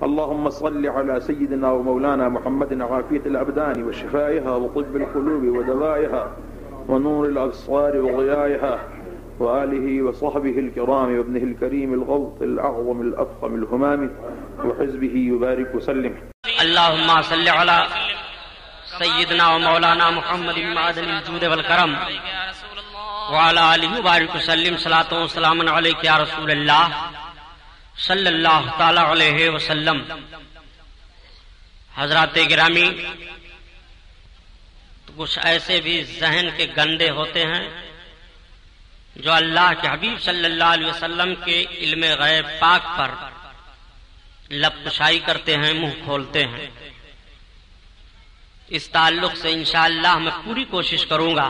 اللهم صل على سيدنا ومولانا محمد عافية الأبدان وشفائها وطب القلوب ودوائها ونور الأبصار وضيائها وآله وصحبه الكرام وابنه الكريم الغوث الأعظم الأفخم الهمام وحزبه يبارك وسلم. اللهم صل على سيدنا ومولانا محمد معدن الجود والكرم وعلى آله وبارك وسلم. صلاة وسلام عليك يا رسول الله صلی اللہ تعالی علیہ وسلم. حضرات گرامی، کچھ ایسے بھی ذہن کے گندے ہوتے ہیں جو اللہ کے حبیب صلی اللہ علیہ وسلم کے علم غیب پاک پر لب کشائی کرتے ہیں، منہ کھولتے ہیں. اس تعلق سے انشاءاللہ میں پوری کوشش کروں گا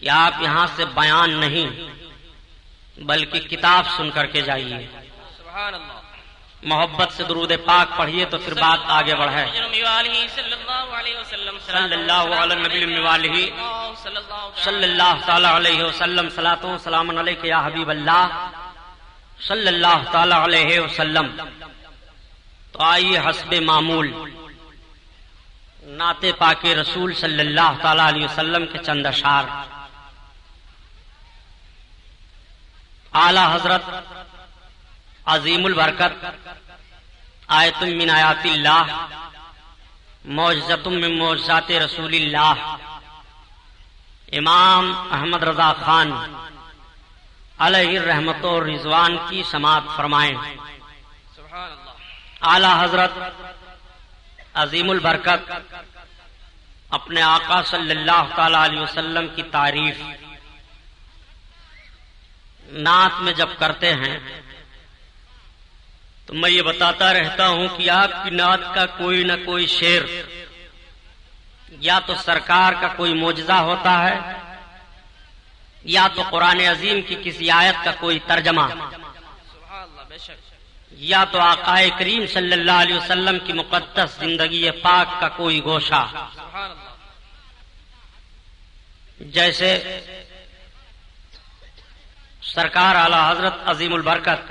کہ آپ یہاں سے بیان نہیں بلکہ کتاب سن کر کے جائیے. سبحان اللہ. محبت سے درود پاک پڑھیے تو پھر بات آگے بڑھے. صلی اللہ علی نبی والہ صلی اللہ تعالی علیہ وسلم. صلاۃ و سلام علیک یا حبیب اللہ صلی اللہ تعالی علیہ وسلم. تو آئیے حسب معمول نعت پاک رسول صلی اللہ تعالی علیہ وسلم کے چند اشعار. اعلی حضرت عظیم البرکت آیت من آیات اللہ معجزۃ من معجزات رسول اللہ امام احمد رضا خان علیہ الرحمت و رضوان کی سماعت فرمائیں. اعلی حضرت عظیم البرکت اپنے آقا صلی اللہ تعالی علیہ وسلم کی تعریف نعت میں جب کرتے ہیں تو میں یہ بتاتا رہتا ہوں کہ آپ کی نعت کا کوئی نہ کوئی شعر یا تو سرکار کا کوئی معجزہ ہوتا ہے یا تو قرآن عظیم کی کسی آیت کا کوئی ترجمہ یا تو آقا کریم صلی اللہ علیہ وسلم کی مقدس زندگی پاک کا کوئی گوشہ. جیسے سرکار اعلی حضرت عظیم البرکت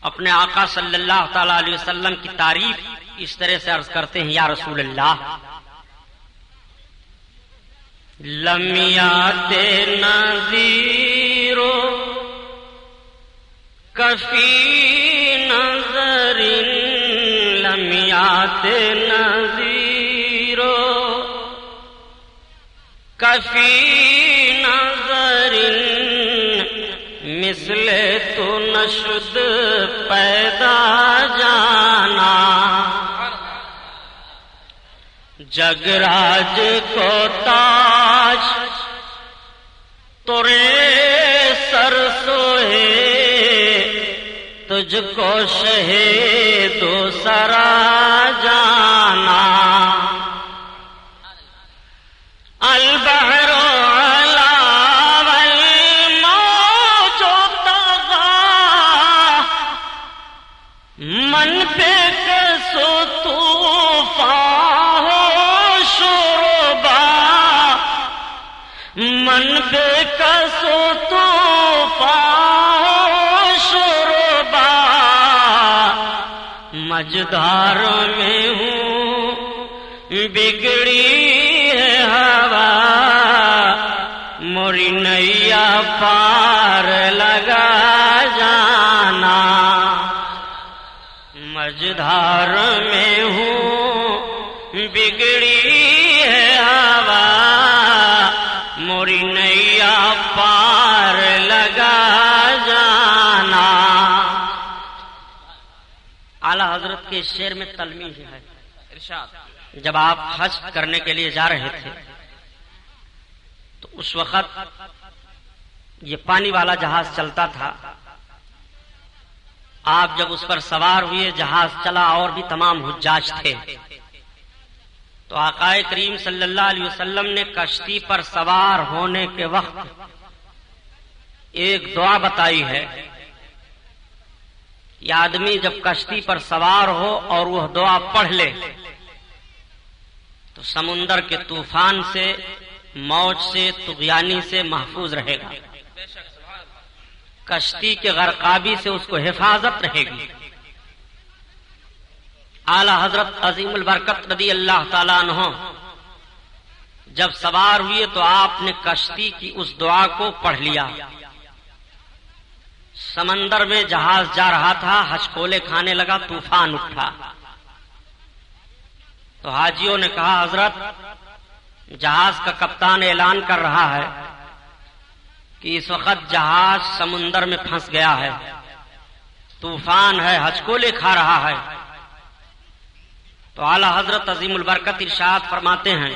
اپنے آقا صلی اللہ تعالی علیہ وسلم کی تعریف اس طرح سے عرض کرتے ہیں: یا رسول اللہ لمیات نذیرو کفی نظر لمیات نذیرو کفی نظر مثل تو نشد پیدا جانا جگراج کو تاج تورے سر سوہے تجھ کو شہ دوسرا جانا البحر من پہ کسو طوفان ہو شربا من پہ کسو طوفان ہو شربا مجدار میں ہوں بگڑی ہے ہوا موری نیا پار لگا جانا مجدھار میں ہوں بگڑی ہے ہوا موری نیا پار لگا جانا. اعلی حضرت کے شعر میں تلمیح ہے. جب آپ حج کرنے کے لیے جا رہے تھے تو اس وقت یہ پانی والا جہاز چلتا تھا. آپ جب اس پر سوار ہوئے جہاز چلا اور بھی تمام حجاج تھے تو آقا کریم صلی اللہ علیہ وسلم نے کشتی پر سوار ہونے کے وقت ایک دعا بتائی ہے کہ آدمی جب کشتی پر سوار ہو اور وہ دعا پڑھ لے تو سمندر کے طوفان سے، موج سے، طغیانی سے محفوظ رہے گا. کشتی کے غرقابی سے اس کو حفاظت رہے گی۔ اعلی حضرت عظیم البرکت رضی اللہ تعالیٰ عنہ جب سوار ہوئے تو آپ نے کشتی کی اس دعا کو پڑھ لیا۔ سمندر میں جہاز جا رہا تھا، ہچکولے کھانے لگا، طوفان اٹھا۔ تو حاجیوں نے کہا حضرت جہاز کا کپتان اعلان کر رہا ہے کہ اس وقت جہاز سمندر میں پھنس گیا ہے، طوفان ہے، ہچکولے کھا رہا ہے۔ تو اعلی حضرت عظیم البرکت ارشاد فرماتے ہیں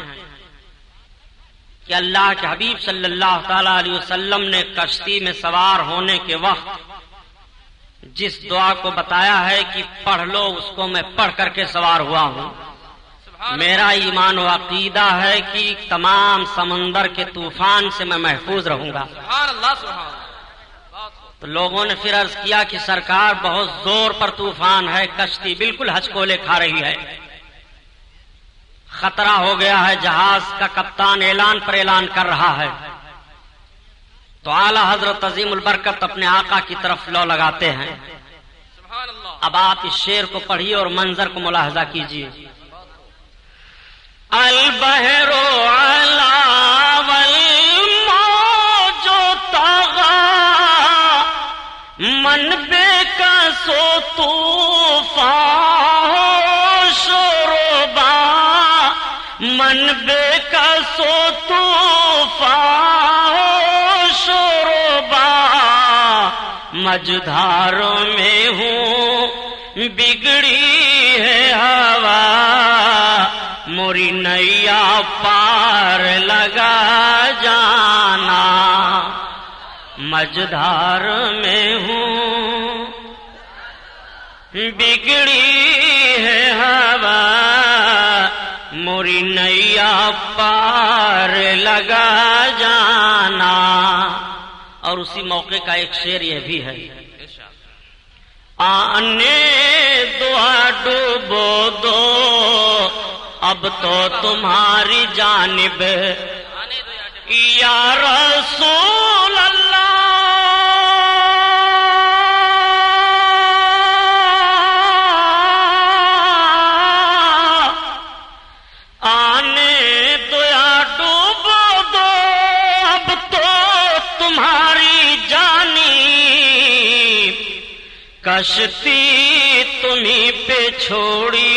کہ اللہ کے حبیب صلی اللہ تعالی علیہ وسلم نے کشتی میں سوار ہونے کے وقت جس دعا کو بتایا ہے کہ پڑھ لو، اس کو میں پڑھ کر کے سوار ہوا ہوں۔ میرا ایمان و عقیدہ ہے کہ تمام سمندر کے طوفان سے میں محفوظ رہوں گا۔ سبحان اللہ سبحان اللہ۔ تو لوگوں نے پھر عرض کیا کہ سرکار بہت زور پر طوفان ہے، کشتی بالکل ہچکولے کھا رہی ہے، خطرہ ہو گیا ہے، جہاز کا کپتان اعلان پر اعلان کر رہا ہے۔ تو اعلی حضرت عظیم البرکت اپنے آقا کی طرف لو لگاتے ہیں۔ سبحان اللہ۔ اب آپ اس شعر کو پڑھیے اور منظر کو ملاحظہ کیجیے۔ البحر علا والموج طغى من بکس طوفان شربا من بکس طوفان شربا مجدھاروں میں ہوں بگڑی ہے ہوا موری نیا پار لگا جانا مجدھار میں ہوں بگڑی ہے ہوا موری نیا پار لگا جانا۔ اور اسی موقع کا ایک شعر یہ بھی ہے، آنے دعا ڈوبو دو اب تو تمہاری جانب یا رسول اللہ آنے دیا ڈوبو دو اب تو تمہاری جانب کشتی تمہیں پہ چھوڑی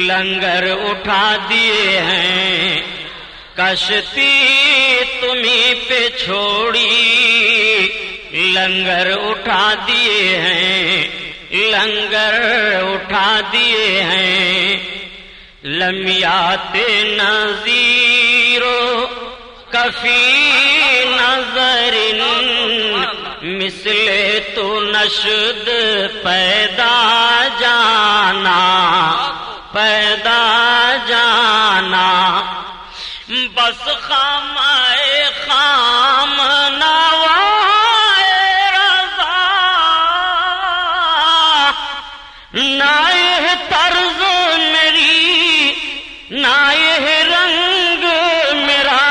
لنگر اٹھا دیے ہیں کشتی تمہیں پہ چھوڑی لنگر اٹھا دیے ہیں لنگر اٹھا دیے ہیں لمیات نذیر کفی نظر مثل تو نشد پیدا جانا پیدا جانا بس خامائے خام نوائے رضا نہ یہ طرز میری نہ یہ رنگ میرا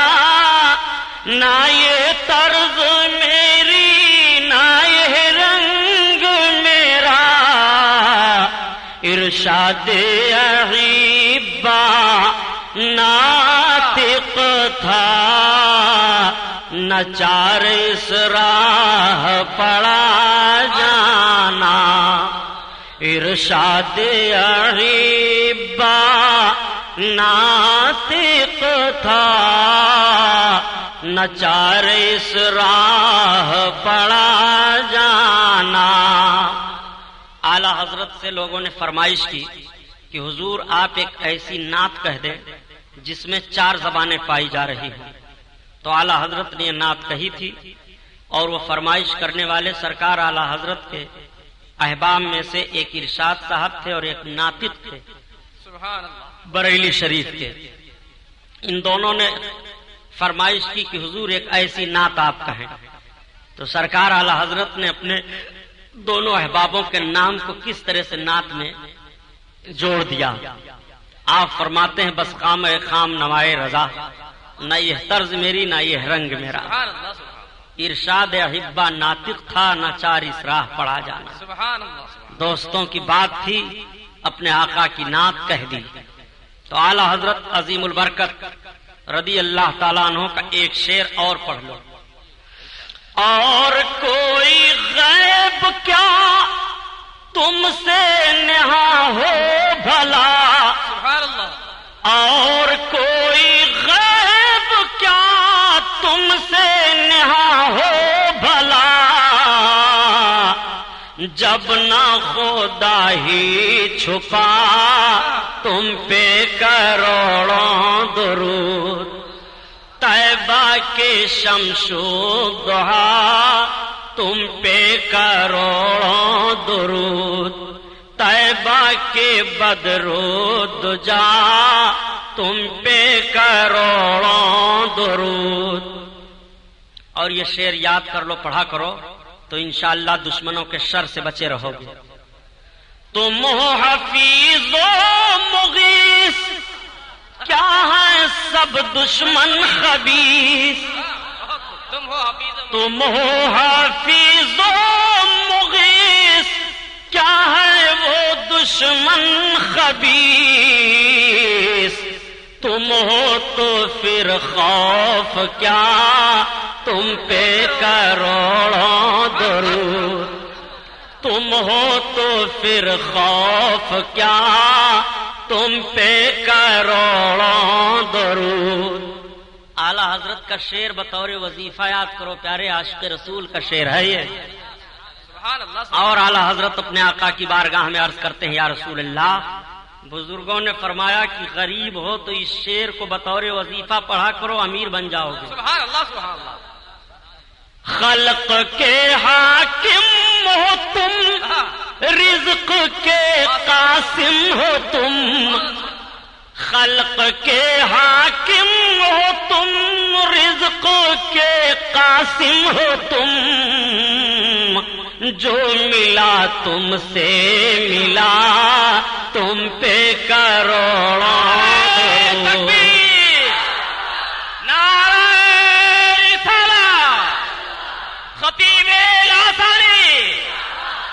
نہ یہ طرز میری نہ یہ رنگ میرا ارشاد احبا ناطق تھا نہ چار اس راہ پڑا جانا ارشاد احبا ناطق تھا نہ چار اس راہ پڑا جانا۔ اعلی حضرت سے لوگوں نے فرمائش کی کہ حضور آپ ایک ایسی نعت کہہ دیں جس میں 4 زبانیں پائی جا رہی ہیں۔ تو اعلی حضرت نے یہ نعت کہی تھی اور وہ فرمائش کرنے والے سرکار اعلی حضرت کے احباب میں سے ایک ارشاد صاحب تھے اور ایک ناطق تھے سبحان اللہ بریلی شریف کے۔ ان دونوں نے فرمائش کی کہ حضور ایک ایسی نعت آپ کہیں۔ تو سرکار اعلی حضرت نے اپنے دونوں احبابوں کے نام کو کس طرح سے نعت میں جوڑ دیا۔ آپ فرماتے ہیں بس خام خام نوائے رضا نہ یہ طرز میری نہ یہ رنگ میرا سبحان اللہ سبحان ارشاد احبا ناطق تھا نہ چار اس راہ پڑا جانا. سبحان اللہ. دوستوں کی بات تھی، اپنے آقا کی نعت کہہ دی. تو اعلی حضرت عظیم البرکت رضی اللہ تعالیٰ عنہ کا ایک شعر اور پڑھ لو. اور کوئی غیب کیا تم سے نہا ہو بھلا. سبحان اللہ. اور کوئی غیب کیا تم سے نہا ہو بھلا. جب نہ خدا ہی چھپا تم پہ کروڑوں درود. طیبہ کے شمس و ضحا تم پہ کروڑوں درود. طیبہ کے بدر و دجا تم پہ کروڑوں درود. اور یہ شعر یاد کر لو، پڑھا کرو تو انشاءاللہ دشمنوں کے شر سے بچے رہو گے. تم ہو حفیظ و مغیث، کیا ہے سب دشمن خبیث. تم ہو حفیظ. تم ہو حفیظ و مغیث، کیا ہے وہ دشمن خبیث. تم ہو تو پھر خوف کیا تم پہ کروڑوں درود. تم ہو تو پھر خوف کیا تم پہ کروڑوں درود. اعلی حضرت کا شعر بطور وظیفہ یاد کرو، پیارے عاشق رسول کا شعر ہے یہ. سبحان اللہ. اور اعلی حضرت اپنے آقا کی بارگاہ میں عرض کرتے ہیں یا رسول اللہ، بزرگوں نے فرمایا کہ غریب ہو تو اس شعر کو بطور وظیفہ پڑھا کرو، امیر بن جاؤ گے. سبحان اللہ. سبحان اللہ. خلق کے حاکم ہو تم، رزق کے قاسم ہو تم. خلق کے حاکم ہو تم، رزق کے قاسم ہو تم. جو ملا تم سے ملا تم پہ کروڑوں. تکبیر. نعرہ رسالہ. خطیب الاسانی،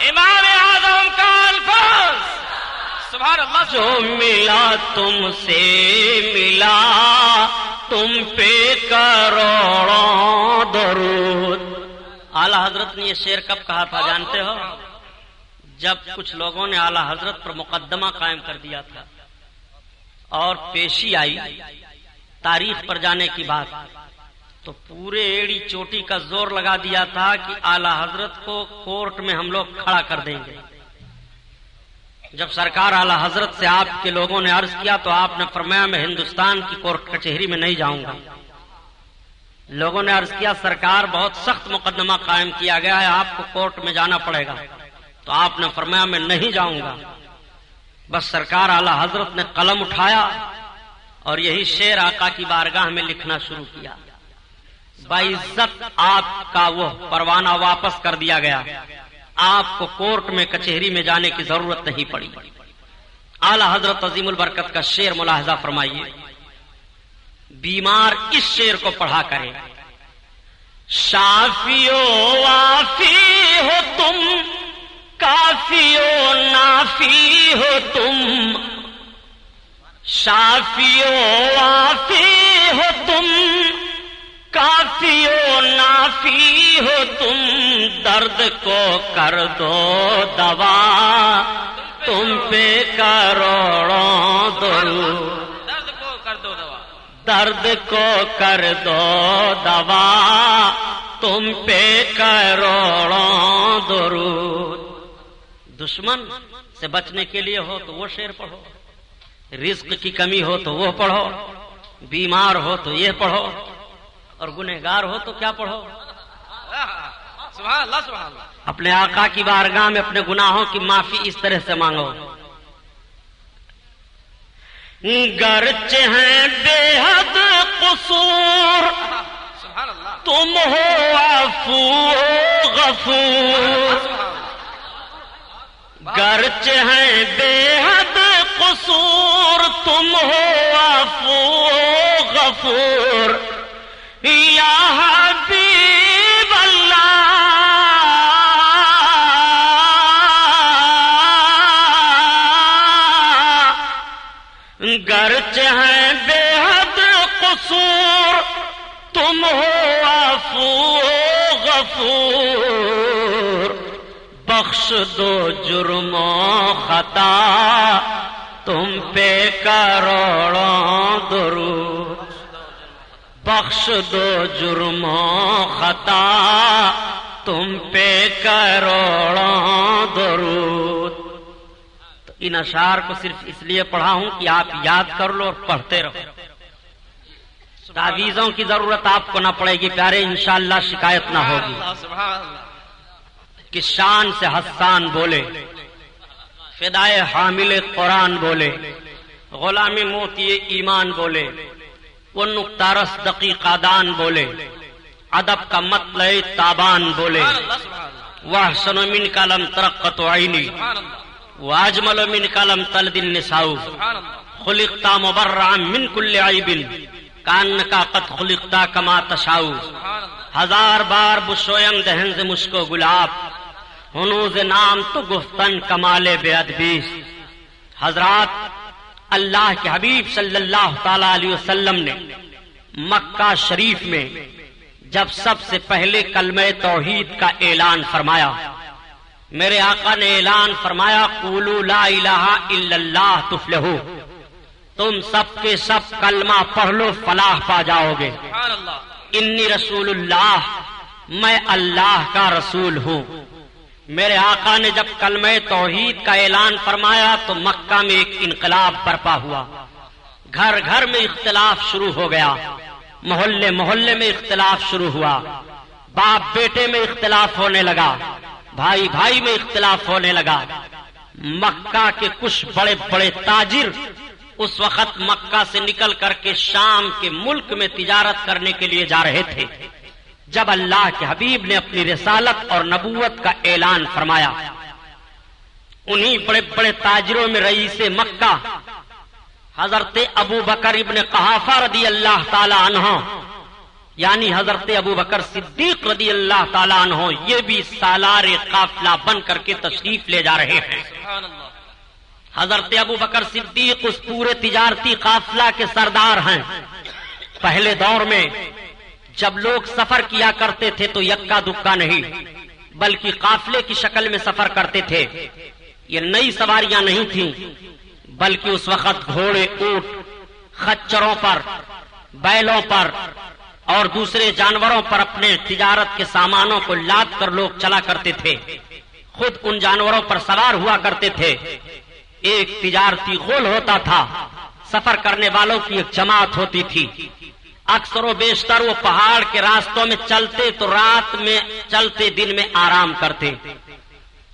امام اعظم کا الفاظ. سبحان اللہ. جو ملا تم سے ملا تم پہ کروڑوں درود. اعلی حضرت نے یہ شعر کب کہا تھا جانتے ہو؟ جب کچھ لوگوں نے اعلی حضرت پر مقدمہ قائم کر دیا تھا اور پیشی آئی تاریخ پر جانے کی بات، تو پورے ایڑی چوٹی کا زور لگا دیا تھا کہ اعلی حضرت کو کورٹ میں ہم لوگ کھڑا کر دیں گے. جب سرکار اعلی حضرت سے آپ کے لوگوں نے عرض کیا تو آپ نے فرمایا میں ہندوستان کی کورٹ کچہری میں نہیں جاؤں گا. لوگوں نے عرض کیا سرکار بہت سخت مقدمہ قائم کیا گیا ہے، آپ کو کورٹ میں جانا پڑے گا. تو آپ نے فرمایا میں نہیں جاؤں گا. بس سرکار اعلی حضرت نے قلم اٹھایا اور یہی شعر آقا کی بارگاہ میں لکھنا شروع کیا. باعزت آپ کا وہ پروانہ واپس کر دیا گیا، آپ کو کورٹ میں کچہری میں جانے کی ضرورت نہیں پڑی. اعلی حضرت عظیم البرکت کا شعر ملاحظہ فرمائیے. بیمار اس شعر کو پڑھا کرے. شافی و وافی ہو تم، کافی و نافی ہو تم. شافی و وافی ہو تم، کافی و نافی ہو تم. درد کو کر دو دوا تم پہ کروڑوں درود. درد کو کر دو دوا. درد کو کر دو دوا تم پہ کروڑوں درود. دشمن سے بچنے کے لیے ہو تو وہ شعر پڑھو، رزق کی کمی ہو تو وہ پڑھو، بیمار ہو تو یہ پڑھو، اور گنہگار ہو تو کیا پڑھو؟ سبحان اللہ. سبحان اللہ. اپنے آقا کی بارگاہ میں اپنے گناہوں کی معافی اس طرح سے مانگو. گرچہ ہیں بے حد قصور سبحان اللہ. تم ہو عفو غفور. گرچہ ہیں بے حد قصور تم ہو عفو غفور. یا حبیب گرچہ ہیں بے حد قصور تم ہو عفو غفور، بخش دو جرم و خطا تم پہ کروڑوں درود، بخش دو جرم و خطا تم پہ کروڑوں درود۔ تو ان اشعار کو صرف اس لیے پڑھا ہوں کہ آپ یاد کر لو اور پڑھتے رہو، تعویذوں کی ضرورت آپ کو نہ پڑے گی پیارے، انشاءاللہ شکایت نہ ہوگی۔ سبحان اللہ۔ کہ شان سے حسان بولے، فدائے حامل قرآن بولے، غلام موتی ایمان بولے، وہ نقطہ رس دقیقہ دان بولے، ادب کا مطلع تابان بولے، سبحان اللہ سبحان اللہ واحسن من کلم ترقت عینی سبحان اللہ واجمل من کلم تلد النساء سبحان اللہ خلقت مبرعا من کل عیب کانک قد خلقت کما تشاء، سبحان اللہ ہزار بار بشویم دہن سے مشکو گلاب ہنوز نام تو گفتن کمال بے ادبی۔ حضرات، اللہ کے حبیب صلی اللہ تعالی علیہ وسلم نے مکہ شریف میں جب سب سے پہلے کلمہ توحید کا اعلان فرمایا، میرے آقا نے اعلان فرمایا قولوا لا الہ الا اللہ تفلحوا، تم سب کے سب کلمہ پڑھ لو فلاح پا جاؤ گے۔ سبحان اللہ انی رسول اللہ، میں اللہ کا رسول ہوں۔ میرے آقا نے جب کلمہ توحید کا اعلان فرمایا تو مکہ میں ایک انقلاب برپا ہوا، گھر گھر میں اختلاف شروع ہو گیا، محلے محلے میں اختلاف شروع ہوا، باپ بیٹے میں اختلاف ہونے لگا، بھائی بھائی میں اختلاف ہونے لگا۔ مکہ کے کچھ بڑے بڑے تاجر اس وقت مکہ سے نکل کر کے شام کے ملک میں تجارت کرنے کے لیے جا رہے تھے، جب اللہ کے حبیب نے اپنی رسالت اور نبوت کا اعلان فرمایا، انہی بڑے بڑے تاجروں میں رئیس مکہ حضرت ابو بکر ابن قحافہ رضی اللہ تعالی عنہ، یعنی حضرت ابو بکر صدیق رضی اللہ تعالی عنہ، یہ بھی سالار قافلہ بن کر کے تشریف لے جا رہے ہیں۔ سبحان اللہ حضرت ابو بکر صدیق اس پورے تجارتی قافلہ کے سردار ہیں۔ پہلے دور میں جب لوگ سفر کیا کرتے تھے تو یکا دکا نہیں بلکہ قافلے کی شکل میں سفر کرتے تھے، یہ نئی سواریاں نہیں تھیں، بلکہ اس وقت گھوڑے، اونٹ، خچروں پر، بیلوں پر اور دوسرے جانوروں پر اپنے تجارت کے سامانوں کو لاد کر لوگ چلا کرتے تھے، خود ان جانوروں پر سوار ہوا کرتے تھے۔ ایک تجارتی غول ہوتا تھا، سفر کرنے والوں کی ایک جماعت ہوتی تھی، اکثر و بیشتر وہ پہاڑ کے راستوں میں چلتے تو رات میں چلتے، دن میں آرام کرتے۔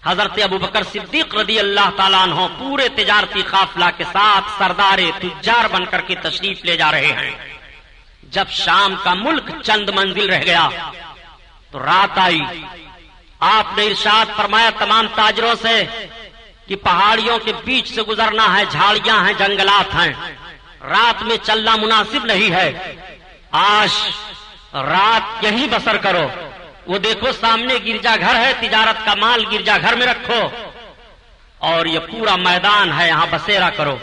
حضرت ابو بکر صدیق رضی اللہ تعالیٰ عنہ پورے تجارتی قافلہ کے ساتھ سردار تجار بن کر کے تشریف لے جا رہے ہیں۔ جب شام کا ملک چند منزل رہ گیا تو رات آئی، آپ نے ارشاد فرمایا تمام تاجروں سے کہ پہاڑیوں کے بیچ سے گزرنا ہے، جھاڑیاں ہیں، جنگلات ہیں، رات میں چلنا مناسب نہیں ہے، آج رات یہیں بسر کرو۔ وہ دیکھو سامنے گرجا گھر ہے، تجارت کا مال گرجا گھر میں رکھو، اور یہ پورا میدان ہے، یہاں بسیرا کرو۔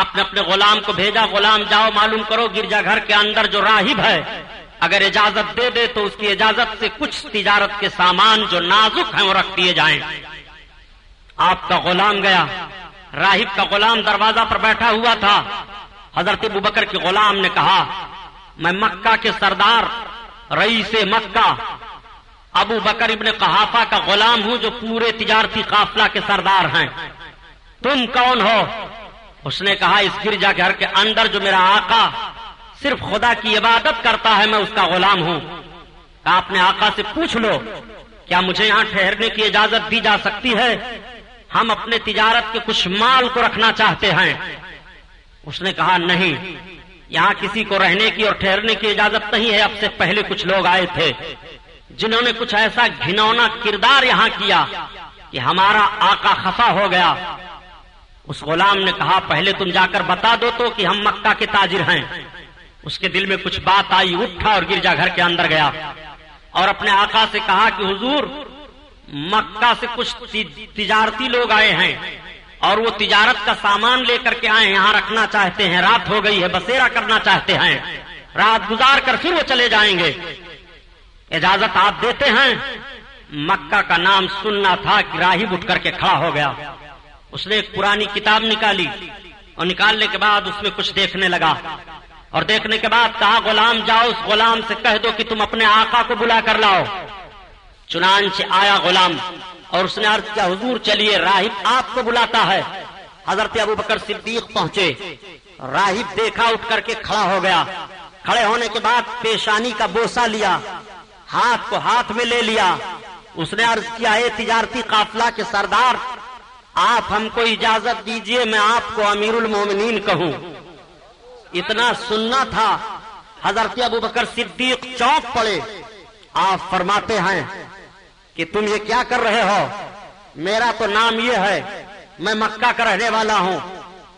آپ نے اپنے غلام کو بھیجا، غلام جاؤ معلوم کرو گرجا گھر کے اندر جو راہب ہے اگر اجازت دے دے تو اس کی اجازت سے کچھ تجارت کے سامان جو نازک ہیں وہ رکھ دیے جائیں۔ آپ کا غلام گیا، راہب کا غلام دروازہ پر بیٹھا ہوا تھا۔ حضرت ابوبکر کے غلام نے کہا میں مکہ کے سردار رئیس مکہ ابو بکر ابن قحافہ کا غلام ہوں جو پورے تجارتی قافلہ کے سردار ہیں، تم کون ہو؟ اس نے کہا اس گرجا گھر کے اندر جو میرا آقا صرف خدا کی عبادت کرتا ہے میں اس کا غلام ہوں۔ کہا اپنے آقا سے پوچھ لو کیا مجھے یہاں ٹھہرنے کی اجازت دی جا سکتی ہے، ہم اپنے تجارت کے کچھ مال کو رکھنا چاہتے ہیں۔ اس نے کہا نہیں، یہاں کسی کو رہنے کی اور ٹھہرنے کی اجازت نہیں ہے، اب سے پہلے کچھ لوگ آئے تھے جنہوں نے کچھ ایسا گھنونا کردار یہاں کیا کہ ہمارا آقا خفا ہو گیا۔ اس غلام نے کہا پہلے تم جا کر بتا دو تو کہ ہم مکہ کے تاجر ہیں۔ اس کے دل میں کچھ بات آئی، اٹھا اور گرجا گھر کے اندر گیا اور اپنے آقا سے کہا کہ حضور مکہ سے کچھ تجارتی لوگ آئے ہیں، اور وہ تجارت کا سامان لے کر کے آئے یہاں رکھنا چاہتے ہیں، رات ہو گئی ہے، بسیرا کرنا چاہتے ہیں، رات گزار کر پھر وہ چلے جائیں گے، اجازت آپ دیتے ہیں؟ مکہ کا نام سننا تھا کہ راہب اٹھ کر کے کھڑا ہو گیا، اس نے ایک پرانی کتاب نکالی اور نکالنے کے بعد اس میں کچھ دیکھنے لگا، اور دیکھنے کے بعد کہا غلام جاؤ اس غلام سے کہہ دو کہ تم اپنے آقا کو بلا کر لاؤ۔ چنانچہ آیا غلام اور اس نے عرض کیا حضور چلیے راہب آپ کو بلاتا ہے۔ حضرت ابوبکر صدیق پہنچے، راہب دیکھا اٹھ کر کے کھڑا ہو گیا، کھڑے ہونے کے بعد پیشانی کا بوسہ لیا، ہاتھ کو ہاتھ میں لے لیا، اس نے عرض کیا اے تجارتی قافلہ کے سردار آپ ہم کو اجازت دیجئے میں آپ کو امیر المومنین کہوں۔ اتنا سننا تھا، حضرت ابوبکر صدیق چونک پڑے۔ آپ فرماتے ہیں کہ تم یہ کیا کر رہے ہو؟ میرا تو نام یہ ہے، میں مکہ کا رہنے والا ہوں،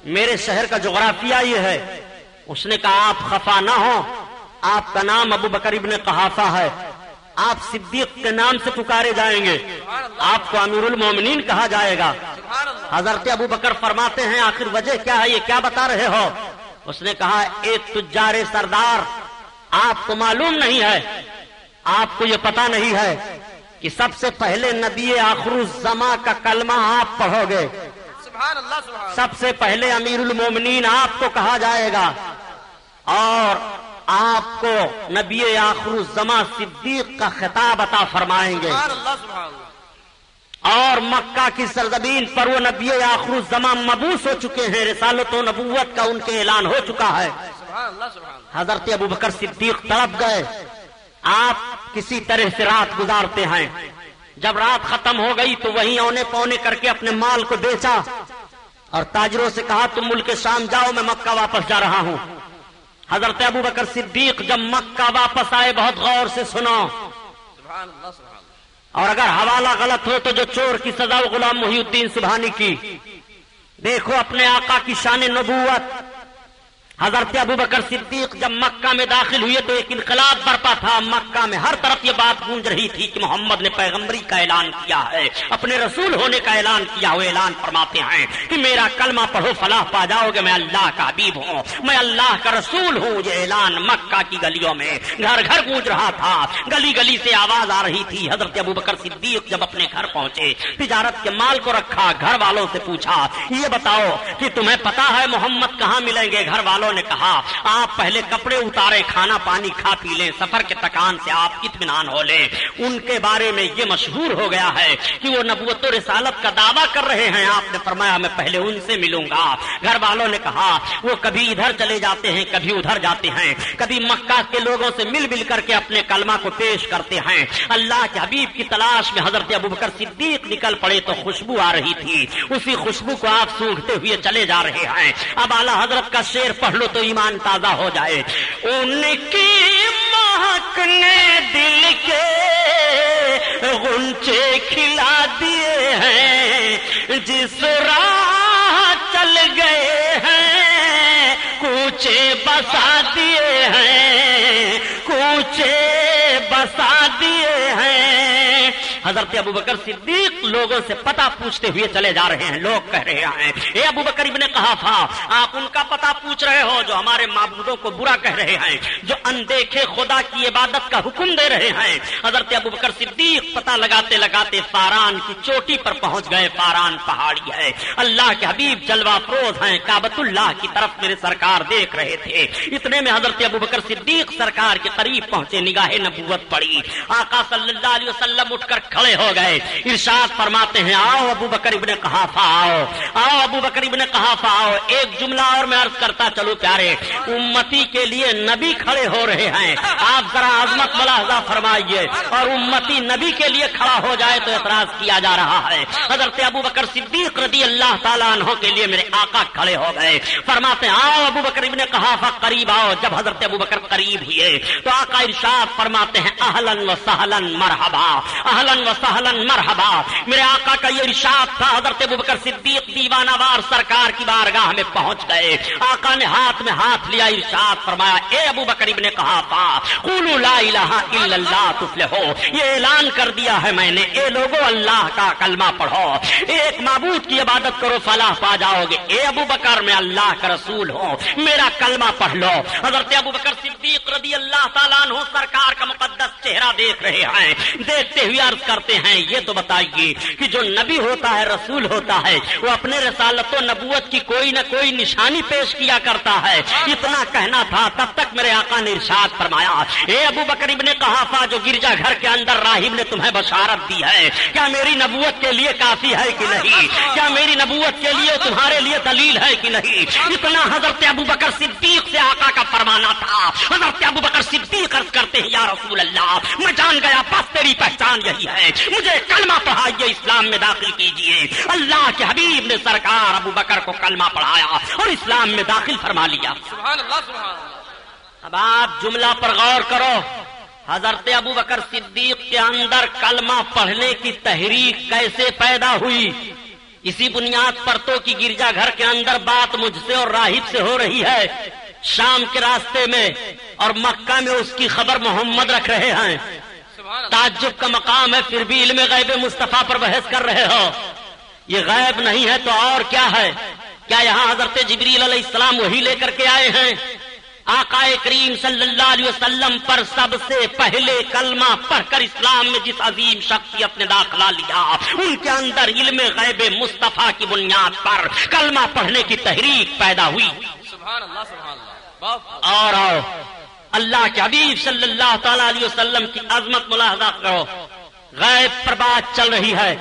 میرے شہر کا جغرافیہ یہ ہے۔ اس نے کہا آپ خفا نہ ہو، آپ کا نام ابوبکر ابن قحافہ ہے، آپ صدیق کے نام سے پکارے جائیں گے، آپ کو امیر المومنین کہا جائے گا۔ حضرت ابوبکر فرماتے ہیں آخر وجہ کیا ہے، یہ کیا بتا رہے ہو؟ اس نے کہا ایک تجار سردار آپ کو معلوم نہیں ہے، آپ کو یہ پتا نہیں ہے کہ سب سے پہلے نبی آخر الزماں کا کلمہ آپ پڑھو گے، سب سے پہلے امیر المومنین آپ کو کہا جائے گا، اور آپ کو نبی آخر الزماں صدیق کا خطاب عطا فرمائیں گے، اور مکہ کی سرزمین پر وہ نبی آخر الزماں مبعوث ہو چکے ہیں، رسالت و نبوت کا ان کے اعلان ہو چکا ہے۔ حضرت ابوبکر صدیق تڑپ گئے۔ آپ کسی طرح سے رات گزارتے ہیں، جب رات ختم ہو گئی تو وہیں اونے پونے کر کے اپنے مال کو بیچا اور تاجروں سے کہا تم ملک شام جاؤ، میں مکہ واپس جا رہا ہوں۔ حضرت ابوبکر صدیق جب مکہ واپس آئے بہت غور سے سنو، اور اگر حوالہ غلط ہو تو جو چور کی سزا وہ غلام محی الدین سبحانی کی۔ دیکھو اپنے آقا کی شان نبوت۔ حضرت ابوبکر صدیق جب مکہ میں داخل ہوئے تو ایک انقلاب برپا تھا، مکہ میں ہر طرف یہ بات گونج رہی تھی کہ محمد نے پیغمبری کا اعلان کیا ہے، اپنے رسول ہونے کا اعلان کیا۔ وہ اعلان فرماتے ہیں کہ میرا کلمہ پڑھو فلاح پا جاؤ گے، میں اللہ کا حبیب ہوں، میں اللہ کا رسول ہوں۔ یہ اعلان مکہ کی گلیوں میں گھر گھر گونج رہا تھا، گلی گلی سے آواز آ رہی تھی۔ حضرت ابوبکر صدیق جب اپنے گھر پہنچے، تجارت کے مال کو رکھا، گھر والوں سے پوچھا یہ بتاؤ کہ تمہیں پتا ہے محمد کہاں ملیں گے؟ گھر والوں نے کہا آپ پہلے کپڑے اتارے، کھانا پانی کھا پی لیں، سفر کے تکان سے آپ اطمینان ہو لیں۔ ان کے بارے میں یہ مشہور ہو گیا ہے کہ وہ نبوت و رسالت کا دعویٰ کر رہے ہیں۔ آپ نے فرمایا میں پہلے ان سے ملوں گا۔ گھر والوں نے کہا وہ کبھی ادھر چلے جاتے ہیں، کبھی ادھر جاتے ہیں، کبھی مکہ کے لوگوں سے مل مل کر کے اپنے کلمہ کو پیش کرتے ہیں۔ اللہ کے حبیب کی تلاش میں حضرت ابوبکر صدیق نکل پڑے تو خوشبو آ رہی تھی، اسی خوشبو کو آپ سونگھتے ہوئے چلے جا رہے ہیں۔ اب اعلیٰ حضرت کا شعر پڑھ لو تو ایمان تازہ ہو جائے۔ ان کی مہک نے دل کے غنچے کھلا دیے ہیں، جس راہ چل گئے ہیں کوچے بسا دیے ہیں، کوچے بسا دیے ہیں۔ حضرت ابوبکر صدیق لوگوں سے پتہ پوچھتے ہوئے چلے جا رہے ہیں۔ لوگ کہہ رہے ہیں اے ابوبکر ابن قحافہ آپ ان کا پتہ پوچھ رہے ہو جو ہمارے معبودوں کو برا کہہ رہے ہیں، جو اندیکھے خدا کی عبادت کا حکم دے رہے ہیں۔ حضرت ابوبکر صدیق پتہ لگاتے لگاتے فاران کی چوٹی پر پہنچ گئے۔ فاران پہاڑی ہے، اللہ کے حبیب جلوہ فروز ہیں، کعبۃ اللہ کی طرف میرے سرکار دیکھ رہے تھے۔ اتنے میں حضرت ابوبکر صدیق سرکار کے قریب پہنچے، نگاہ نبوت پڑی، آقا صلی اللہ علیہ وسلم اٹھ کر کھڑے ہو گئے، ارشاد فرماتے ہیں آؤ ابوبکر ابن قحافہ آؤ، آؤ ابوبکر ابن قحافہ آؤ۔ ایک جملہ اور میں عرض کرتا چلو پیارے، امتی کے لیے نبی کھڑے ہو رہے ہیں، آپ ذرا عظمت ملاحظہ فرمائیے، اور امتی نبی کے لیے کھڑا ہو جائے تو اعتراض کیا جا رہا ہے۔ حضرت ابوبکر صدیق رضی اللہ تعالیٰ عنہ کے لیے میرے آقا کھڑے ہو گئے، فرماتے ہیں آؤ ابوبکر ابن قحافہ قریب آؤ۔ جب حضرت ابوبکر قریب ہوئے تو آقا ارشاد فرماتے ہیں اہلا و سہلا مرحبا، اہلا و وسهلا مرحبا. میرے آقا کا یہ ارشاد تھا. حضرت ابوبکر صدیق دیوانہ وار سرکار کی بارگاہ میں پہنچ گئے. آقا نے ہاتھ میں ہاتھ لیا, ارشاد فرمایا اے ابوبکر ابن قحافہ قولوا لا الہ الا اللہ تفلحوا. یہ اعلان کر دیا ہے میں نے, اے لوگو اللہ کا کلمہ پڑھو, ایک معبود کی عبادت کرو فلاح پا جاؤ گے. اے ابوبکر میں اللہ کا رسول ہوں, میرا کلمہ پڑھ لو. حضرت ابوبکر صدیق رضی اللہ تعالیٰ عنہ سرکار کا مقدس چہرہ دیکھ رہے ہیں. دیکھتے ہوئے عرض کرتے ہیں یہ تو بتائیے کہ جو نبی ہوتا ہے, رسول ہوتا ہے, وہ اپنے رسالت و نبوت کی کوئی نہ کوئی نشانی پیش کیا کرتا ہے. اتنا کہنا تھا, تب تک میرے آقا نے ارشاد فرمایا اے ابوبکر ابن قحافہ جو گرجا گھر کے اندر راہب نے تمہیں بشارت دی ہے, کیا میری نبوت کے لیے کافی ہے کہ نہیں؟ کیا میری نبوت کے لیے تمہارے لیے دلیل ہے کہ نہیں؟ اتنا حضرت ابوبکر صدیق سے آقا کا فرمانا تھا. حضرت ابوبکر صدیق عرض کرتے ہیں یا رسول اللہ میں جان گیا بس تیری پہچان یہی ہے, مجھے کلمہ پڑھائیے, اسلام میں داخل کیجیے. اللہ کے حبیب نے سرکار ابوبکر کو کلمہ پڑھایا اور اسلام میں داخل فرما لیا. سبحان اللہ سبحان اللہ. اب آپ جملہ پر غور کرو. حضرت ابوبکر صدیق کے اندر کلمہ پڑھنے کی تحریک کیسے پیدا ہوئی؟ اسی بنیاد پر تو کہ گرجا گھر کے اندر بات مجھ سے اور راہب سے ہو رہی ہے, شام کے راستے میں, اور مکہ میں اس کی خبر محمد رکھ رہے ہیں. تعجب کا مقام ہے, پھر بھی علم غیب مصطفیٰ پر بحث کر رہے ہو. یہ غیب نہیں ہے تو اور کیا ہے؟ کیا یہاں حضرت جبریل علیہ السلام وہی لے کر کے آئے ہیں؟ آقا کریم صلی اللہ علیہ وسلم پر سب سے پہلے کلمہ پڑھ کر اسلام میں جس عظیم شخصیت نے داخلہ لیا, ان کے اندر علم غیب مصطفیٰ کی بنیاد پر کلمہ پڑھنے کی تحریک پیدا ہوئی. سبحان اللہ سبحان اللہ. اور اللہ کے حبیب صلی اللہ تعالی علیہ وسلم کی عظمت ملاحظہ کرو. غیب پر بات چل رہی ہے.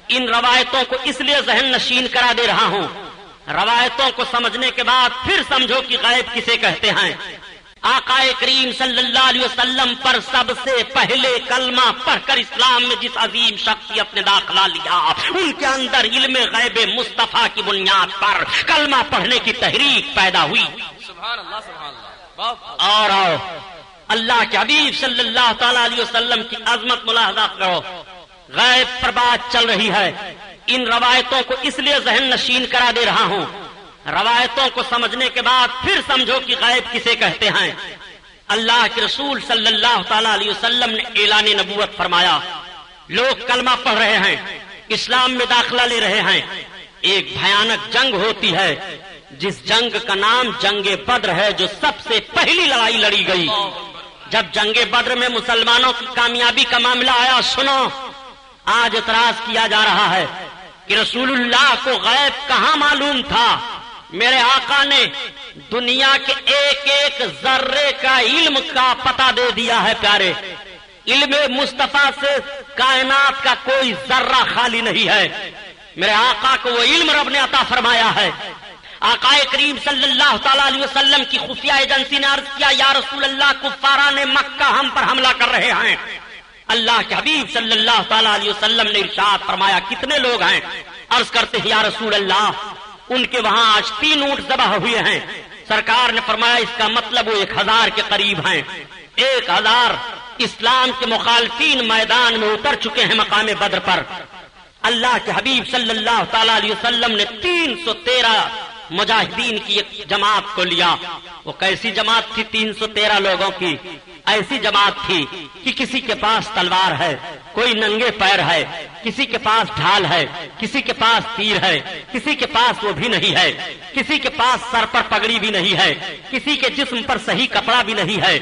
ان روایتوں کو اس لیے ذہن نشین کرا دے رہا ہوں, روایتوں کو سمجھنے کے بعد پھر سمجھو کہ غیب کسے کہتے ہیں. آقا کریم صلی اللہ علیہ وسلم پر سب سے پہلے کلمہ پڑھ کر اسلام میں جس عظیم شخصیت نے داخلہ لیا, ان کے اندر علم غیب مصطفیٰ کی بنیاد پر کلمہ پڑھنے کی تحریک پیدا ہوئی. سبحان اللہ سبحان اللہ. اور اللہ کے حبیب صلی اللہ تعالی علیہ وسلم کی عظمت ملاحظہ کرو. غیب پر بات چل رہی ہے. ان روایتوں کو اس لیے ذہن نشین کرا دے رہا ہوں, روایتوں کو سمجھنے کے بعد پھر سمجھو کہ غیب کسے کہتے ہیں. اللہ کے رسول صلی اللہ تعالی علیہ وسلم نے اعلان نبوت فرمایا. لوگ کلمہ پڑھ رہے ہیں, اسلام میں داخلہ لے رہے ہیں. ایک بھیانک جنگ ہوتی ہے جس جنگ کا نام جنگ بدر ہے, جو سب سے پہلی لڑائی لڑی گئی. جب جنگ بدر میں مسلمانوں کی کامیابی کا معاملہ آیا, سنو آج اعتراض کیا جا رہا ہے کہ رسول اللہ کو غیب کہاں معلوم تھا. میرے آقا نے دنیا کے ایک ایک ذرے کا علم کا پتہ دے دیا ہے. پیارے, علم مصطفیٰ سے کائنات کا کوئی ذرہ خالی نہیں ہے. میرے آقا کو وہ علم رب نے عطا فرمایا ہے. آقا کریم صلی اللہ تعالی علیہ وسلم کی خفیہ ایجنسی نے عرض کیا یا رسول اللہ کفاران مکہ ہم پر حملہ کر رہے ہیں. اللہ کے حبیب صلی اللہ تعالی علیہ وسلم نے ارشاد فرمایا کتنے لوگ ہیں؟ عرض کرتے ہیں یا رسول اللہ ان کے وہاں آج 3 اونٹ ذبح ہوئے ہیں. سرکار نے فرمایا اس کا مطلب وہ 1000 کے قریب ہیں. 1000 اسلام کے مخالفین میدان میں اتر چکے ہیں مقام بدر پر. اللہ کے حبیب صلی اللہ تعالی علیہ وسلم نے 313 مجاہدین کی ایک جماعت کو لیا. وہ کیسی جماعت تھی 313 لوگوں کی؟ ایسی جماعت تھی کہ کسی کے پاس تلوار ہے, کوئی ننگے پیر ہے, کسی کے پاس ڈھال ہے, کسی کے پاس تیر ہے, کسی کے پاس وہ بھی نہیں ہے, کسی کے پاس سر پر پگڑی بھی نہیں ہے, کسی کے جسم پر صحیح کپڑا بھی نہیں ہے.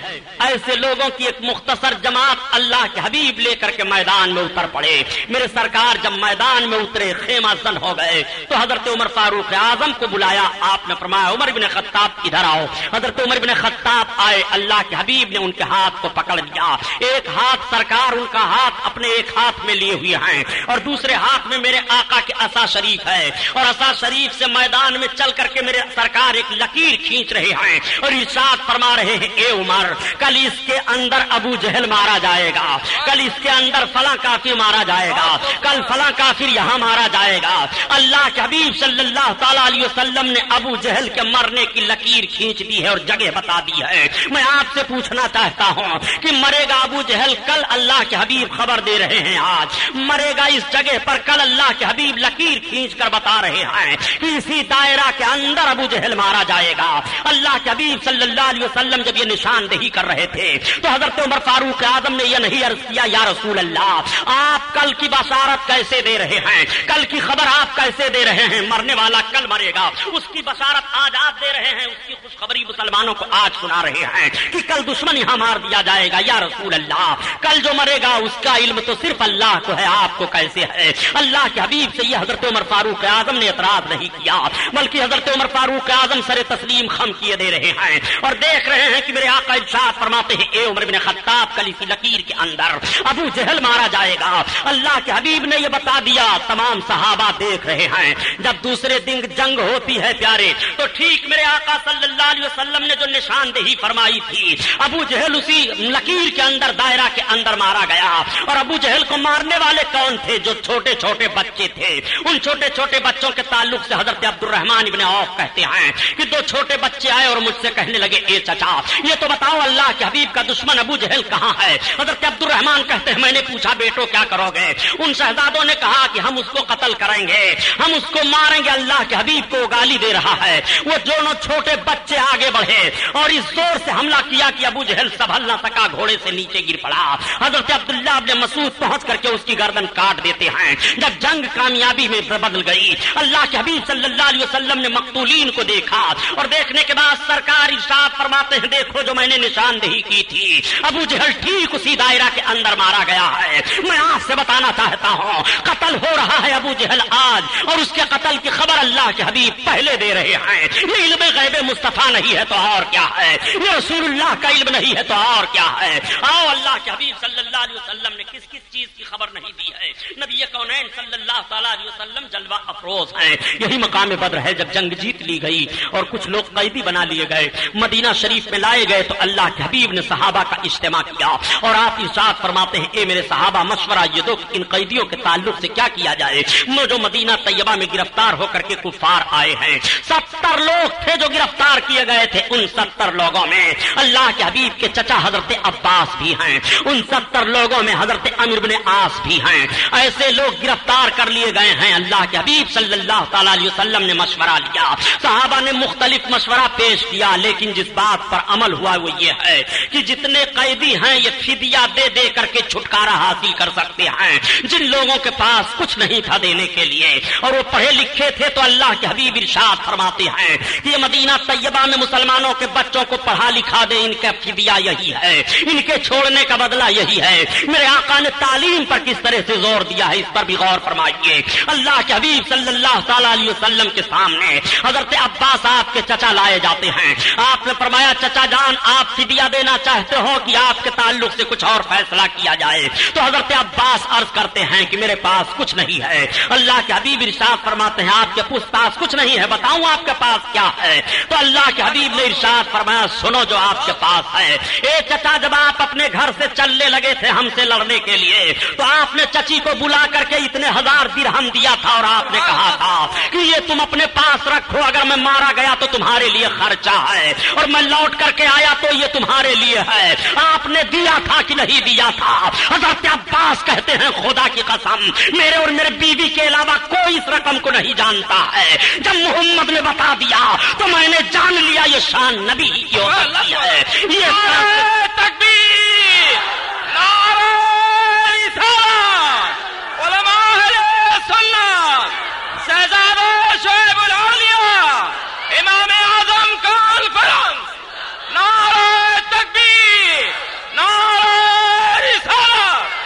ایسے لوگوں کی ایک مختصر جماعت اللہ کے حبیب لے کر کے میدان میں اتر پڑے. میرے سرکار جب میدان میں اترے خیمہ زن ہو گئے تو حضرت عمر فاروق اعظم کو بلایا. آپ نے فرمایا عمر بن خطاب ادھر آؤ. حضرت عمر بن خطاب آئے. اللہ کے حبیب نے ان کے ہاتھ کو پکڑ لیا. ایک ہاتھ سرکار ان کا ہاتھ اپنے ایک ہاتھ میں لیے ہوئے ہیں اور دوسرے ہاتھ میں میرے آقا کے عصا شریف ہے, اور عصا شریف سے میدان میں چل کر کے میرے سرکار ایک لکیر کھینچ رہے ہیں اور ارشاد فرما رہے ہیں اے عمر کل اس کے اندر ابو جہل مارا جائے گا, کل اس کے اندر فلاں کافر مارا جائے گا, کل فلاں کافر یہاں مارا جائے گا. اللہ کے حبیب صلی اللہ تعالی علیہ وسلم نے ابو جہل کے مرنے کی لکیر کھینچ دی ہے اور جگہ بتا دی ہے. میں آپ سے پوچھنا چاہتا چاہتا ہوں کہ مرے گا ابو جہل، کل اللہ کے حبیب خبر دے رہے ہیں آج مرے گا اس جگہ پر، کل اللہ کے حبیب لکیر کھینچ کر بتا رہے ہیں کہ اسی دائرہ کے اندر ابو جہل مارا جائے گا۔ اللہ کے حبیب صلی اللہ علیہ وسلم جب یہ نشاندہی کر رہے تھے تو حضرت عمر فاروق اعظم نے یہ نہیں عرض کیا یا رسول اللہ آپ کل کی بشارت کیسے دے رہے ہیں، کل کی خبر آپ کیسے دے رہے ہیں، مرنے والا کل مرے گا اس کی بشارت آج آپ دے رہے ہیں، اس کی خوشخبری مسلمانوں کو آج سنا رہے ہیں کہ کل دشمن یہاں مار دیا جائے گا۔ یا رسول اللہ کل جو مرے گا اس کا علم تو صرف اللہ کو ہے، آپ کو کیسے ہے؟ اللہ کے حبیب سے یہ حضرت عمر فاروق اعظم نے اعتراض نہیں کیا، بلکہ حضرت عمر فاروق اعظم سر تسلیم خم کیے دے رہے ہیں اور دیکھ رہے ہیں کہ میرے آقا ارشاد فرماتے ہیں اے عمر بن خطاب کل اسی لکیر کے اندر ابو جہل مارا جائے گا۔ اللہ کے حبیب نے یہ بتا دیا، تمام صحابہ دیکھ رہے ہیں۔ جب دوسرے دن جنگ ہوتی ہے پیارے تو ٹھیک میرے آقا صلی اللہ علیہ وسلم نے جو نشاندہی فرمائی تھی ابو جہل اسی لکیر کے اندر دائرہ کے اندر مارا گیا۔ اور ابو جہل کو مارنے والے کون تھے؟ جو چھوٹے چھوٹے بچے تھے۔ ان چھوٹے چھوٹے بچوں کے تعلق سے حضرت عبد الرحمن ابن عوف کہتے ہیں کہ دو چھوٹے بچے آئے اور مجھ سے کہنے لگے اے چچا یہ تو بتاؤ اللہ کے حبیب کا دشمن ابو جہل کہاں ہے؟ حضرت عبد الرحمن کہتے ہیں میں نے پوچھا بیٹو کیا کرو گے؟ ان شہزادوں نے کہا کہ ہم اس کو قتل کریں گے، ہم اس کو ماریں گے۔ اللہ کے حبیب کو گالی دے رہا ہے۔ وہ دونوں چھوٹے بچے آگے بڑھے اور اس زور سے حملہ کیا کہ ابو جہل سنبھل نہ سکا، گھوڑے سے نیچے گر پڑا۔ حضرت عبداللہ ابن مسعود پہنچ کر کے اس کی گردن کاٹ دیتے ہیں۔ جب جنگ کامیابی میں بدل گئی اللہ کے حبیب صلی اللہ علیہ وسلم نے مقتولین کو دیکھا اور دیکھنے کے بعد سرکار ارشاد فرماتے ہیں دیکھو جو میں نے نشاندہی کی تھی ابو جہل ٹھیک اسی دائرہ کے اندر مارا گیا ہے۔ میں آپ سے بتانا چاہتا ہوں قتل ہو رہا ہے ابو جہل آج، اور اس کے قتل کی خبر اللہ کے حبیب پہلے دے رہے ہیں۔ یہ علم غیب مصطفیٰ نہیں ہے تو اور کیا ہے؟ یہ رسول اللہ کا علم نہیں ہے تو اور کیا ہے؟ آؤ اللہ کے حبیب صلی اللہ علیہ وسلم نے کس کس چیز کی خبر نہیں دی ہے؟ نبی کونین صلی اللہ تعالیٰ علیہ وسلم جلوہ افروز ہیں۔ یہی مقام بدر ہے جب جنگ جیت لی گئی اور کچھ لوگ قیدی بنا لیے گئے، مدینہ شریف میں لائے گئے تو اللہ کے حبیب نے صحابہ کا اجتماع کیا اور آپ ارشاد فرماتے ہیں اے میرے صحابہ مشورہ یہ دو کہ ان قیدیوں کے تعلق سے کیا کیا جائے۔ وہ جو مدینہ طیبہ میں گرفتار ہو کر کے کفار آئے ہیں 70 لوگ تھے جو گرفتار کیے گئے تھے، ان 70 لوگوں میں اللہ کے حبیب کے چچا حضرت عباس بھی ہیں، ان 70 لوگوں میں حضرت عمرو بن عاص بھی ہیں۔ ایسے لوگ گرفتار کر لیے گئے ہیں۔ اللہ کے حبیب صلی اللہ تعالی علیہ وسلم نے مشورہ لیا، صحابہ نے مختلف مشورہ پیش کیا، لیکن جس بات پر عمل ہوا وہ یہ ہے کہ جتنے قیدی ہیں یہ فدیہ دے دے کر کے چھٹکارا حاصل کر سکتے ہیں۔ جن لوگوں کے پاس کچھ نہیں تھا دینے کے لیے اور وہ پڑھے لکھے تھے تو اللہ کے حبیب ارشاد فرماتے ہیں کہ یہ مدینہ طیبہ میں مسلمانوں کے بچوں کو پڑھا لکھا دے، ان کا فدیہ یہی ہے، ان کے چھوڑنے کا بدلہ یہی ہے۔ میرے آقا نے تعلیم پر کس طرح سے زور دیا ہے اس پر بھی غور فرمائیے۔ اللہ کے حبیب صلی اللہ تعالی علیہ وسلم کے سامنے حضرت عباس آپ کے چچا لائے جاتے ہیں۔ آپ نے فرمایا چچا جان آپ فدیہ دینا چاہتے ہو کہ آپ کے تعلق سے کچھ اور فیصلہ کیا جائے؟ تو حضرت عباس عرض کرتے ہیں کہ میرے پاس کچھ نہیں ہے۔ اللہ کے حبیب ارشاد فرماتے ہیں آپ کے پاس کچھ نہیں ہے، بتاؤں آپ کے پاس کیا ہے؟ تو اللہ کے حبیب نے ارشاد فرمایا سنو جو آپ کے پاس ہے۔ اے چچا جب آپ اپنے گھر سے چلنے لگے تھے ہم سے لڑنے کے لیے تو آپ نے چچی کو بلا کر کے اتنے 1000 درہم دیا تھا اور آپ نے کہا تھا کہ یہ تم اپنے پاس رکھو، اگر میں مارا گیا تو تمہارے لیے خرچہ ہے اور میں لوٹ کر کے آیا تو یہ تمہارے لیے ہے۔ آپ نے دیا تھا کہ نہیں دیا تھا؟ حضرت عباس کہتے ہیں خدا کی قسم میرے اور میرے بیوی کے علاوہ کوئی اس رقم کو نہیں جانتا ہے، جب محمد نے بتا دیا تو میں نے جان لیا یہ شان نبی کی ہو سکتی ہے۔ یہ تکبیر، نعرہ رسالت، علماء اہل سنت، شہزادہ شعیب الاولیاء، امام اعظم کانفرنس، نعرہ تکبیر، نعرہ رسالت،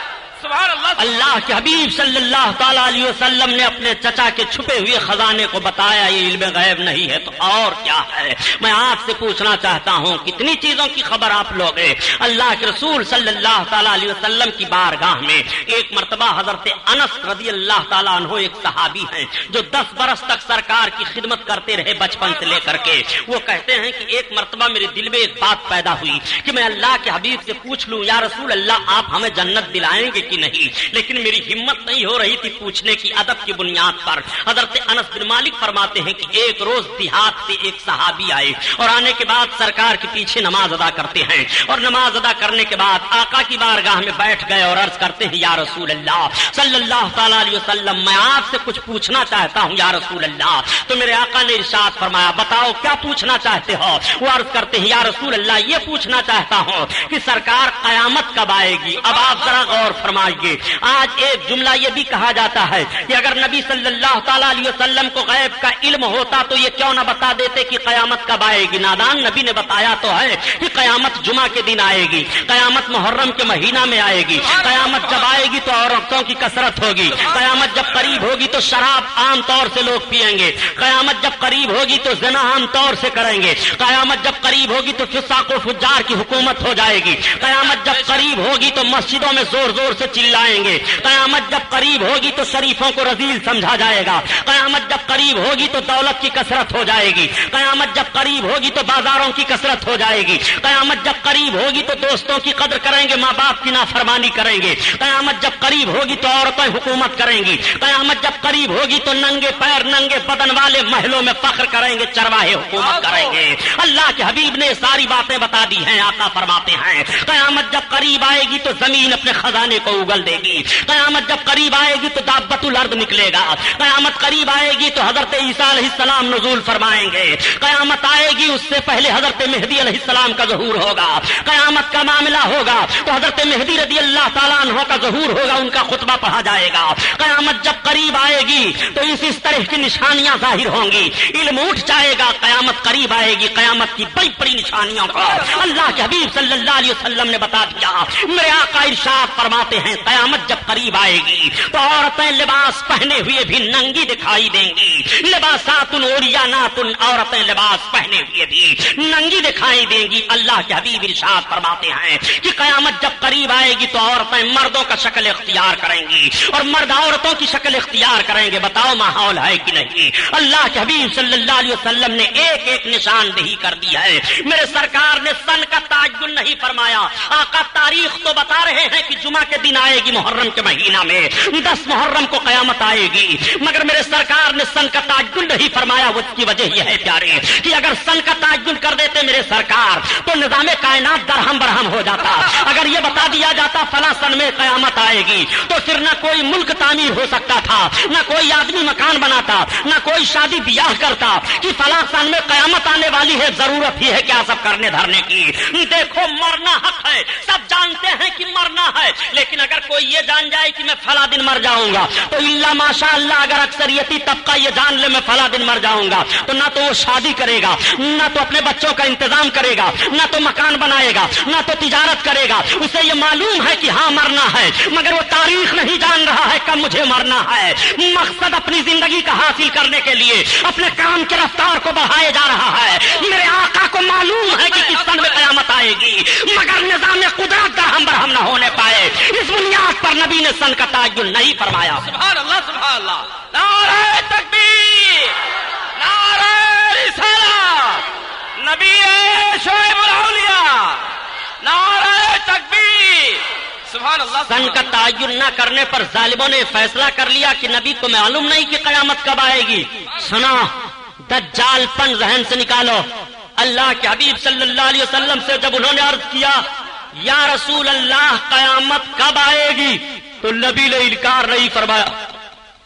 سبحان اللہ۔ اللہ کے حبیب صلی اللہ تعالی علیہ وسلم نے اپنے چچا کے چھپے ہوئے خزانے کو بتایا یہ علم غیب نہیں ہے تو اور کیا ہے؟ میں آپ سے پوچھنا چاہتا ہوں کتنی چیزوں کی خبر آپ لوگ اللہ کے رسول صلی اللہ تعالی علیہ وسلم کی بارگاہ میں ایک مرتبہ حضرت انس رضی اللہ تعالیٰ عنہ ایک صحابی ہیں جو 10 برس تک سرکار کی خدمت کرتے رہے بچپن سے لے کر کے۔ وہ کہتے ہیں کہ ایک مرتبہ میرے دل میں ایک بات پیدا ہوئی کہ میں اللہ کے حبیب سے پوچھ لوں یا رسول اللہ آپ ہمیں جنت دلائیں گے کہ نہیں؟ لیکن میری ہمت نہیں ہو رہی تھی پوچھنے کی ادب کی بنیاد پر۔ حضرت انس بن مالک فرماتے ہیں کہ ایک روز دیہات سے ایک صحابی آئے اور آنے کے بعد سرکار کے پیچھے نماز ادا کرتے ہیں، اور نماز ادا کرنے کے بعد آقا کی بارگاہ میں بیٹھ گئے اور عرض کرتے ہیں یا رسول اللہ صلی اللہ تعالی علیہ وسلم، میں آپ سے کچھ پوچھنا چاہتا ہوں یا رسول اللہ۔ تو میرے آقا نے ارشاد فرمایا بتاؤ کیا پوچھنا چاہتے ہو؟ وہ عرض کرتے ہیں یا رسول اللہ یہ پوچھنا چاہتا ہوں کہ سرکار قیامت کب آئے گی؟ اب آپ ذرا غور فرمائیے، آج ایک جملہ یہ بھی کہا جاتا ہے کہ اگر نبی صلی اللہ تعالی علیہ وسلم کو غیب کا علم ہوتا تو یہ کیوں نہ بتا دیتے کہ قیامت کب آئے گی؟ نادان نبی نے بتایا تو ہے کہ قیامت جمعہ کے دن آئے گی، قیامت محرم کے مہینہ میں آئے گی، قیامت جب آئے گی تو عورتوں کی کثرت ہوگی، قیامت جب قریب ہوگی تو شراب عام طور سے لوگ پیئیں گے، قیامت جب قریب ہوگی تو زنا عام طور سے کریں گے، قیامت جب قریب ہوگی تو فساق و فجار کی حکومت ہو جائے گی، قیامت جب قریب ہوگی تو مسجدوں میں زور زور سے چلائیں گے، قیامت جب قریب ہوگی تو شریفوں کو رذیل سمجھا جائے گا، قیامت جب قریب ہوگی تو دولت کی کثرت ہو جائے گی، قیامت جب قریب ہوگی تو بازاروں کی کثرت ہو جائے گی، قیامت جب قریب ہوگی تو دوستوں کی قدر کریں گے، ماں باپ کی نافرمانی کریں گے، قیامت جب قریب ہوگی تو عورتیں حکومت کریں گی، قیامت جب قریب ہوگی تو ننگے پیر ننگے بدن والے محلوں میں فخر کریں گے، چرواہے حکومت کریں گے۔ اللہ کے حبیب نے ساری باتیں بتا دی ہیں۔ آقا فرماتے ہیں قیامت جب قریب آئے گی تو زمین اپنے خزانے کو اگل دے گی، قیامت جب قریب آئے گی تو دابۃ الارض نکلے گا، قیامت قریب آئے گی تو حضرت عیسیٰ علیہ السلام نزول فرمائیں گے، قیامت آئے گی اس سے پہلے حضرت مہدی علیہ السلام کا ظہور ہوگا، قیامت کا معاملہ ہوگا تو حضرت مہدی رضی اللہ تعالیٰ عنہ کا ظہور ہوگا، ان کا خطبہ پڑھا جائے گا۔ قیامت جب قریب آئے گی تو اس طرح کی نشانیاں ظاہر ہوں گی، علم اٹھ جائے گا، قیامت قریب آئے گی، قیامت کی بڑی بڑی نشانیوں کو اللہ کے حبیب صلی اللہ علیہ وسلم نے بتا دیا۔ میرے آقا ارشاد فرماتے ہیں قیامت جب قریب آئے گی تو عورتیں لباس پہنے ہوئے بھی ننگی دکھائی دیں گی، لباسات عریانات، عورتیں لباس پہنے ہوئے بھی ننگی دکھائی دیں گی۔ اللہ کے حبیب ارشاد فرماتے ہیں کہ قیامت جب قریب آئے گی تو عورتیں مردوں کا شکل اختیار کریں گی اور مرد عورتوں کی شکل اختیار کریں گے۔ بتاؤ ماحول ہے کہ نہیں؟ اللہ کے حبیب صلی اللہ علیہ وسلم نے ایک ایک نشاندہی کر دی ہے۔ میرے سرکار نے سن کا تعین نہیں فرمایا، آقا تاریخ تو بتا رہے ہیں کہ جمعہ کے دن آئے گی محرم کے مہینہ میں، 10 محرم کو قیامت آئے گی، مگر میرے سرکار نے سن کا تعین نہیں فرمایا۔ اس کی وجہ یہ ہے پیارے کہ اگر سن کا تعین کر دیتے میرے سرکار تو نظام کائنات درہم برہم ہو جاتا۔ اگر یہ بتا دیا جاتا فلاں سن میں قیامت آئے گی تو پھر نہ کوئی ملک تعمیر ہو سکتا تھا، نہ کوئی آدمی مکان بناتا، نہ کوئی شادی بیاہ کرتا کہ فلاں سن میں قیامت آنے والی ہے، ضرورت ہی ہے کیا سب کرنے دھرنے کی۔ دیکھو مرنا حق ہے، سب جانتے ہیں کہ مرنا ہے، لیکن اگر کوئی یہ جان جائے کہ میں فلاں دن مر جاؤں گا تو اللہ ماشاء اللہ اگر اکثریتی طبقہ یہ جان لے میں فلاں دن مر جاؤں گا تو نہ تو وہ شادی کرے گا، نہ تو اپنے بچوں کا انتظام کرے گا، نہ تو مکان بنائے گا، نہ تو تجارت کرے گا۔ اسے یہ معلوم ہے کہ ہاں مرنا ہے، مگر وہ تاریخ نہیں جان رہا ہے کب مجھے مرنا ہے۔ مقصد اپنی زندگی کا حاصل کرنے کے لیے اپنے کام کی رفتار کو بڑھائے جا رہا ہے۔ میرے آقا کو معلوم ہے کہ کس سن میں قیامت آئے گی، مگر نظام قدرت درہم برہم نہ ہونے پائے، اس بنیاد پر نبی نے سن کا تعین نہیں فرمایا۔ سبحان اللہ سبحان اللہ، نعرہ تکبیر، نعرہ رسالت، نبی شعیب الاولیاء، نعرہ تکبیر، سبحان اللہ۔ سن کا تعین نہ کرنے پر ظالموں نے فیصلہ کر لیا کہ نبی کو معلوم نہیں کہ قیامت کب آئے گی۔ سنا، دجال پن ذہن سے نکالو۔ اللہ کے حبیب صلی اللہ علیہ وسلم سے جب انہوں نے عرض کیا یا رسول اللہ قیامت کب آئے گی تو نبی نے انکار نہیں فرمایا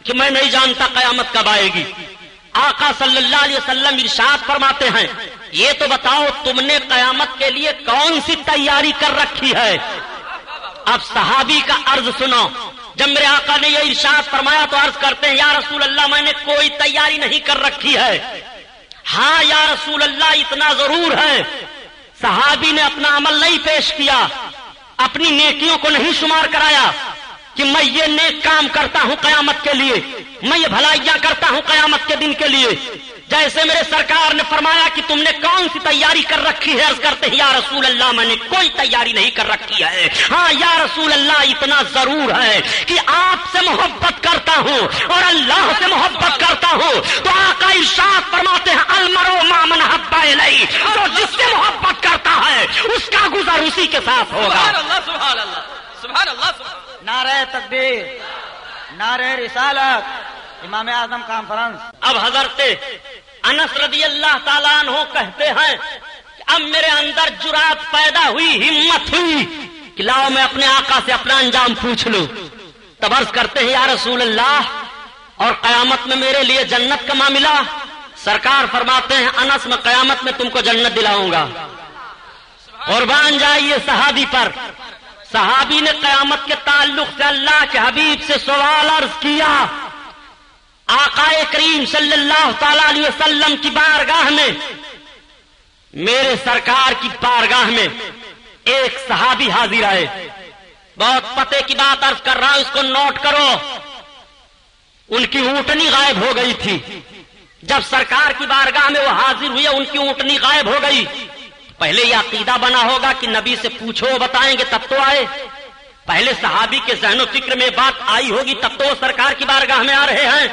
کہ میں نہیں جانتا قیامت کب آئے گی۔ آقا صلی اللہ علیہ وسلم ارشاد فرماتے ہیں یہ تو بتاؤ تم نے قیامت کے لیے کون سی تیاری کر رکھی ہے؟ اب صحابی کا عرض سنو۔ جب میرے آقا نے یہ ارشاد فرمایا تو عرض کرتے ہیں یا رسول اللہ میں نے کوئی تیاری نہیں کر رکھی ہے۔ ہاں یا رسول اللہ اتنا ضرور ہے، صحابی نے اپنا عمل نہیں پیش کیا، اپنی نیکیوں کو نہیں شمار کرایا کہ میں یہ نیک کام کرتا ہوں قیامت کے لیے، میں یہ بھلائیاں کرتا ہوں قیامت کے دن کے لیے۔ جیسے میرے سرکار نے فرمایا کہ تم نے کون سی تیاری کر رکھی ہے، عرض کرتے ہیں یا رسول اللہ میں نے کوئی تیاری نہیں کر رکھی ہے۔ ہاں یا رسول اللہ اتنا ضرور ہے کہ آپ سے محبت کرتا ہوں اور اللہ سے محبت کرتا ہوں، تو آقا ارشاد فرماتے ہیں المرء مع من احب الیہ، تو جس سے محبت کرتا ہے اس کا گزر اسی کے ساتھ ہوگا۔ سبحان اللہ سبحان اللہ سبحان سبحان اللہ سبحان نعرہ تکبیر، نعرہ رسالت، امام اعظم کانفرنس۔ اب حضرت انس رضی اللہ تعالیٰ عنہ کہتے ہیں کہ اب میرے اندر جرات پیدا ہوئی، ہمت ہوئی کہ لاؤ میں اپنے آقا سے اپنا انجام پوچھ لوں۔ تب عرض کرتے ہیں یا رسول اللہ، اور قیامت میں میرے لیے جنت کا معاملہ؟ سرکار فرماتے ہیں انس میں قیامت میں تم کو جنت دلاؤں گا۔ قربان جائیے صحابی پر۔ صحابی نے قیامت کے تعلق سے اللہ کے حبیب سے سوال عرض کیا۔ آقا کریم صلی اللہ تعالی علیہ وسلم کی بارگاہ میں، میرے سرکار کی بارگاہ میں ایک صحابی حاضر آئے۔ بہت پتے کی بات عرض کر رہا ہوں، اس کو نوٹ کرو۔ ان کی اونٹنی غائب ہو گئی تھی۔ جب سرکار کی بارگاہ میں وہ حاضر ہوئے، ان کی اونٹنی غائب ہو گئی۔ پہلے یہ عقیدہ بنا ہوگا کہ نبی سے پوچھو بتائیں گے تب تو آئے۔ پہلے صحابی کے ذہن و فکر میں بات آئی ہوگی تب تو وہ سرکار کی بارگاہ میں آ رہے ہیں۔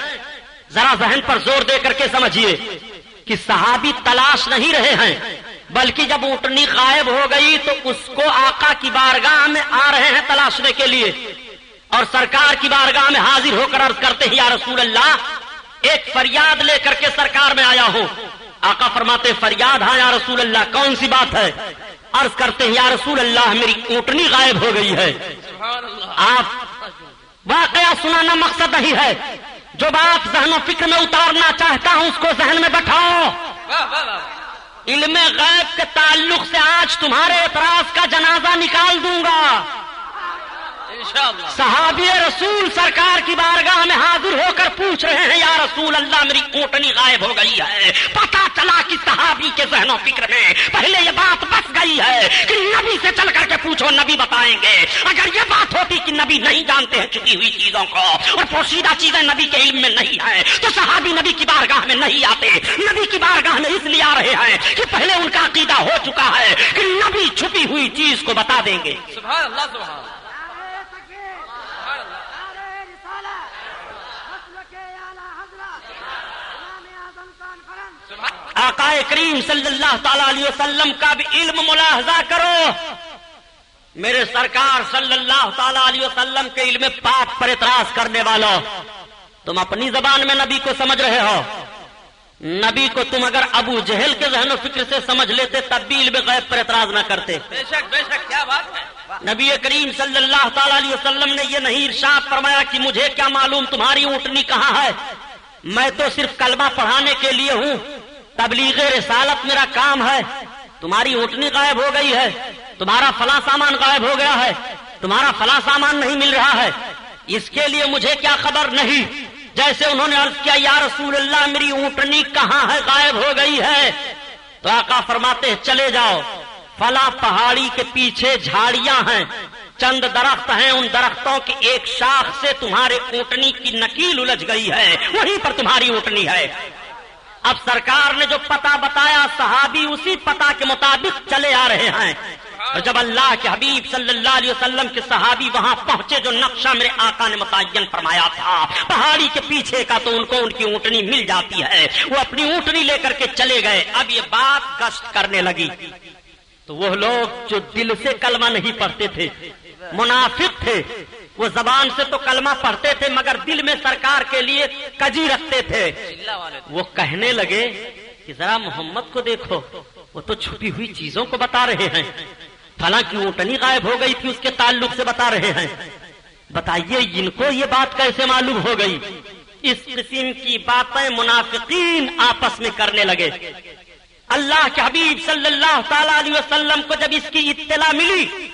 ذرا ذہن پر زور دے کر کے سمجھیے کہ صحابی تلاش نہیں رہے ہیں، بلکہ جب اونٹنی غائب ہو گئی تو اس کو آقا کی بارگاہ میں آ رہے ہیں تلاشنے کے لیے، اور سرکار کی بارگاہ میں حاضر ہو کر عرض کرتے ہیں یا رسول اللہ، ایک فریاد لے کر کے سرکار میں آیا ہوں۔ آقا فرماتے فریاد؟ ہاں یا رسول اللہ، کون سی بات ہے؟ عرض کرتے ہیں یا رسول اللہ میری اونٹنی غائب ہو گئی ہے۔ آپ واقعہ سنانا مقصد نہیں ہے، جو بات ذہن و فکر میں اتارنا چاہتا ہوں اس کو ذہن میں بٹھاؤ۔ علم غیب کے تعلق سے آج تمہارے اعتراض کا جنازہ نکال دوں گا۔ صحابی رسول سرکار کی بارگاہ میں حاضر ہو کر پوچھ رہے ہیں یا رسول اللہ میری اونٹنی غائب ہو گئی ہے۔ پتا چلا کہ صحابی کے ذہن و فکر میں پہلے یہ بات بس گئی ہے کہ نبی سے چل کر کے پوچھو، نبی بتائیں گے۔ اگر یہ بات ہوتی کہ نبی نہیں جانتے ہیں چھپی ہوئی چیزوں کو اور پوشیدہ چیزیں نبی کے علم میں نہیں ہیں، تو صحابی نبی کی بارگاہ میں نہیں آتے۔ نبی کی بارگاہ میں اس لیے آ رہے ہیں کہ پہلے ان کا عقیدہ ہو چکا ہے کہ نبی چھپی ہوئی چیز کو بتا دیں گے۔ سبحان اللہ سبحان آقا کریم صلی اللہ تعالی علیہ وسلم کا بھی علم ملاحظہ کرو۔ میرے سرکار صلی اللہ تعالی علیہ وسلم کے علم پاک پر اعتراض کرنے والوں، تم اپنی زبان میں نبی کو سمجھ رہے ہو۔ نبی کو تم اگر ابو جہل کے ذہن و فکر سے سمجھ لیتے تب بھی علم غیب پر اعتراض نہ کرتے۔ بے شک کیا بات ہے۔ نبی کریم صلی اللہ تعالی علیہ وسلم نے یہ نہیں ارشاد فرمایا کہ مجھے کیا معلوم تمہاری اونٹنی کہاں ہے، میں تو صرف کلمہ پڑھانے کے لیے ہوں، تبلیغ رسالت میرا کام ہے۔ تمہاری اونٹنی غائب ہو گئی ہے، تمہارا فلاں سامان غائب ہو گیا ہے، تمہارا فلاں سامان نہیں مل رہا ہے، اس کے لیے مجھے کیا خبر نہیں۔ جیسے انہوں نے عرض کیا یا رسول اللہ میری اونٹنی کہاں ہے، غائب ہو گئی ہے، تو آقا فرماتے ہیں چلے جاؤ، فلاں پہاڑی کے پیچھے جھاڑیاں ہیں، چند درخت ہیں، ان درختوں کی ایک شاخ سے تمہارے اونٹنی کی نکیل الجھ گئی ہے، وہیں پر تمہاری اونٹنی ہے۔ اب سرکار نے جو پتہ بتایا صحابی اسی پتہ کے مطابق چلے آ رہے ہیں، اور جب اللہ کے حبیب صلی اللہ علیہ وسلم کے صحابی وہاں پہنچے جو نقشہ میرے آقا نے متعین فرمایا تھا پہاڑی کے پیچھے کا، تو ان کو ان کی اونٹنی مل جاتی ہے، وہ اپنی اونٹنی لے کر کے چلے گئے۔ اب یہ بات گشت کرنے لگی تو وہ لوگ جو دل سے کلمہ نہیں پڑھتے تھے، منافق تھے، وہ زبان سے تو کلمہ پڑھتے تھے مگر دل میں سرکار کے لیے کجی رکھتے تھے، وہ کہنے لگے کہ ذرا محمد کو دیکھو، وہ تو چھپی ہوئی چیزوں کو بتا رہے ہیں، فلاں کی اونٹنی غائب ہو گئی تھی اس کے تعلق سے بتا رہے ہیں، بتائیے ان کو یہ بات کیسے معلوم ہو گئی؟ اس قسم کی باتیں منافقین آپس میں کرنے لگے۔ اللہ کے حبیب صلی اللہ تعالی علیہ وسلم کو جب اس کی اطلاع ملی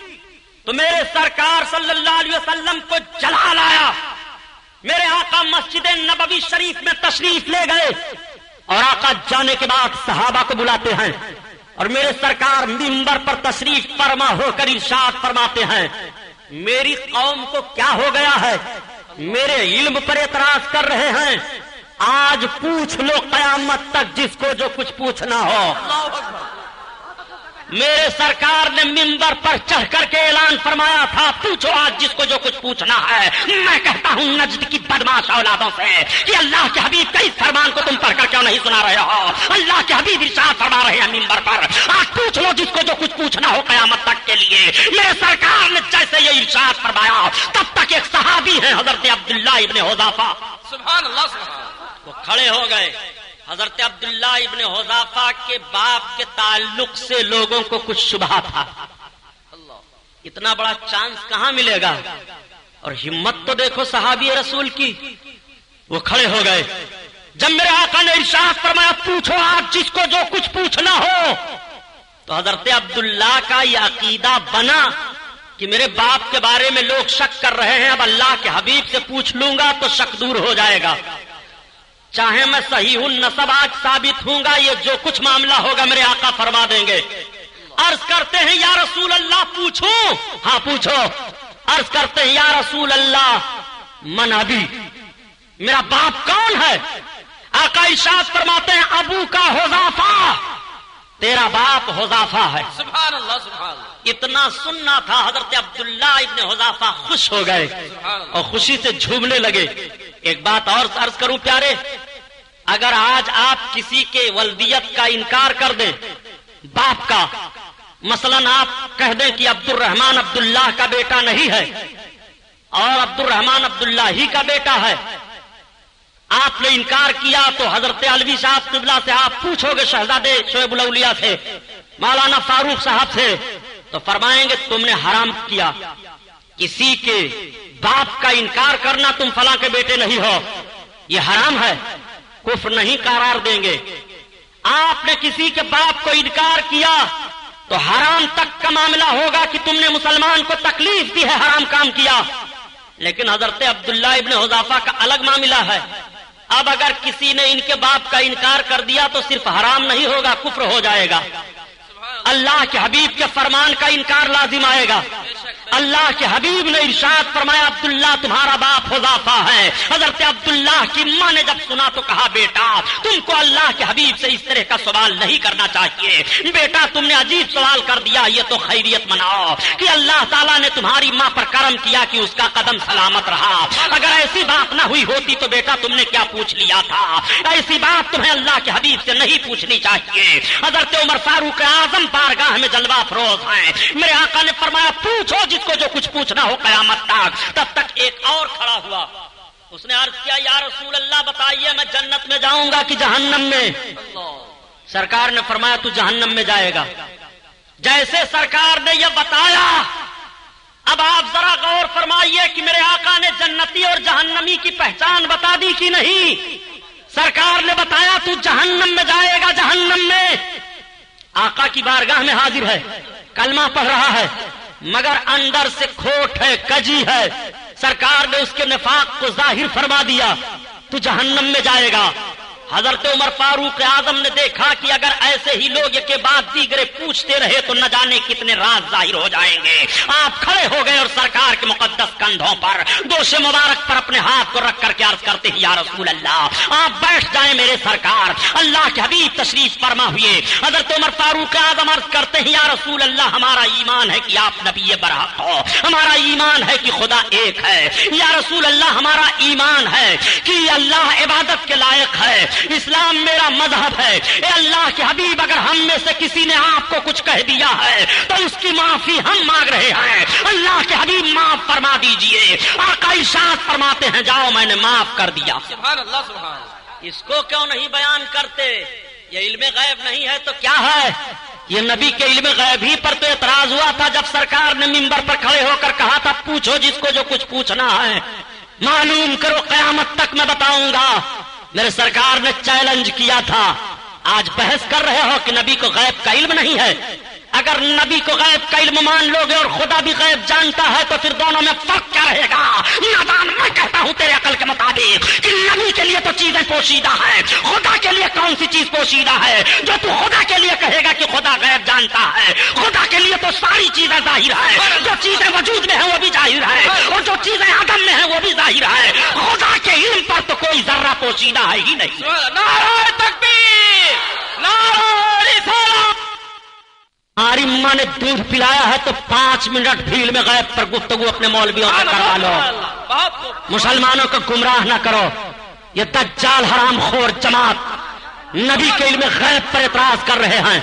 تو میرے سرکار صلی اللہ علیہ وسلم کو جلال آیا۔ میرے آقا مسجد نبوی شریف میں تشریف لے گئے اور آقا جانے کے بعد صحابہ کو بلاتے ہیں اور میرے سرکار منبر پر تشریف فرما ہو کر ارشاد فرماتے ہیں میری قوم کو کیا ہو گیا ہے، میرے علم پر اعتراض کر رہے ہیں، آج پوچھ لو قیامت تک جس کو جو کچھ پوچھنا ہو۔ میرے سرکار نے منبر پر چڑھ کر کے اعلان فرمایا تھا پوچھو آج جس کو جو کچھ پوچھنا ہے۔ میں کہتا ہوں نجد کی بدماش اولادوں سے کہ اللہ کے حبیب کا اس فرمان کو تم پڑھ کر کیوں نہیں سنا رہے ہو؟ اللہ کے حبیب ارشاد فرما رہے ہیں منبر پر آج پوچھ لو جس کو جو کچھ پوچھنا ہو قیامت تک کے لیے. میرے سرکار نے جیسے یہ ارشاد فرمایا تب تک ایک صحابی ہیں حضرت عبداللہ ابن حذافہ، سبحان اللہ سبحان اللہ، وہ کھڑے ہو گئے. حضرت عبداللہ ابن حذافہ کے باپ کے تعلق سے لوگوں کو کچھ شبہ تھا. اتنا بڑا چانس کہاں ملے گا؟ اور ہمت تو دیکھو صحابی رسول کی. وہ کھڑے ہو گئے. جب میرے آقا نے ارشاد فرمایا پوچھو آپ جس کو جو کچھ پوچھنا ہو، تو حضرت عبداللہ کا یہ عقیدہ بنا کہ میرے باپ کے بارے میں لوگ شک کر رہے ہیں، اب اللہ کے حبیب سے پوچھ لوں گا تو شک دور ہو جائے گا. چاہے میں صحیح النسب آج ثابت ہوں گا، یہ جو کچھ معاملہ ہوگا میرے آقا فرما دیں گے. عرض کرتے ہیں یا رسول اللہ پوچھوں؟ ہاں پوچھو. عرض کرتے ہیں یا رسول اللہ من ابی، میرا باپ کون ہے؟ آقا ارشاد فرماتے ہیں ابو کا حذافہ، تیرا باپ حذافہ ہے. سبحان اللہ سبحان اللہ. اتنا سننا تھا. حضرت عبداللہ ابن حذافہ خوش ہو گئے اور خوشی سے جھومنے لگے. ایک بات اور عرض کروں پیارے، اگر آج آپ کسی کے ولدیت کا انکار کر دیں باپ کا، مثلا آپ کہہ دیں کہ عبد الرحمن عبداللہ کا بیٹا نہیں ہے اور عبد الرحمن عبداللہ ہی کا بیٹا ہے، آپ نے انکار کیا تو حضرت علوی صاحب قبلہ سے آپ پوچھو گے شہزادے شعیب الاولیاء سے، مولانا فاروق صاحب سے، تو فرمائیں گے تم نے حرام کیا. کسی کے باپ کا انکار کرنا، تم فلاں کے بیٹے نہیں ہو، یہ حرام ہے، کفر نہیں قرار دیں گے. آپ نے کسی کے باپ کو انکار کیا تو حرام تک کا معاملہ ہوگا کہ تم نے مسلمان کو تکلیف دی ہے، حرام کام کیا. لیکن حضرت عبداللہ ابن حذافہ کا الگ معاملہ ہے. اب اگر کسی نے ان کے باپ کا انکار کر دیا تو صرف حرام نہیں ہوگا، کفر ہو جائے گا. اللہ کے حبیب کے فرمان کا انکار لازم آئے گا. اللہ کے حبیب نے ارشاد فرمایا عبداللہ تمہارا باپ حذافہ ہے. حضرت عبداللہ کی ماں نے جب سنا تو کہا بیٹا تم کو اللہ کے حبیب سے اس طرح کا سوال نہیں کرنا چاہیے. بیٹا تم نے عجیب سوال کر دیا، یہ تو خیریت مناؤ کہ اللہ تعالیٰ نے تمہاری ماں پر کرم کیا کہ اس کا قدم سلامت رہا. اگر ایسی بات نہ ہوئی ہوتی تو بیٹا تم نے کیا پوچھ لیا تھا؟ ایسی بات تمہیں اللہ کے حبیب سے نہیں پوچھنی چاہیے. حضرت عمر فاروق اعظم بارگاہ میں جلوہ افروز ہیں. میرے آقا نے فرمایا پوچھو جس کو جو کچھ پوچھنا ہو قیامت تک. تب تک ایک اور کھڑا ہوا، اس نے عرض کیا یا رسول اللہ بتائیے میں جنت میں جاؤں گا کہ جہنم میں؟ سرکار نے فرمایا تو جہنم میں جائے گا. جیسے سرکار نے یہ بتایا، اب آپ ذرا غور فرمائیے کہ میرے آقا نے جنتی اور جہنمی کی پہچان بتا دی کہ نہیں؟ سرکار نے بتایا تو جہنم میں جائے گا. جہنم میں آقا کی بارگاہ میں حاضر ہے، کلمہ پڑھ رہا ہے، مگر اندر سے کھوٹ ہے، کجی ہے. سرکار نے اس کے نفاق کو ظاہر فرما دیا، تو جہنم میں جائے گا. حضرت عمر فاروق اعظم نے دیکھا کہ اگر ایسے ہی لوگ کے بعد دیگرے پوچھتے رہے تو نہ جانے کتنے راز ظاہر ہو جائیں گے. آپ کھڑے ہو گئے اور سرکار کے مقدس کندھوں پر دوش مبارک پر اپنے ہاتھ کو رکھ کر کے عرض کرتے ہیں یا رسول اللہ آپ بیٹھ جائیں میرے سرکار. اللہ کے حبیب تشریف فرما ہوئے. حضرت عمر فاروق اعظم عرض کرتے ہیں یا رسول اللہ ہمارا ایمان ہے کہ آپ نبی برحق ہو، ہمارا ایمان ہے کہ خدا ایک ہے. یا رسول اللہ ہمارا ایمان ہے کہ اللہ عبادت کے لائق ہے، اسلام میرا مذہب ہے. اے اللہ کے حبیب اگر ہم میں سے کسی نے آپ کو کچھ کہہ دیا ہے تو اس کی معافی ہم مانگ رہے ہیں. اللہ کے حبیب معاف فرما دیجئے. آقا ارشاد فرماتے ہیں جاؤ میں نے معاف کر دیا. سبحان اللہ سبحان اللہ. اس کو کیوں نہیں بیان کرتے؟ یہ علم غیب نہیں ہے تو کیا ہے؟ یہ نبی کے علم غیب ہی پر تو اعتراض ہوا تھا جب سرکار نے منبر پر کھڑے ہو کر کہا تھا پوچھو جس کو جو کچھ پوچھنا ہے، معلوم کرو قیامت تک میں بتاؤں گا. میرے سرکار نے چیلنج کیا تھا. آج بحث کر رہے ہو کہ نبی کو غیب کا علم نہیں ہے. اگر نبی کو غیب کا علم مان لو گے اور خدا بھی غیب جانتا ہے تو پھر دونوں میں فرق کیا رہے گا؟ نادان میں کہتا ہوں تیرے عقل کے مطابق کہ نبی کے لیے تو چیزیں پوشیدہ ہیں، خدا کے لیے کون سی چیز پوشیدہ ہے؟ جو تو خدا کے لیے کہے گا کہ خدا غیب جانتا ہے، خدا کے لیے تو ساری چیزیں ظاہر ہیں. جو چیزیں وجود میں ہیں وہ بھی ظاہر ہے اور جو چیزیں عدم میں ہیں وہ بھی ظاہر ہے. خدا کے علم پر تو کوئی ذرہ پوشیدہ ہے ہی نہیں. نعرہ تکبیر، نعرہ رسالت. ہماری ماں نے دودھ پلایا ہے تو 5 منٹ بھیڑ میں غیب پر گفتگو اپنے مولویوں سے کروا لو. مسلمانوں کو گمراہ نہ کرو. یہ دجال حرام خور جماعت نبی کے علم غیب پر اعتراض کر رہے ہیں.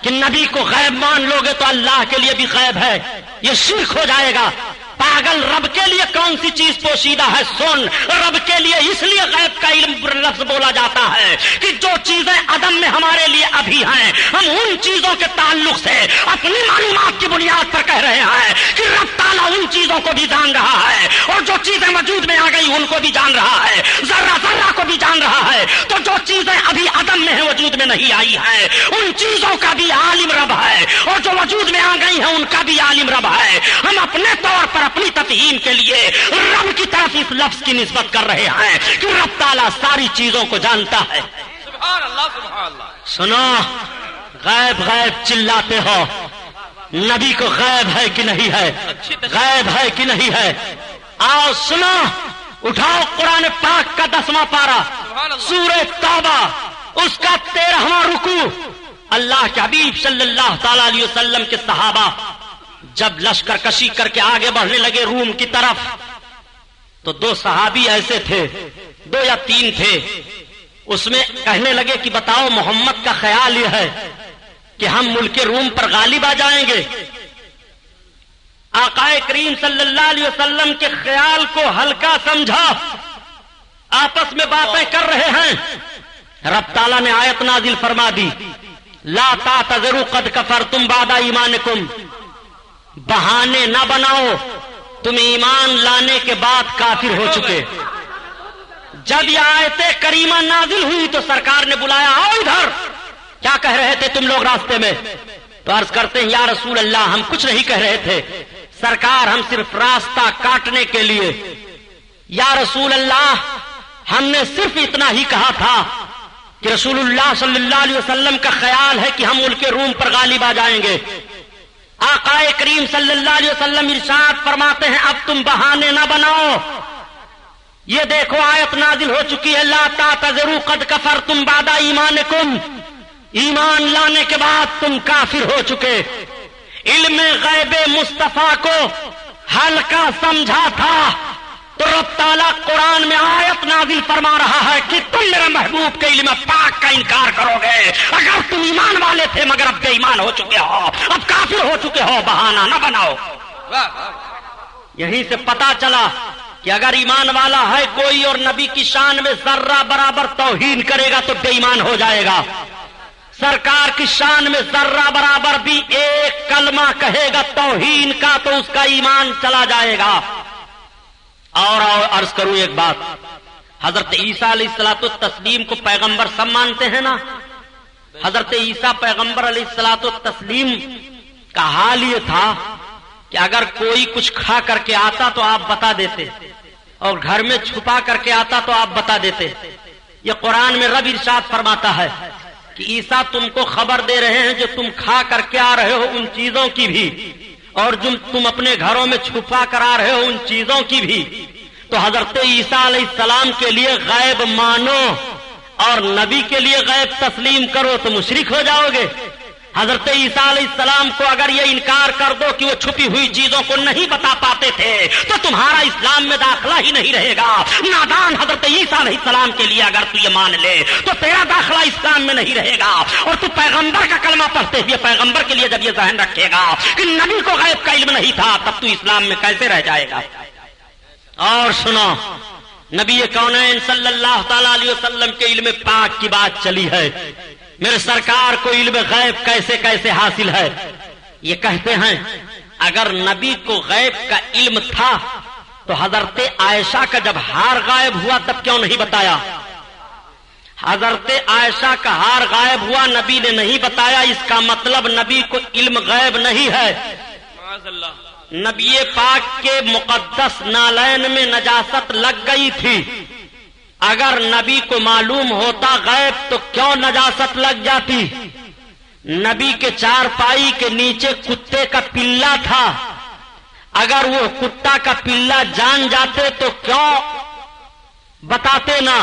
کہ نبی کو غیب مان لو گے تو اللہ کے لیے بھی غیب ہے، یہ شرک ہو جائے گا۔ پاگل، رب کے لیے کون سی چیز پوشیدہ ہے؟ سن، رب کے لیے اس لیے غیب کا علم لفظ بولا جاتا ہے کہ جو چیزیں عدم میں ہمارے لیے ابھی ہیں، ہم ان چیزوں کے تعلق سے اپنی معلومات کی بنیاد پر کہہ رہے ہیں کہ رب تعالیٰ ان چیزوں کو بھی جان رہا ہے، اور جو چیزیں وجود میں آ گئی ان کو بھی جان رہا ہے، ذرہ ذرہ کو بھی جان رہا ہے۔ تو جو چیزیں ابھی عدم میں ہیں، وجود میں نہیں آئی ہیں، ان چیزوں کا بھی عالم رب ہے، اور جو وجود میں آ گئی ہیں ان کا بھی عالم رب ہے۔ ہم اپنے طور پر اپنی تفہیم کے لیے رب کی طرف اس لفظ کی نسبت کر رہے ہیں کہ رب تعالیٰ ساری چیزوں کو جانتا ہے۔ سبحان اللہ سبحان اللہ۔ سنو، غیب غیب چلاتے ہو، نبی کو غیب ہے کہ نہیں ہے؟ غیب ہے کہ نہیں ہے؟ آؤ سنو، اٹھاؤ قرآن پاک کا 10واں پارہ، سورہ توبہ، اس کا 13واں رکوع۔ اللہ کے حبیب صلی اللہ تعالی علیہ وسلم کے صحابہ جب لشکر کشی کر کے آگے بڑھنے لگے روم کی طرف، تو 2 صحابی ایسے تھے، 2 یا 3 تھے، اس میں کہنے لگے کہ بتاؤ محمد کا خیال یہ ہے کہ ہم ملک روم پر غالب آ جائیں گے۔ آقا کریم صلی اللہ علیہ وسلم کے خیال کو ہلکا سمجھا، آپس میں باتیں کر رہے ہیں، رب تعالیٰ نے آیت نازل فرما دی، لا تعتذروا قد کفرتم بعد ایمانکم، بہانے نہ بناؤ، تم ایمان لانے کے بعد کافر ہو چکے۔ جب یہ آیت کریمہ نازل ہوئی تو سرکار نے بلایا، آؤ ادھر، کیا کہہ رہے تھے تم لوگ راستے میں؟ تو عرض کرتے ہیں یا رسول اللہ ہم کچھ نہیں کہہ رہے تھے سرکار، ہم صرف راستہ کاٹنے کے لیے، یا رسول اللہ ہم نے صرف اتنا ہی کہا تھا کہ رسول اللہ صلی اللہ علیہ وسلم کا خیال ہے کہ ہم ملک روم پر غالب آ جائیں گے۔ آقا کریم صلی اللہ علیہ وسلم ارشاد فرماتے ہیں اب تم بہانے نہ بناؤ، یہ دیکھو آیت نازل ہو چکی ہے، لا تعتذروا قد کفرتم بعد ایمانکم، ایمان لانے کے بعد تم کافر ہو چکے۔ علم غیب مصطفیٰ کو ہلکا سمجھا تھا تو رب تعالیٰ قرآن میں آیت نازل فرما رہا ہے کہ تم میرے محبوب کے علم پاک کا انکار کرو گے، اگر تم ایمان والے تھے مگر اب بے ایمان ہو چکے ہو، اب کافر ہو چکے ہو، بہانہ نہ بناؤ۔ یہیں سے پتا چلا کہ اگر ایمان والا ہے کوئی اور نبی کی شان میں ذرہ برابر توہین کرے گا تو بے ایمان ہو جائے گا، سرکار کی شان میں ذرہ برابر بھی ایک کلمہ کہے گا توہین کا تو اس کا ایمان چلا جائے گا۔ اور عرض کروں ایک بات، حضرت عیسیٰ علیہ الصلوۃ والتسلیم کو پیغمبر سب مانتے ہیں نا؟ حضرت عیسیٰ پیغمبر علیہ الصلوۃ والتسلیم کا حال یہ تھا کہ اگر کوئی کچھ کھا کر کے آتا تو آپ بتا دیتے، اور گھر میں چھپا کر کے آتا تو آپ بتا دیتے۔ یہ قرآن میں رب ارشاد فرماتا ہے کہ عیسیٰ تم کو خبر دے رہے ہیں جو تم کھا کر کے آ رہے ہو ان چیزوں کی بھی، اور جو تم اپنے گھروں میں چھپا کر آ رہے ہو ان چیزوں کی بھی۔ تو حضرت عیسیٰ علیہ السلام کے لیے غیب مانو اور نبی کے لیے غیب تسلیم کرو تو مشرک ہو جاؤ گے۔ حضرت عیسیٰ علیہ السلام کو اگر یہ انکار کر دو کہ وہ چھپی ہوئی چیزوں کو نہیں بتا پاتے تھے تو تمہارا اسلام میں داخلہ ہی نہیں رہے گا۔ نادان حضرت عیسیٰ علیہ السلام کے لیے اگر تو یہ مان لے تو تیرا داخلہ اسلام میں نہیں رہے گا، اور تو پیغمبر کا کلمہ پڑھتے ہوئے پیغمبر کے لیے جب یہ ذہن رکھے گا کہ نبی کو غیب کا علم نہیں تھا تب تو اسلام میں کیسے رہ جائے گا۔ اور سنو، نبی کونین صلی اللہ تعالی علیہ وسلم کے علم پاک کی بات چلی ہے، میرے سرکار کو علم غیب کیسے کیسے حاصل ہے؟ یہ کہتے ہیں اگر نبی کو غیب کا علم تھا تو حضرت عائشہ کا جب ہار غائب ہوا تب کیوں نہیں بتایا؟ حضرت عائشہ کا ہار غائب ہوا نبی نے نہیں بتایا، اس کا مطلب نبی کو علم غیب نہیں ہے۔ نبی پاک کے مقدس نالین میں نجاست لگ گئی تھی، اگر نبی کو معلوم ہوتا غیب تو کیوں نجاست لگ جاتی؟ نبی کے چارپائی کے نیچے کتے کا پلہ تھا، اگر وہ کتا کا پلہ جان جاتے تو کیوں بتاتے نا؟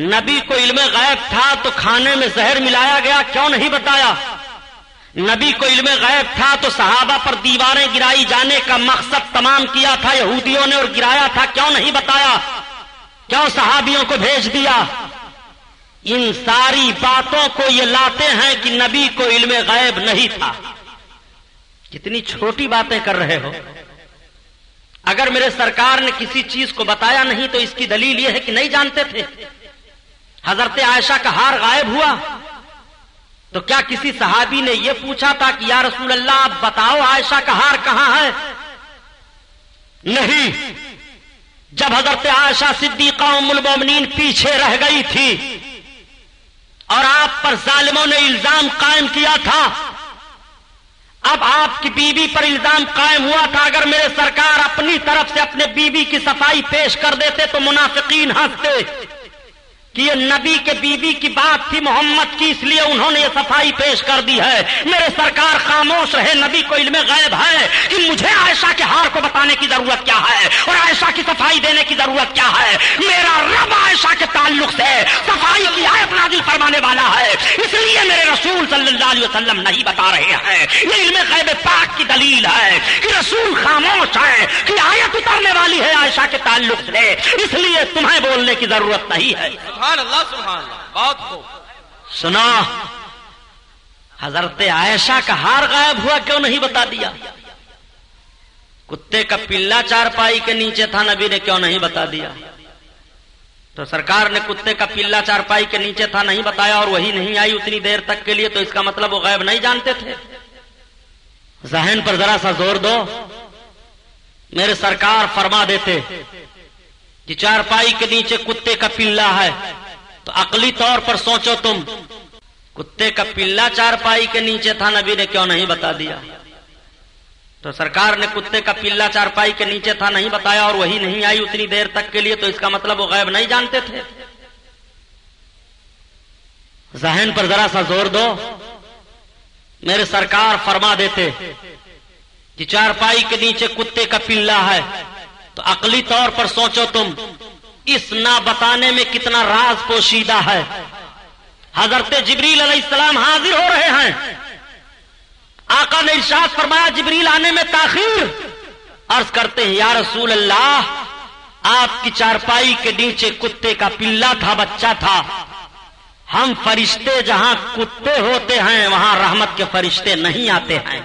نبی کو علم غیب تھا تو کھانے میں زہر ملایا گیا، کیوں نہیں بتایا؟ نبی کو علم غیب تھا تو صحابہ پر دیواریں گرائی جانے کا مقصد تمام کیا تھا یہودیوں نے اور گرایا تھا، کیوں نہیں بتایا؟ کیوں صحابیوں کو بھیج دیا؟ ان ساری باتوں کو یہ لاتے ہیں کہ نبی کو علم غیب نہیں تھا. کتنی چھوٹی باتیں کر رہے ہو. اگر میرے سرکار نے کسی چیز کو بتایا نہیں تو اس کی دلیل یہ ہے کہ نہیں جانتے تھے. حضرت عائشہ کا ہار غائب ہوا تو کیا کسی صحابی نے یہ پوچھا تھا کہ یا رسول اللہ آپ بتاؤ عائشہ کا ہار کہاں ہے؟ نہیں. جب حضرت عائشہ صدیقہ ام المومنین پیچھے رہ گئی تھی اور آپ پر ظالموں نے الزام قائم کیا تھا، اب آپ کی بیوی پر الزام قائم ہوا تھا. اگر میرے سرکار اپنی طرف سے اپنے بیوی کی صفائی پیش کر دیتے تو منافقین ہنستے کہ یہ نبی کے بیوی کی بات تھی محمد کی، اس لیے انہوں نے یہ صفائی پیش کر دی ہے. میرے سرکار خاموش رہے. نبی کو علم غیب ہے کہ مجھے عائشہ کے ہار کو بتانے کی ضرورت کیا ہے اور عائشہ کی صفائی دینے کی ضرورت کیا ہے. میرا رب عائشہ کے تعلق سے صفائی کی آیت نازل فرمانے والا ہے، اس لیے میرے رسول صلی اللہ علیہ وسلم نہیں بتا رہے ہیں. یہ علم غیب پاک کی دلیل ہے کہ رسول خاموش ہے کہ آیت اترنے والی ہے عائشہ کے تعلق سے، اس لیے تمہیں بولنے کی ضرورت نہیں ہے. سبحان اللہ سبحان اللہ. بہت خوب. سنا حضرت عائشہ کا ہار غائب ہوا کیوں نہیں بتا دیا؟ کتے کا پلا چارپائی کے نیچے تھا، نبی نے کیوں نہیں بتا دیا؟ تو سرکار نے کتے کا پلا چارپائی کے نیچے تھا نہیں بتایا اور وہی نہیں آئی اتنی دیر تک کے لیے، تو اس کا مطلب وہ غیب نہیں جانتے تھے. ذہن پر ذرا سا زور دو. میرے سرکار فرما دیتے کہ چارپائی کے نیچے کتے کا پلا ہے تو عقلی طور پر سوچو تم، کتے کا پلا چارپائی کے نیچے تھا، نبی نے کیوں نہیں بتا دیا؟ تو سرکار نے کتے کا پلا چارپائی کے نیچے تھا نہیں بتایا اور وہی نہیں آئی اتنی دیر تک کے لیے، تو اس کا مطلب وہ غیب نہیں جانتے تھے. ذہن پر ذرا سا زور دو. میرے سرکار فرما دیتے کہ چارپائی کے نیچے کتے کا پلا ہے تو عقلی طور پر سوچو تم، اس نہ بتانے میں کتنا راز پوشیدہ ہے. حضرت جبریل علیہ السلام حاضر ہو رہے ہیں. آقا نے ارشاد فرمایا جبریل آنے میں تاخیر. عرض کرتے ہیں یا رسول اللہ آپ کی چارپائی کے نیچے کتے کا پلا تھا، بچہ تھا. ہم فرشتے جہاں کتے ہوتے ہیں وہاں رحمت کے فرشتے نہیں آتے ہیں.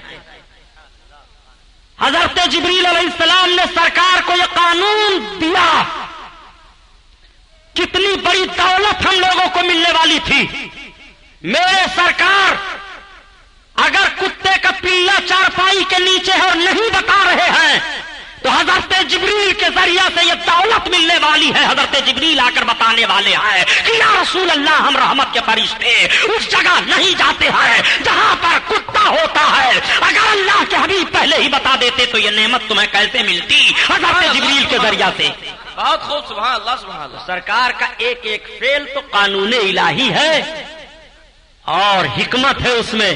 حضرت جبریل علیہ السلام نے سرکار کو یہ قانون دیا. کتنی بڑی دولت ہم لوگوں کو ملنے والی تھی. میرے سرکار اگر کتے کا پلا چارپائی کے نیچے ہے اور نہیں بتا رہے ہیں تو حضرت جبریل کے ذریعہ سے یہ دولت ملنے والی ہے. حضرت جبریل آ کر بتانے والے ہیں کہ یا رسول اللہ ہم رحمت کے فرشتے اس جگہ نہیں جاتے ہیں جہاں پر کتا ہوتا ہے. اگر اللہ کے حبیب پہلے ہی بتا دیتے تو یہ نعمت تمہیں کیسے ملتی؟ حضرت جبریل کے ذریعہ سے. بہت خوب. سبحان اللہ سبحان اللہ. سرکار کا ایک ایک فعل تو قانون الہی ہے اور حکمت ہے اس میں.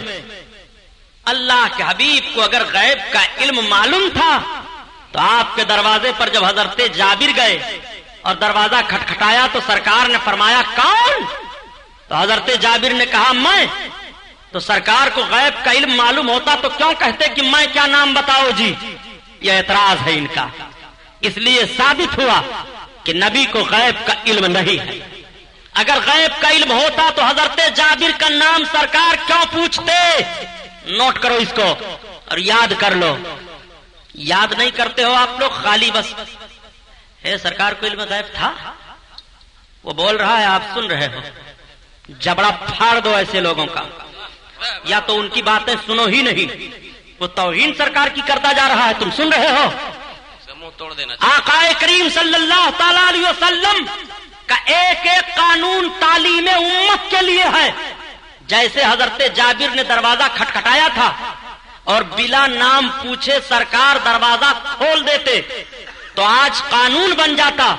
اللہ کے حبیب کو اگر غیب کا علم معلوم تھا تو آپ کے دروازے پر جب حضرت جابر گئے اور دروازہ کھٹکھٹایا تو سرکار نے فرمایا کون؟ تو حضرت جابر نے کہا میں. تو سرکار کو غیب کا علم معلوم ہوتا تو کیوں کہتے کہ میں کیا نام بتاؤ جی؟ یہ اعتراض ہے ان کا. اس لیے ثابت ہوا کہ نبی کو غیب کا علم نہیں ہے. اگر غیب کا علم ہوتا تو حضرت جابر کا نام سرکار کیوں پوچھتے؟ نوٹ کرو اس کو اور یاد کر لو. یاد نہیں کرتے ہو آپ لوگ، خالی بس ہے سرکار کو علم غیب تھا. وہ بول رہا ہے آپ سن رہے ہو. جبڑا پھاڑ دو ایسے لوگوں کا. یا تو ان کی باتیں سنو ہی نہیں، وہ توہین سرکار کی کرتا جا رہا ہے، تم سن رہے ہو. توڑ دینا. آقا کریم صلی اللہ تعالی علیہ وسلم کا ایک ایک قانون تعلیم امت کے لیے ہے. جیسے حضرت جابر نے دروازہ کھٹکھٹایا تھا اور بلا نام پوچھے سرکار دروازہ کھول دیتے تو آج قانون بن جاتا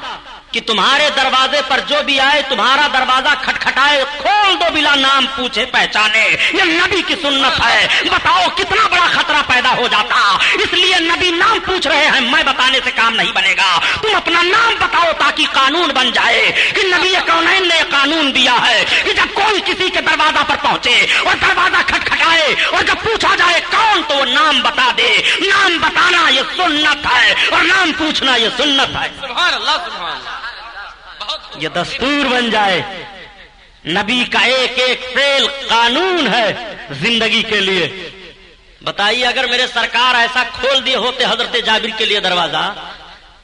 کہ تمہارے دروازے پر جو بھی آئے تمہارا دروازہ کھٹکھٹائے کھول دو بلا نام پوچھے پہچانے. یہ نبی کی سنت ہے. بتاؤ کتنا بڑا خطرہ پیدا ہو جاتا. اس لیے نبی نام پوچھ رہے ہیں، میں بتانے سے کام نہیں بنے گا. تم اپنا نام بتاؤ تاکہ قانون بن جائے کہ نبی کونین نے قانون دیا ہے کہ جب کوئی کسی کے دروازہ پر پہنچے اور دروازہ کھٹکھٹائے اور جب پوچھا جائے کون تو وہ نام بتا دے. نام بتانا یہ سنت ہے اور نام پوچھنا یہ سنت ہے. سبحان اللہ سبحان اللہ. یہ دستور بن جائے نبی کا ایک ایک فعل قانون ہے زندگی کے لیے. بتائیے اگر میرے سرکار ایسا کھول دیے ہوتے حضرت جابر کے لیے دروازہ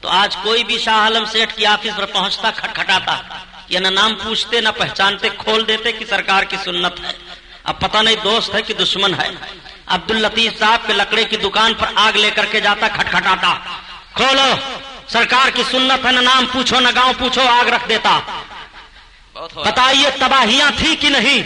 تو آج کوئی بھی شاہ عالم سیٹھ کی آفس پر پہنچتا کھٹکھٹاتا یا نہ نام پوچھتے نہ پہچانتے, کھول دیتے کہ سرکار کی سنت ہے. اب پتہ نہیں دوست ہے کہ دشمن ہے. عبداللطیف صاحب کے لکڑے کی دکان پر آگ لے کر کے جاتا کھٹکھٹاتا, کھولو سرکار کی سنت ہے, نہ نام پوچھو نہ گاؤں پوچھو, آگ رکھ دیتا. بتائیے تباہیاں تھی کہ نہیں,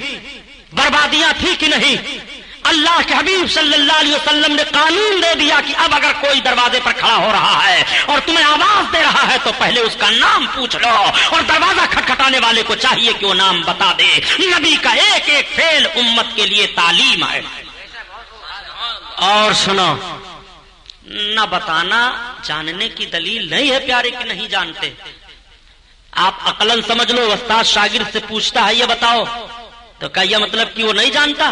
بربادیاں تھی کہ نہیں؟ اللہ کے حبیب صلی اللہ علیہ وسلم نے قانون دے دیا کہ اب اگر کوئی دروازے پر کھڑا ہو رہا ہے اور تمہیں آواز دے رہا ہے تو پہلے اس کا نام پوچھ لو, اور دروازہ کھٹکھٹانے والے کو چاہیے کہ وہ نام بتا دے. نبی کا ایک ایک فعل امت کے لیے تعلیم ہے. اور سنو, نہ بتانا جاننے کی دلیل نہیں ہے پیارے کہ نہیں جانتے. آپ عقلاً سمجھ لو, استاد شاگرد سے پوچھتا ہے یہ بتاؤ, تو کیا یہ مطلب کہ وہ نہیں جانتا؟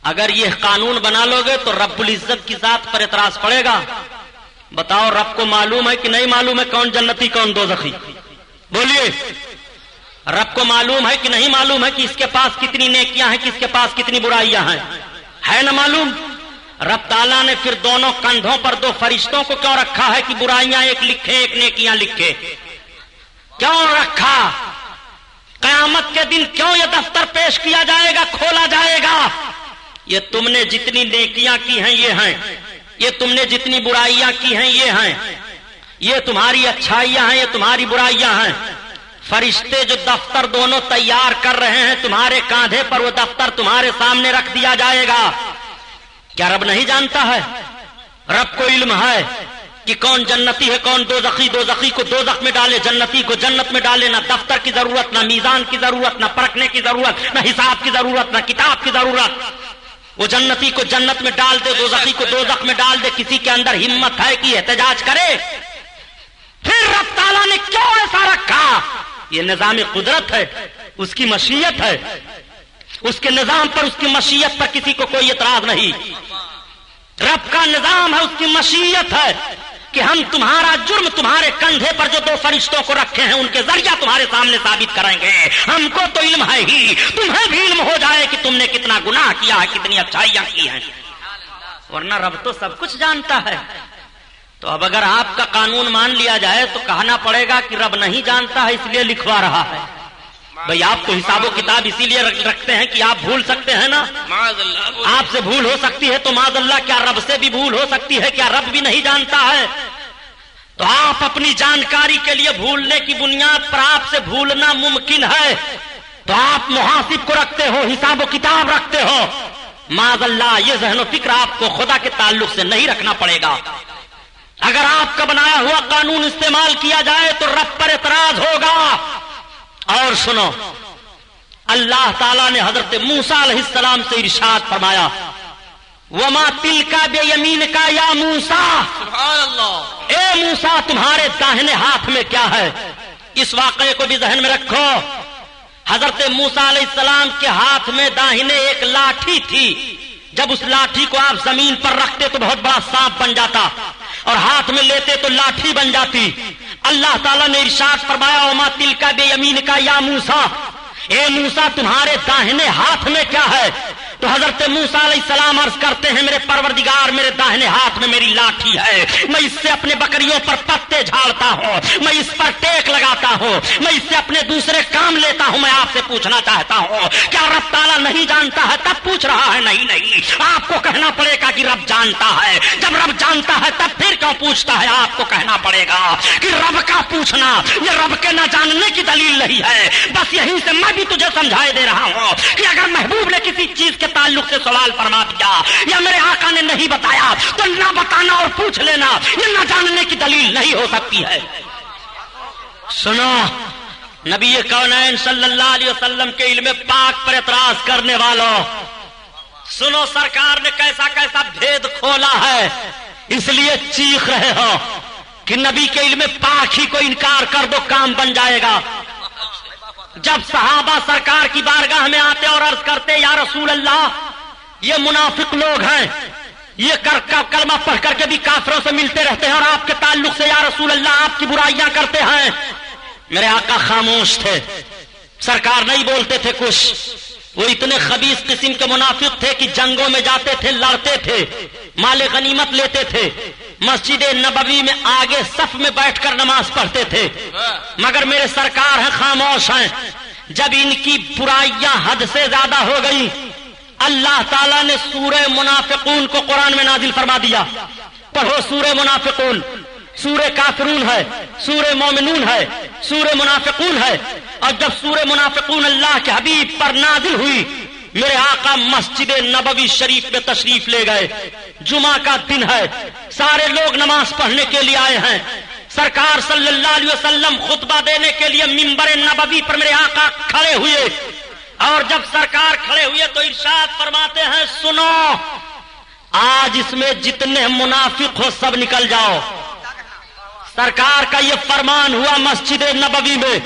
اگر یہ قانون بنا لو گے تو رب العزت کی ذات پر اعتراض پڑے گا. بتاؤ رب کو معلوم ہے کہ نہیں معلوم ہے کون جنتی کون دوزخی؟ بولیے. رب کو معلوم ہے کہ نہیں معلوم ہے کہ اس کے پاس کتنی نیکیاں ہیں, کس کے پاس کتنی برائیاں ہیں؟ ہے نہ معلوم. رب تعالیٰ نے پھر دونوں کندھوں پر دو فرشتوں کو کیوں رکھا ہے کہ برائیاں ایک لکھے ایک نیکیاں لکھے؟ کیوں رکھا؟ قیامت کے دن کیوں یہ دفتر پیش کیا جائے گا, کھولا جائے گا؟ یہ تم نے جتنی نیکیاں کی ہیں یہ ہیں, یہ تم نے جتنی برائیاں کی ہیں یہ ہیں, یہ تمہاری اچھائیاں ہیں, یہ تمہاری برائیاں ہیں. فرشتے جو دفتر دونوں تیار کر رہے ہیں تمہارے کاندھے پر, وہ دفتر تمہارے سامنے رکھ دیا جائے گا. کیا رب نہیں جانتا ہے؟ رب کو علم ہے کہ کون جنتی ہے کون دوزخی. دوزخی کو دوزخ میں ڈالے, جنتی کو جنت میں ڈالے. نہ دفتر کی ضرورت, نہ میزان کی ضرورت, نہ پرکھنے کی ضرورت, نہ حساب کی ضرورت, نہ کتاب کی ضرورت. وہ جنتی کو جنت میں ڈال دے, دوزخی کو دوزخ میں ڈال دے. کسی کے اندر ہمت ہے کہ احتجاج کرے؟ پھر رب تعالیٰ نے کیوں ایسا رکھا؟ یہ نظام قدرت ہے, اس کی مشیت ہے. اس کے نظام پر, اس کی مشیت پر کسی کو کوئی اعتراض نہیں. رب کا نظام ہے, اس کی مشیت ہے کہ ہم تمہارا جرم تمہارے کندھے پر جو دو فرشتوں کو رکھے ہیں ان کے ذریعہ تمہارے سامنے ثابت کریں گے. ہم کو تو علم ہے ہی, تمہیں بھی علم ہو جائے کہ تم نے کتنا گناہ کیا ہے, کتنی اچھائیاں کی ہیں. ورنہ رب تو سب کچھ جانتا ہے. تو اب اگر آپ کا قانون مان لیا جائے تو کہنا پڑے گا کہ رب نہیں جانتا ہے اس لیے لکھوا رہا ہے. بھئی آپ تو حساب و کتاب اسی لیے رکھتے ہیں کہ آپ بھول سکتے ہیں نا. آپ سے بھول ہو سکتی ہے تو معاذ اللہ کیا رب سے بھی بھول ہو سکتی ہے؟ کیا رب بھی نہیں جانتا ہے؟ تو آپ اپنی جانکاری کے لیے بھولنے کی بنیاد پر آپ سے بھولنا ممکن ہے. تو آپ محاسب کو رکھتے ہو, حساب و کتاب رکھتے ہو. معاذ اللہ یہ ذہن و فکر آپ کو خدا کے تعلق سے نہیں رکھنا پڑے گا. اگر آپ کا بنایا ہوا قانون استعمال کیا جائے تو رب پر اعتراض ہوگا. اور سنو, اللہ تعالیٰ نے حضرت موسیٰ علیہ السلام سے ارشاد فرمایا, وَمَا تِلْكَ بِيَمِينِكَ يَا موسیٰ, سبحان اللہ, اے موسیٰ تمہارے داہنے ہاتھ میں کیا ہے؟ اس واقعے کو بھی ذہن میں رکھو. حضرت موسیٰ علیہ السلام کے ہاتھ میں داہنے ایک لاٹھی تھی. جب اس لاٹھی کو آپ زمین پر رکھتے تو بہت بڑا سانپ بن جاتا, اور ہاتھ میں لیتے تو لاٹھی بن جاتی. اللہ تعالیٰ نے ارشاد فرمایا, وَمَا تِلْكَ بِيَمِينِكَ يَا موسیٰ, اے موسیٰ تمہارے داہنے ہاتھ میں کیا ہے؟ تو حضرت موسیٰ علیہ السلام عرض کرتے ہیں, میرے پروردگار میرے داہنے ہاتھ میں میری لاٹھی ہے, میں اس سے اپنے بکریوں پر پتے جھاڑتا ہوں, میں اس پر ٹیک لگاتا ہوں, میں اس سے اپنے دوسرے کام لیتا ہوں. میں آپ سے پوچھنا چاہتا ہوں کیا رب تعالیٰ نہیں جانتا ہے تب پوچھ رہا ہے؟ نہیں نہیں, آپ کو کہنا پڑے گا کہ رب جانتا ہے. جب رب جانتا ہے تب پھر کیوں پوچھتا ہے؟ آپ کو کہنا پڑے گا کہ رب کا پوچھنا یہ رب کے نہ جاننے کی دلیل نہیں ہے. بس یہیں سے میں بھی تجھے سمجھائے دے رہا ہوں کہ اگر محبوب نے کسی چیز کے تعلق سے سوال فرما دیا یا میرے آقا نے نہیں بتایا تو نہ بتانا اور پوچھ لینا یہ نہ جاننے کی دلیل نہیں ہو سکتی ہے. سنو, نبی کونین صلی اللہ علیہ وسلم کے علم پاک پر اعتراض کرنے والوں, سنو سرکار نے کیسا کیسا بھید کھولا ہے. اس لیے چیخ رہے ہو کہ نبی کے علم پاک ہی کو انکار کر دو کام بن جائے گا. جب صحابہ سرکار کی بارگاہ میں آتے اور عرض کرتے, یا رسول اللہ یہ منافق لوگ ہیں, یہ کلمہ پڑھ کر کے بھی کافروں سے ملتے رہتے ہیں, اور آپ کے تعلق سے یا رسول اللہ آپ کی برائیاں کرتے ہیں. میرے آقا خاموش تھے. سرکار نہیں بولتے تھے کچھ. وہ اتنے خبیث قسم کے منافق تھے کہ جنگوں میں جاتے تھے, لڑتے تھے, مال غنیمت لیتے تھے, مسجد نبوی میں آگے صف میں بیٹھ کر نماز پڑھتے تھے, مگر میرے سرکار ہیں خاموش ہیں. جب ان کی برائیاں حد سے زیادہ ہو گئی, اللہ تعالیٰ نے سورہ منافقون کو قرآن میں نازل فرما دیا. پڑھو سورہ منافقون. سورہ کافرون ہے, سورہ مومنون ہے, سورہ منافقون ہے. اور جب سورہ منافقون اللہ کے حبیب پر نازل ہوئی, میرے آقا مسجد نبوی شریف میں تشریف لے گئے. جمعہ کا دن ہے, سارے لوگ نماز پڑھنے کے لیے آئے ہیں. سرکار صلی اللہ علیہ وسلم خطبہ دینے کے لیے منبر نبوی پر میرے آقا کھڑے ہوئے. اور جب سرکار کھڑے ہوئے تو ارشاد فرماتے ہیں, سنو آج اس میں جتنے منافق ہو سب نکل جاؤ. سرکار کا یہ فرمان ہوا مسجد نبوی میں.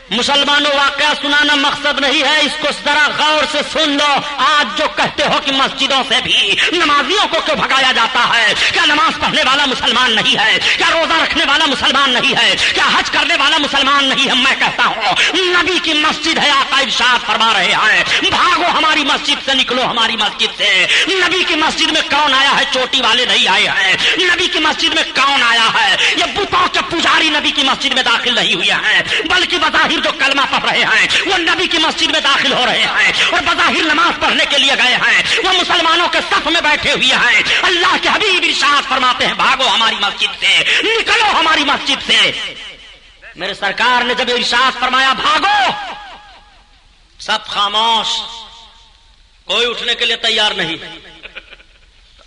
مسلمانوں واقعہ سنانا مقصد نہیں ہے, اس کو ذرا غور سے سن لو. آج جو کہتے ہو کہ مسجدوں سے بھی نمازیوں کو کیوں بھگایا جاتا ہے, کیا نماز پڑھنے والا مسلمان نہیں ہے, کیا روزہ رکھنے والا مسلمان نہیں ہے, کیا حج کرنے والا مسلمان نہیں ہے؟ میں کہتا ہوں نبی کی مسجد ہے, آقا ارشاد فرما رہے ہیں بھاگو ہماری مسجد سے, نکلو ہماری مسجد سے. نبی کی مسجد میں کون آیا ہے؟ چوٹی والے نہیں آئے ہیں. نبی کی مسجد میں کون آیا ہے؟ یہ بتوں کے پجاری نبی کی مسجد میں داخل نہیں ہوئے ہیں, بلکہ بظاہر جو کلمہ پڑھ رہے ہیں وہ نبی کی مسجد میں داخل ہو رہے ہیں, اور بظاہر نماز پڑھنے کے لیے گئے ہیں, وہ مسلمانوں کے صف میں بیٹھے ہوئے ہیں. اللہ کے حبیب ارشاد فرماتے ہیں بھاگو ہماری مسجد سے, نکلو ہماری مسجد سے. میرے سرکار نے جب ارشاد فرمایا بھاگو, سب خاموش, کوئی اٹھنے کے لیے تیار نہیں.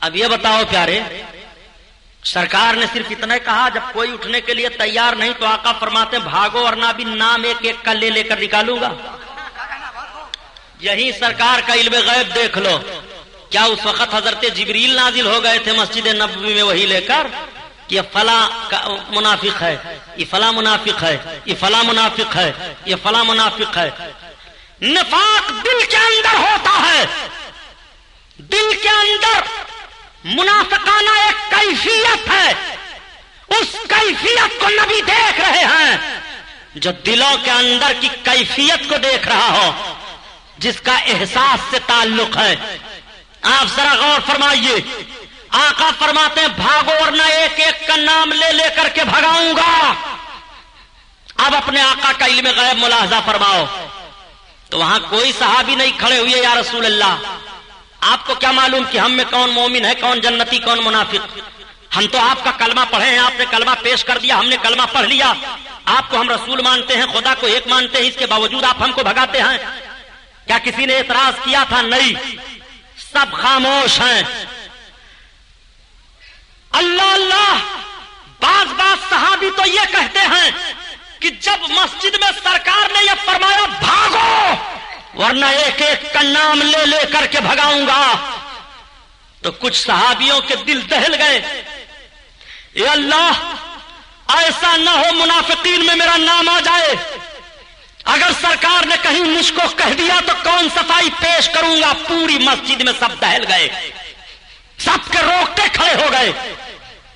اب یہ بتاؤ پیارے, سرکار نے صرف اتنا ہی کہا, جب کوئی اٹھنے کے لیے تیار نہیں تو آقا فرماتے ہیں بھاگو ورنہ بھی نام ایک ایک کا لے کر نکالوں گا. یہی سرکار کا علم غیب دیکھ لو. کیا اس وقت حضرت جبریل نازل ہو گئے تھے مسجد نبوی میں وہی لے کر کہ یہ فلاں منافق ہے, یہ فلاں منافق ہے, یہ فلاں منافق ہے, یہ فلاں منافق ہے. نفاق دل کے اندر ہوتا ہے, دل کے اندر منافقانہ ایک کیفیت ہے, اس کیفیت کو نبی دیکھ رہے ہیں. جو دلوں کے اندر کی کیفیت کو دیکھ رہا ہو, جس کا احساس سے تعلق ہے. آپ ذرا غور فرمائیے, آقا فرماتے ہیں بھاگو ورنہ ایک ایک کا نام لے کر کے بھگاؤں گا. اب اپنے آقا کا علم غیب ملاحظہ فرماؤ. تو وہاں کوئی صحابی نہیں کھڑے ہوئے یا رسول اللہ آپ کو کیا معلوم کہ ہم میں کون مومن ہے, کون جنتی, کون منافق؟ ہم تو آپ کا کلمہ پڑھے ہیں, آپ نے کلمہ پیش کر دیا, ہم نے کلمہ پڑھ لیا. آپ کو ہم رسول مانتے ہیں, خدا کو ایک مانتے ہیں, اس کے باوجود آپ ہم کو بھگاتے ہیں. کیا کسی نے اعتراض کیا تھا؟ نہیں, سب خاموش ہیں. اللہ اللہ. بعض صحابی تو یہ کہتے ہیں کہ جب مسجد میں سرکار نے یہ فرمایا بھاگو ورنہ ایک ایک کا نام لے کر کے بھگاؤں گا, تو کچھ صحابیوں کے دل دہل گئے. اے اللہ, ایسا نہ ہو منافقین میں میرا نام آ جائے. اگر سرکار نے کہیں مجھ کو کہہ دیا تو کون صفائی پیش کروں گا. پوری مسجد میں سب دہل گئے, سب کے روکتے کھڑے ہو گئے.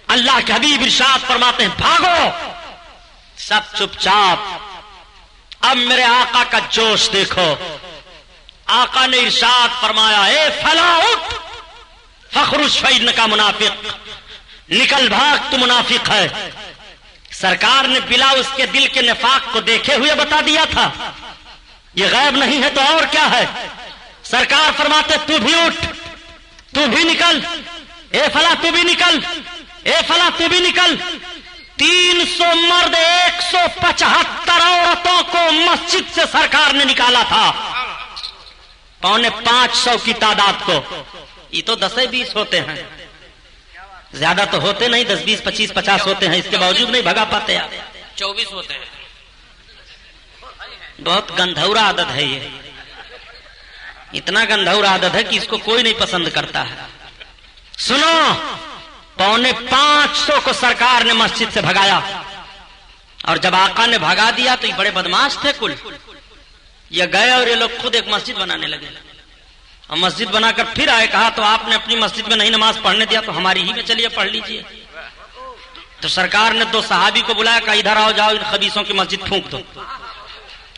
اللہ کے حبیب ارشاد فرماتے ہیں بھاگو, سب چپ چاپ. اب میرے آقا کا جوش دیکھو. آقا نے ارشاد فرمایا اے فلاں اٹھ, فخرج فإنک منافق, نکل بھاگ تو منافق ہے. سرکار نے بلا اس کے دل کے نفاق کو دیکھے ہوئے بتا دیا تھا. یہ غیب نہیں ہے تو اور کیا ہے؟ سرکار فرماتے تو بھی اٹھ, تو بھی نکل, اے فلاں تو بھی نکل, اے فلاں تو بھی نکل. 300 مرد 175 عورتوں کو مسجد سے سرکار نے نکالا تھا, 550 کی تعداد کو. یہ تو 10-20 ہوتے ہیں, زیادہ تو ہوتے نہیں, 10, 20, 25, 50 ہوتے ہیں. اس کے باوجود نہیں بھگا پاتے آپ. 24 ہوتے ہیں. بہت گندھورا عادت ہے یہ, اتنا گندھورا عادت ہے کہ اس کو کوئی نہیں پسند کرتا ہے. سنو, 550 کو سرکار نے مسجد سے بھگایا. اور جب آقا نے بھگا دیا تو یہ بڑے بدماش تھے کل. یہ گئے اور یہ لوگ خود ایک مسجد بنانے لگے, اور مسجد بنا کر پھر آئے. کہا تو آپ نے اپنی مسجد میں نہیں نماز پڑھنے دیا تو ہماری ہی میں چلیے پڑھ لیجئے. تو سرکار نے 2 صحابی کو بلایا, کہا ادھر آؤ, جاؤ ان خبیثوں کی مسجد پھونک دو.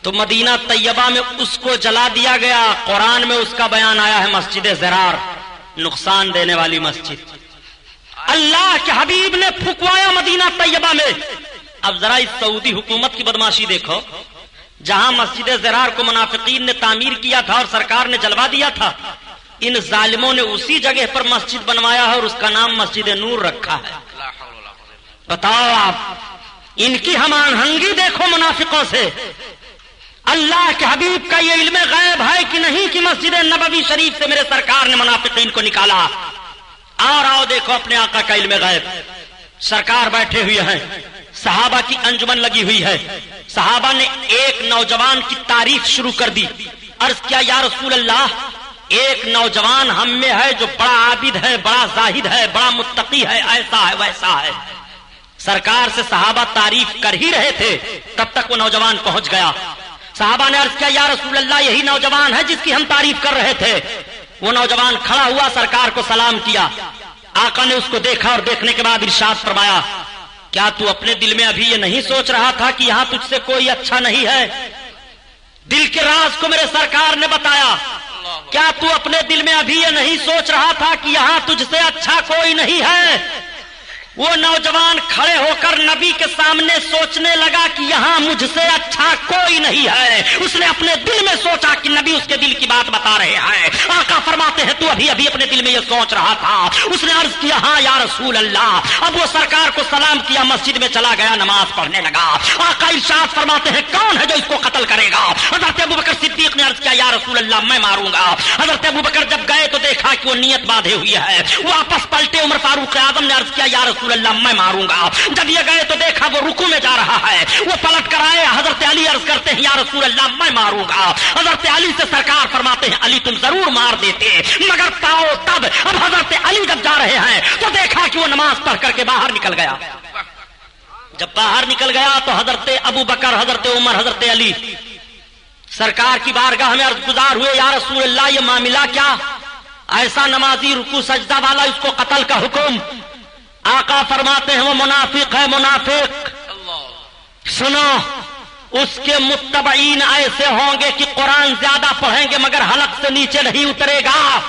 تو مدینہ طیبہ میں اس کو جلا دیا گیا. قرآن میں اس کا بیان آیا ہے مسجد زرار، نقصان دینے والی مسجد. اللہ کے حبیب نے پھکوایا مدینہ طیبہ میں. اب ذرا اس سعودی حکومت کی بدماشی دیکھو، جہاں مسجد زرار کو منافقین نے تعمیر کیا تھا اور سرکار نے جلوا دیا تھا، ان ظالموں نے اسی جگہ پر مسجد بنوایا ہے اور اس کا نام مسجد نور رکھا ہے. بتاؤ آپ ان کی ہم آہنگی دیکھو منافقوں سے. اللہ کے حبیب کا یہ علم غیب ہے کہ نہیں کہ مسجد نبوی شریف سے میرے سرکار نے منافقین کو نکالا؟ اور آؤ دیکھو اپنے آقا کا علم غیب. سرکار بیٹھے ہوئے ہیں، صحابہ کی انجمن لگی ہوئی ہے. صحابہ نے ایک نوجوان کی تعریف شروع کر دی. عرض کیا یا رسول اللہ، ایک نوجوان ہم میں ہے جو بڑا عابد ہے، بڑا زاہد ہے، بڑا متقی ہے، ایسا ہے ویسا ہے. سرکار سے صحابہ تعریف کر ہی رہے تھے، تب تک وہ نوجوان پہنچ گیا. صحابہ نے عرض کیا یا رسول اللہ، یہی نوجوان ہے جس کی ہم تعریف کر رہے تھے. وہ نوجوان کھڑا ہوا، سرکار کو سلام کیا. آقا نے اس کو دیکھا اور دیکھنے کے بعد ارشاد فرمایا، کیا تو اپنے دل میں ابھی یہ نہیں سوچ رہا تھا کہ یہاں تجھ سے کوئی اچھا نہیں ہے؟ دل کے راز کو میرے سرکار نے بتایا. کیا تو اپنے دل میں ابھی یہ نہیں سوچ رہا تھا کہ یہاں تجھ سے اچھا کوئی نہیں ہے؟ وہ نوجوان کھڑے ہو کر نبی کے سامنے سوچنے لگا کہ یہاں مجھ سے اچھا کوئی نہیں ہے. اس نے اپنے دل میں سوچا کہ نبی اس کے دل کی بات بتا رہے ہیں. آقا فرماتے ہیں تو ابھی اپنے دل میں یہ سوچ رہا تھا. اس نے عرض کیا ہاں یا رسول اللہ. اب وہ سرکار کو سلام کیا، مسجد میں چلا گیا، نماز پڑھنے لگا. آقا ارشاد فرماتے ہیں کون ہے جو اس کو قتل کرے گا؟ حضرت ابوبکر صدیق نے عرض کیا یا رسول اللہ میں ماروں گا. حضرت ابوبکر جب گئے تو دیکھا کہ وہ نیت باندھے ہوئی ہے. واپس پلٹے. عمر فاروق اعظم نے عرض کیا یا رسول اللہ میں ماروں گا. جب یہ گئے تو دیکھا وہ رکوع میں جا رہا ہے. وہ پلٹ کر آئے. حضرت علی عرض کرتے ہیں یا رسول اللہ میں ماروں گا. حضرت علی سے سرکار فرماتے ہیں علی تم ضرور مار دیتے مگر پاؤ تب. اب حضرت علی جب جا رہے ہیں تو دیکھا کہ وہ نماز پڑھ کر کے باہر نکل گیا. جب باہر نکل گیا تو حضرت ابو بکر، حضرت عمر، حضرت علی سرکار کی بارگاہ میں عرض گزار ہوئے یا رسول اللہ یہ معاملہ کیا؟ ایسا نمازی رکوع سجدہ والا، اس کو قتل کا حکم. آقا فرماتے ہیں وہ منافق ہے، منافق. سنو اس کے متبعین ایسے ہوں گے کہ قرآن زیادہ پڑھیں گے مگر حلق سے نیچے نہیں اترے گا،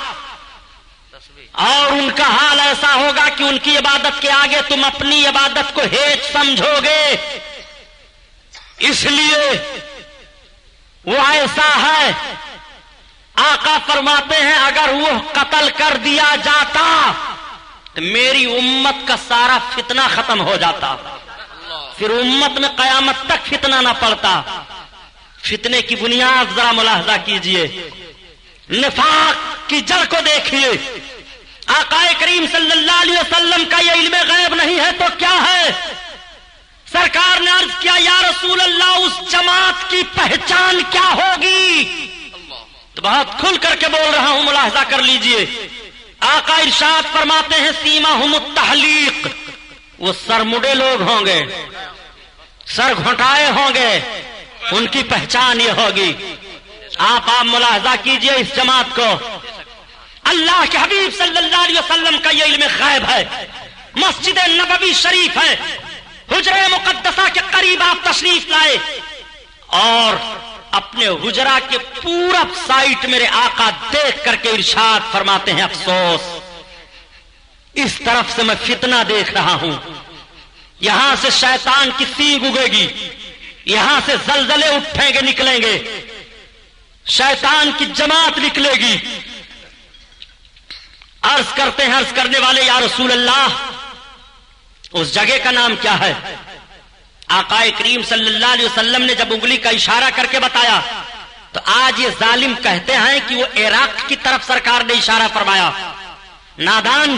اور ان کا حال ایسا ہوگا کہ ان کی عبادت کے آگے تم اپنی عبادت کو ہیچ سمجھو گے. اس لیے وہ ایسا ہے. آقا فرماتے ہیں اگر وہ قتل کر دیا جاتا تو میری امت کا سارا فتنہ ختم ہو جاتا، پھر امت میں قیامت تک فتنہ نہ پڑتا. فتنے کی بنیاد ذرا ملاحظہ کیجئے، نفاق کی جڑ کو دیکھیے. آقا کریم صلی اللہ علیہ وسلم کا یہ علم غیب نہیں ہے تو کیا ہے؟ سرکار نے عرض کیا یا رسول اللہ اس جماعت کی پہچان کیا ہوگی؟ تو بہت کھل کر کے بول رہا ہوں، ملاحظہ کر لیجئے. آقا ارشاد فرماتے ہیں سیماہم التحلیق، وہ سر مڈے لوگ ہوں گے، سر گھٹائے ہوں گے، ان کی پہچان یہ ہوگی. آپ ملاحظہ کیجئے اس جماعت کو. اللہ کے حبیب صلی اللہ علیہ وسلم کا یہ علم غیب ہے. مسجد نبوی شریف ہے، حجرہ مقدسہ کے قریب آپ تشریف لائے اور اپنے حجرہ کے پورب سائٹ میرے آقا دیکھ کر کے ارشاد فرماتے ہیں افسوس، اس طرف سے میں فتنہ دیکھ رہا ہوں، یہاں سے شیطان کی سینگ اگے گی، یہاں سے زلزلے اٹھیں گے نکلیں گے، شیطان کی جماعت نکلے گی. عرض کرتے ہیں عرض کرنے والے یا رسول اللہ اس جگہ کا نام کیا ہے؟ آقا کریم صلی اللہ علیہ وسلم نے جب انگلی کا اشارہ کر کے بتایا تو آج یہ ظالم کہتے ہیں کہ وہ عراق کی طرف سرکار نے اشارہ فرمایا. نادان،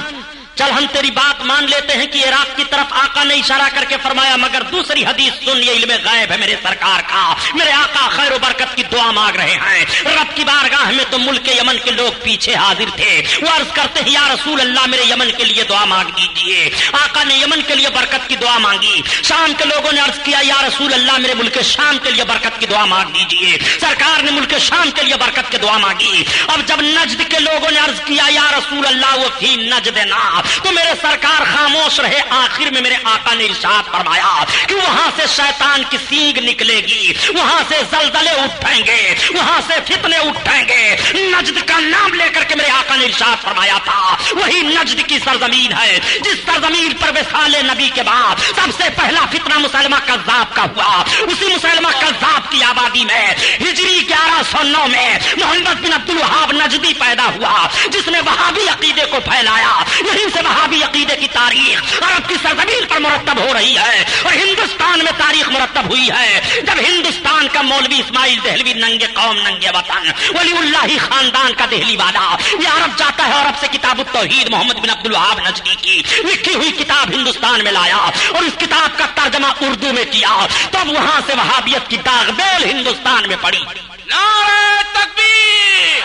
چل ہم تیری بات مان لیتے ہیں کہ عراق کی طرف آقا نے اشارہ کر کے فرمایا، مگر دوسری حدیث سن، یہ علم غیب ہے میرے سرکار کا. میرے آقا خیر و برکت کی دعا مانگ رہے ہیں رب کی بارگاہ میں. تو ملک یمن کے لوگ پیچھے حاضر تھے. وہ عرض کرتے ہیں یا رسول اللہ میرے یمن کے لیے دعا مانگ دیجیے. آقا نے یمن کے لیے برکت کی دعا مانگی. شام کے لوگوں نے عرض کیا یا رسول اللہ میرے ملک شام کے لیے برکت کی دعا مانگ دیجیے. سرکار نے ملک شام کے لیے برکت کی دعا مانگی. اب جب نجد کے لوگوں نے عرض کیا یا رسول اللہ وہ فی نجدنا، تو میرے سرکار خاموش رہے. آخر میں میرے آقا نے ارشاد فرمایا کہ وہاں سے شیطان کی سینگ نکلے گی, وہاں سے زلزلے اٹھیں گے, وہاں سے فتنے اٹھیں گے. نجد کا نام لے کر کے میرے آقا نے ارشاد فرمایا تھا وہی نجد کی سرزمین ہے جس سرزمین پر وصال نبی کے بعد سب سے پہلا فتنہ مسلمہ کذاب کا ہوا. اسی مسلمہ کذاب کی آبادی میں ہجری 1109 میں محمد بن عبد الوہاب نجدی پیدا ہوا جس نے وہابی عقیدے کو پھیلایا. یہیں سے وہابی عقیدے کی تاریخ عرب کی سرزمین پر مرتب ہو رہی ہے اور ہندوستان میں تاریخ مرتب ہوئی ہے. جب ہندوستان کا مولوی اسماعیل دہلوی ننگے قوم ننگے وطن ولی اللہ خاندان کا دہلی والا یہ عرب جاتا ہے اور عرب سے کتاب التوحید محمد بن عبد الوہاب نجدی کی لکھی ہوئی کتاب ہندوستان میں لایا اور اس کتاب کا ترجمہ اردو میں کیا. تب وہاں سے وہابیت کی داغ بیل ہندوستان میں پڑی. نعرہ تکبیر,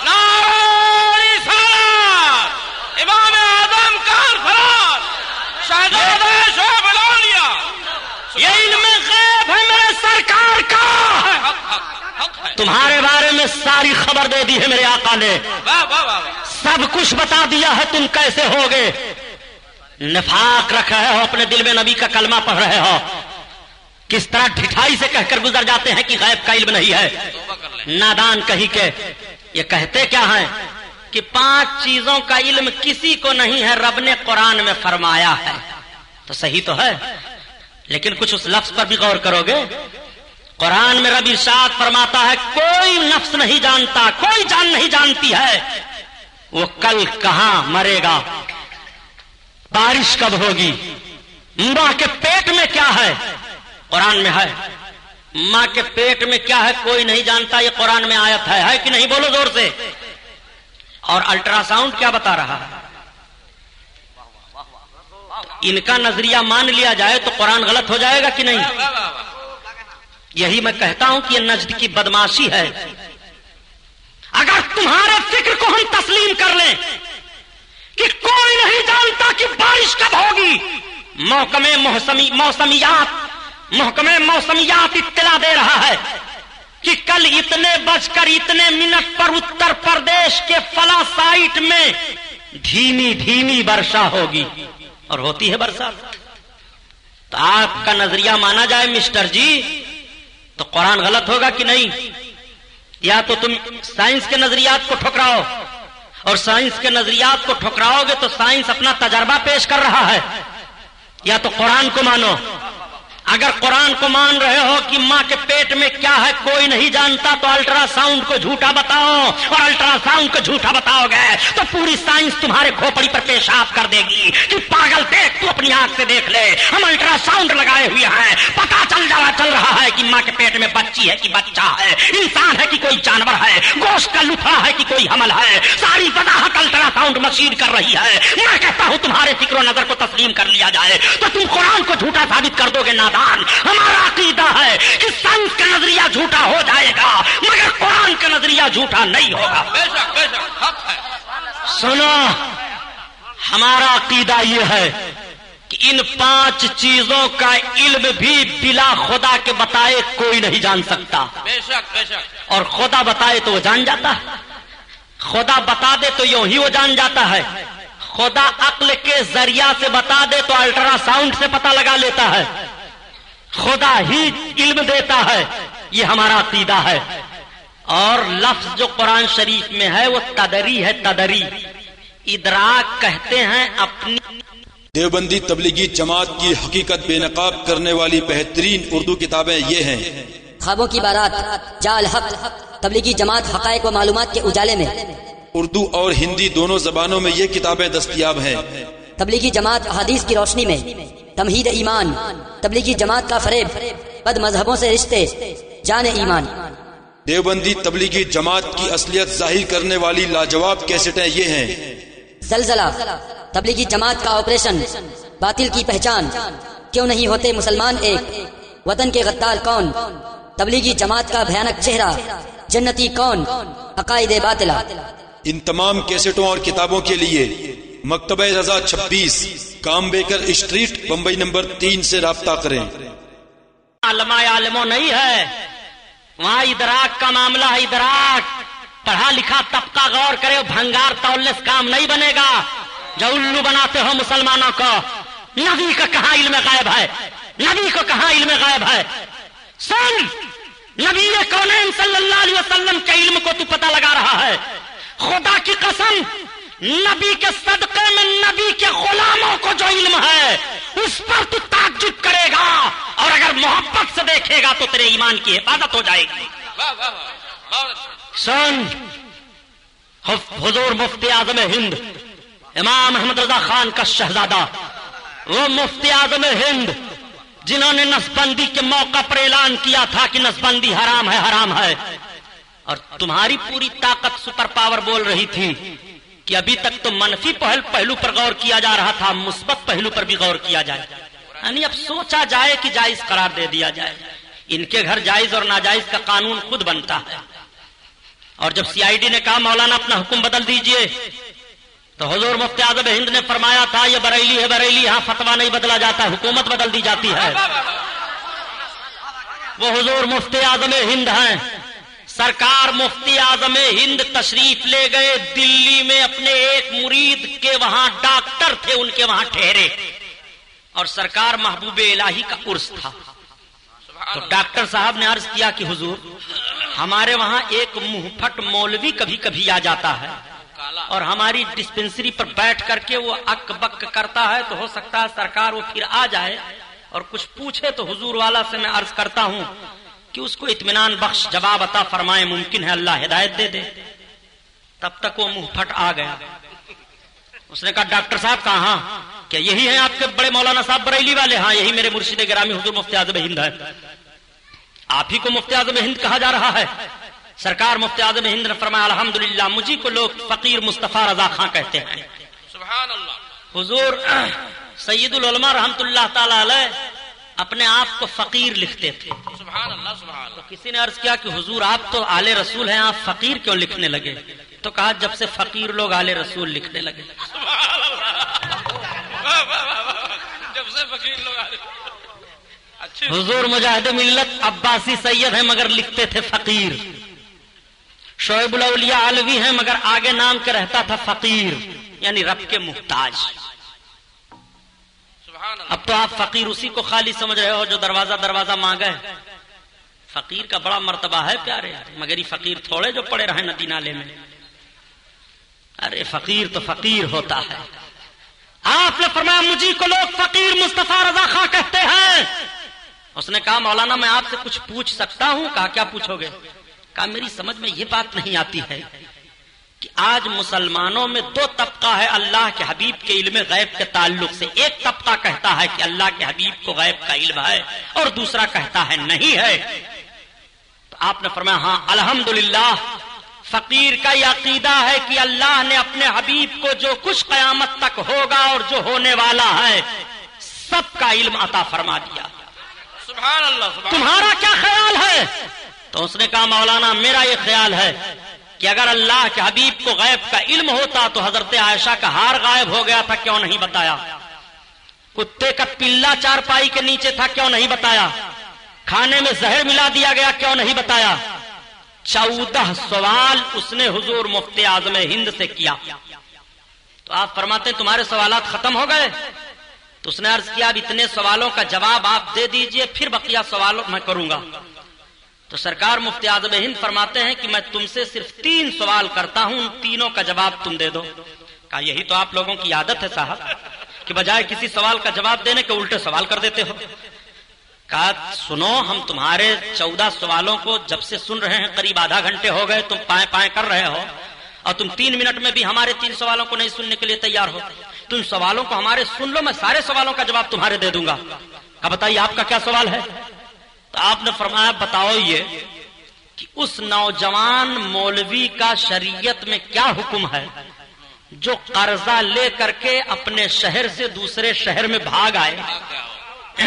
نعرہ رسالت, امام اعظم کانفرنس, شہزادہ شعیب الاولیاء. یہ علم غیب ہے میرے سرکار کا. تمہارے بارے میں ساری خبر دے دی ہے میرے آقا نے, سب کچھ بتا دیا ہے تم کیسے ہوگے. نفاق رکھ رہے ہو, اپنے دل میں نبی کا کلمہ پڑھ رہے ہو, کس طرح ڈھٹائی سے کہہ کر گزر جاتے ہیں کہ غیب کا علم نہیں ہے. نادان کہی کے یہ کہتے کیا ہیں کہ 5 چیزوں کا علم کسی کو نہیں ہے, رب نے قرآن میں فرمایا ہے. تو صحیح تو ہے, لیکن کچھ اس لفظ پر بھی غور کرو گے. قرآن میں رب ارشاد فرماتا ہے کوئی نفس نہیں جانتا, کوئی جان نہیں جانتی ہے وہ کل کہاں مرے گا, بارش کب ہوگی, ماں کے پیٹ میں کیا ہے, قرآن میں ہے. ماں کے پیٹ میں کیا ہے کوئی نہیں جانتا, یہ قرآن میں آیت ہے کہ نہیں, بولو زور سے. اور الٹرا ساؤنڈ کیا بتا رہا ہے. ان کا نظریہ مان لیا جائے تو قرآن غلط ہو جائے گا کہ نہیں. یہی میں کہتا ہوں کہ یہ نجد کی بدماشی ہے. اگر تمہارے فکر کو ہم تسلیم کر لیں کہ کوئی نہیں جانتا کہ بارش کب ہوگی, محکمہ موسمیات اطلاع دے رہا ہے کہ کل اتنے بج کر اتنے منٹ پر اتر پردیش کے فلاں سائٹ میں دھیمی دھیمی برشا ہوگی, اور ہوتی ہے برسات. تو آپ کا نظریہ مانا جائے مسٹر جی تو قرآن غلط ہوگا کہ نہیں. یا تو تم سائنس کے نظریات کو ٹھکراؤ, اور سائنس کے نظریات کو ٹھکراؤ گے تو سائنس اپنا تجربہ پیش کر رہا ہے, یا تو قرآن کو مانو. اگر قرآن کو مان رہے ہو کہ ماں کے پیٹ میں کیا ہے کوئی نہیں جانتا تو الٹرا ساؤنڈ کو جھوٹا بتاؤ, اور الٹرا ساؤنڈ کو جھوٹا بتاؤ گے تو پوری سائنس تمہارے کھوپڑی پر پیشاب کر دے گی کہ پاگل دیکھ, تو اپنی آنکھ سے دیکھ لے, ہم الٹرا ساؤنڈ لگائے ہوئے ہیں, پتا چل رہا ہے کہ ماں کے پیٹ میں بچی ہے کہ بچہ ہے, انسان ہے کہ کوئی جانور ہے, گوشت کا لتھڑا ہے کہ کوئی حمل ہے. ساری وضاحت الٹرا ساؤنڈ مشین کر رہی ہے. میں کہتا ہوں تمہارے فکر و نظر کو تسلیم کر لیا جائے تو تم قرآن کو جھوٹا ثابت کر دو گے. ہمارا عقیدہ ہے کہ سائنس کا نظریہ جھوٹا ہو جائے گا مگر قرآن کا نظریہ جھوٹا نہیں ہوگا. سنو, ہمارا عقیدہ یہ ہے کہ ان 5 چیزوں کا علم بھی بلا خدا کے بتائے کوئی نہیں جان سکتا. اور خدا بتائے تو وہ جان جاتا ہے, خدا بتا دے تو یوں ہی وہ جان جاتا ہے, خدا عقل کے ذریعہ سے بتا دے تو الٹرا ساؤنڈ سے پتہ لگا لیتا ہے, خدا ہی علم دیتا ہے. یہ ہمارا عقیدہ ہے. اور لفظ جو قرآن شریف میں ہے وہ تدری ہے, تدری, ادراک کہتے ہیں اپنی. دیوبندی تبلیغی جماعت کی حقیقت بے نقاب کرنے والی بہترین اردو کتابیں یہ ہیں: خوابوں کی بارات، جال حق. تبلیغی جماعت حقائق و معلومات کے اجالے میں. اردو اور ہندی دونوں زبانوں میں یہ کتابیں دستیاب ہیں. تبلیغی جماعت احادیث کی روشنی میں. تمہید ایمان. تبلیغی جماعت کا فریب، بد مذہبوں سے رشتے، جان ایمان. دیوبندی تبلیغی جماعت کی اصلیت ظاہر کرنے والی لاجواب کیسٹیں یہ ہیں: زلزلہ. تبلیغی جماعت کا آپریشن، باطل کی پہچان، کیوں نہیں ہوتے مسلمان ایک، وطن کے غدار کون، تبلیغی جماعت کا بھیانک چہرہ، جنتی کون، عقائد باطلہ. ان تمام کیسٹوں اور کتابوں کے لیے مکتبہ رضا 26 کام بیکر اسٹریٹ بمبئی نمبر 3 سے رابطہ کریں. علماء عالموں نہیں ہے وہاں، ادراک کا معاملہ ہے. ادراک پڑھا لکھا طبقہ غور کرے، بھنگار تولنے سے کام نہیں بنے گا. جو الو بناتے ہو مسلمانوں کو، نبی کا کہاں علم غیب ہے؟ نبی کو کہاں علم غیب ہے؟ سن، نبی کونین صلی اللہ علیہ وسلم کے علم کو تو پتہ لگا رہا ہے، خدا کی قسم نبی کے صدقے میں نبی کے غلاموں کو جو علم ہے اس پر تو تعجب کرے گا، اور اگر محبت سے دیکھے گا تو تیرے ایمان کی حفاظت ہو جائے گی۔ سن، حضور مفتی اعظم ہند امام احمد رضا خان کا شہزادہ، وہ مفتی اعظم ہند جنہوں نے نسبندی کے موقع پر اعلان کیا تھا کہ نسبندی حرام ہے، حرام ہے، اور تمہاری پوری طاقت سپر پاور بول رہی تھی کہ ابھی تک تو منفی پہلو پر غور کیا جا رہا تھا، مثبت پہلو پر بھی غور کیا جائے، یعنی اب سوچا جائے کہ جائز قرار دے دیا جائے۔ ان کے گھر جائز اور ناجائز کا قانون خود بنتا ہے، اور جب سی آئی ڈی نے کہا مولانا اپنا حکم بدل دیجئے تو حضور مفتی اعظم ہند نے فرمایا تھا یہ بریلی ہے، بریلی، ہاں فتویٰ نہیں بدلا جاتا، حکومت بدل دی جاتی ہے۔ وہ حضور مفتی اعظم ہند ہیں، سرکار مفتی اعظم ہند تشریف لے گئے دلی میں، اپنے ایک مرید کے وہاں ڈاکٹر تھے، ان کے وہاں ٹھہرے، اور سرکار محبوب الہی کا عرس تھا۔ تو ڈاکٹر صاحب نے عرض کیا کہ حضور ہمارے وہاں ایک منہ پھٹ مولوی کبھی کبھی آ جاتا ہے، اور ہماری ڈسپنسری پر بیٹھ کر کے وہ اک بک کرتا ہے، تو ہو سکتا ہے سرکار وہ پھر آ جائے اور کچھ پوچھے، تو حضور والا سے میں عرض کرتا ہوں کہ اس کو اطمینان بخش جواب عطا فرمائے، ممکن ہے اللہ ہدایت دے دے۔ تب تک وہ منہ پھٹ آ گیا۔ اس نے کہا ڈاکٹر صاحب کہاں؟ کہ یہی ہیں آپ کے بڑے مولانا صاحب بریلی والے؟ ہاں یہی میرے مرشد گرامی حضور مفتی اعظم ہند ہے۔ آپ ہی کو مفتی اعظم ہند کہا جا رہا ہے؟ سرکار مفتی اعظم ہند نے فرمایا الحمدللہ، مجھے کو لوگ فقیر مصطفیٰ رضا خان کہتے ہیں۔ سبحان اللہ۔ حضور سید العلماء رحمت اللہ تعالی علیہ اپنے آپ کو فقیر لکھتے تھے۔ سبحان اللہ سبحان اللہ۔ کسی نے عرض کیا کہ حضور آپ تو آل رسول ہیں، آپ فقیر کیوں لکھنے لگے؟ تو کہا جب سے فقیر لوگ آل رسول لکھنے لگے۔ سبحان اللہ، جب سے فقیر لوگ اچھے۔ حضور مجاہد ملت عباسی سید ہیں مگر لکھتے تھے فقیر، شعیب الاولیاء علوی ہیں مگر آگے نام کے رہتا تھا فقیر، یعنی رب کے محتاج۔ اب تو آپ فقیر اسی کو خالی سمجھ رہے ہو جو دروازہ دروازہ مانگے۔ فقیر کا بڑا مرتبہ ہے پیارے، مگر یہ فقیر تھوڑے جو پڑے رہے ندی نالے میں۔ ارے فقیر تو فقیر ہوتا ہے۔ آپ نے فرمایا مجھے کو لوگ فقیر مصطفیٰ رضا خان کہتے ہیں۔ اس نے کہا مولانا میں آپ سے کچھ پوچھ سکتا ہوں؟ کہا کیا پوچھو گے؟ کہا میری سمجھ میں یہ بات نہیں آتی ہے کہ آج مسلمانوں میں دو طبقہ ہے اللہ کے حبیب کے علم غیب کے تعلق سے۔ ایک طبقہ کہتا ہے کہ اللہ کے حبیب کو غیب کا علم ہے، اور دوسرا کہتا ہے نہیں ہے۔ تو آپ نے فرمایا ہاں الحمدللہ، فقیر کا یہ عقیدہ ہے کہ اللہ نے اپنے حبیب کو جو کچھ قیامت تک ہوگا اور جو ہونے والا ہے سب کا علم عطا فرما دیا۔ سبحان اللہ سبحان۔ تمہارا کیا خیال ہے؟ تو اس نے کہا مولانا میرا یہ خیال ہے کہ اگر اللہ کے حبیب کو غیب کا علم ہوتا تو حضرت عائشہ کا ہار غائب ہو گیا تھا، کیوں نہیں بتایا؟ کتے کا پلا چارپائی کے نیچے تھا، کیوں نہیں بتایا؟ کھانے میں زہر ملا دیا گیا، کیوں نہیں بتایا؟ 14 سوال اس نے حضور مفتی اعظم ہند سے کیا۔ تو آپ فرماتے ہیں تمہارے سوالات ختم ہو گئے؟ تو اس نے عرض کیا اب اتنے سوالوں کا جواب آپ دے دیجئے، پھر بقیہ سوالوں میں کروں گا۔ تو سرکار مفتی اعظم ہند فرماتے ہیں کہ میں تم سے صرف 3 سوال کرتا ہوں، ان تینوں کا جواب تم دے دو۔ کہا یہی تو آپ لوگوں کی عادت ہے صاحب کہ بجائے کسی سوال کا جواب دینے کے الٹے سوال کر دیتے ہو۔ کہا سنو ہم تمہارے 14 سوالوں کو جب سے سن رہے ہیں قریب آدھا گھنٹے ہو گئے، تم پائیں پائیں کر رہے ہو، اور تم 3 منٹ میں بھی ہمارے 3 سوالوں کو نہیں سننے کے لیے تیار ہو۔ تم سوالوں کو ہمارے سن لو، میں سارے سوالوں کا جواب تمہارے دے دوں گا۔ کہا بتائیے آپ کا کیا سوال ہے؟ تو آپ نے فرمایا بتاؤ یہ کہ اس نوجوان مولوی کا شریعت میں کیا حکم ہے جو قرضہ لے کر کے اپنے شہر سے دوسرے شہر میں بھاگ آئے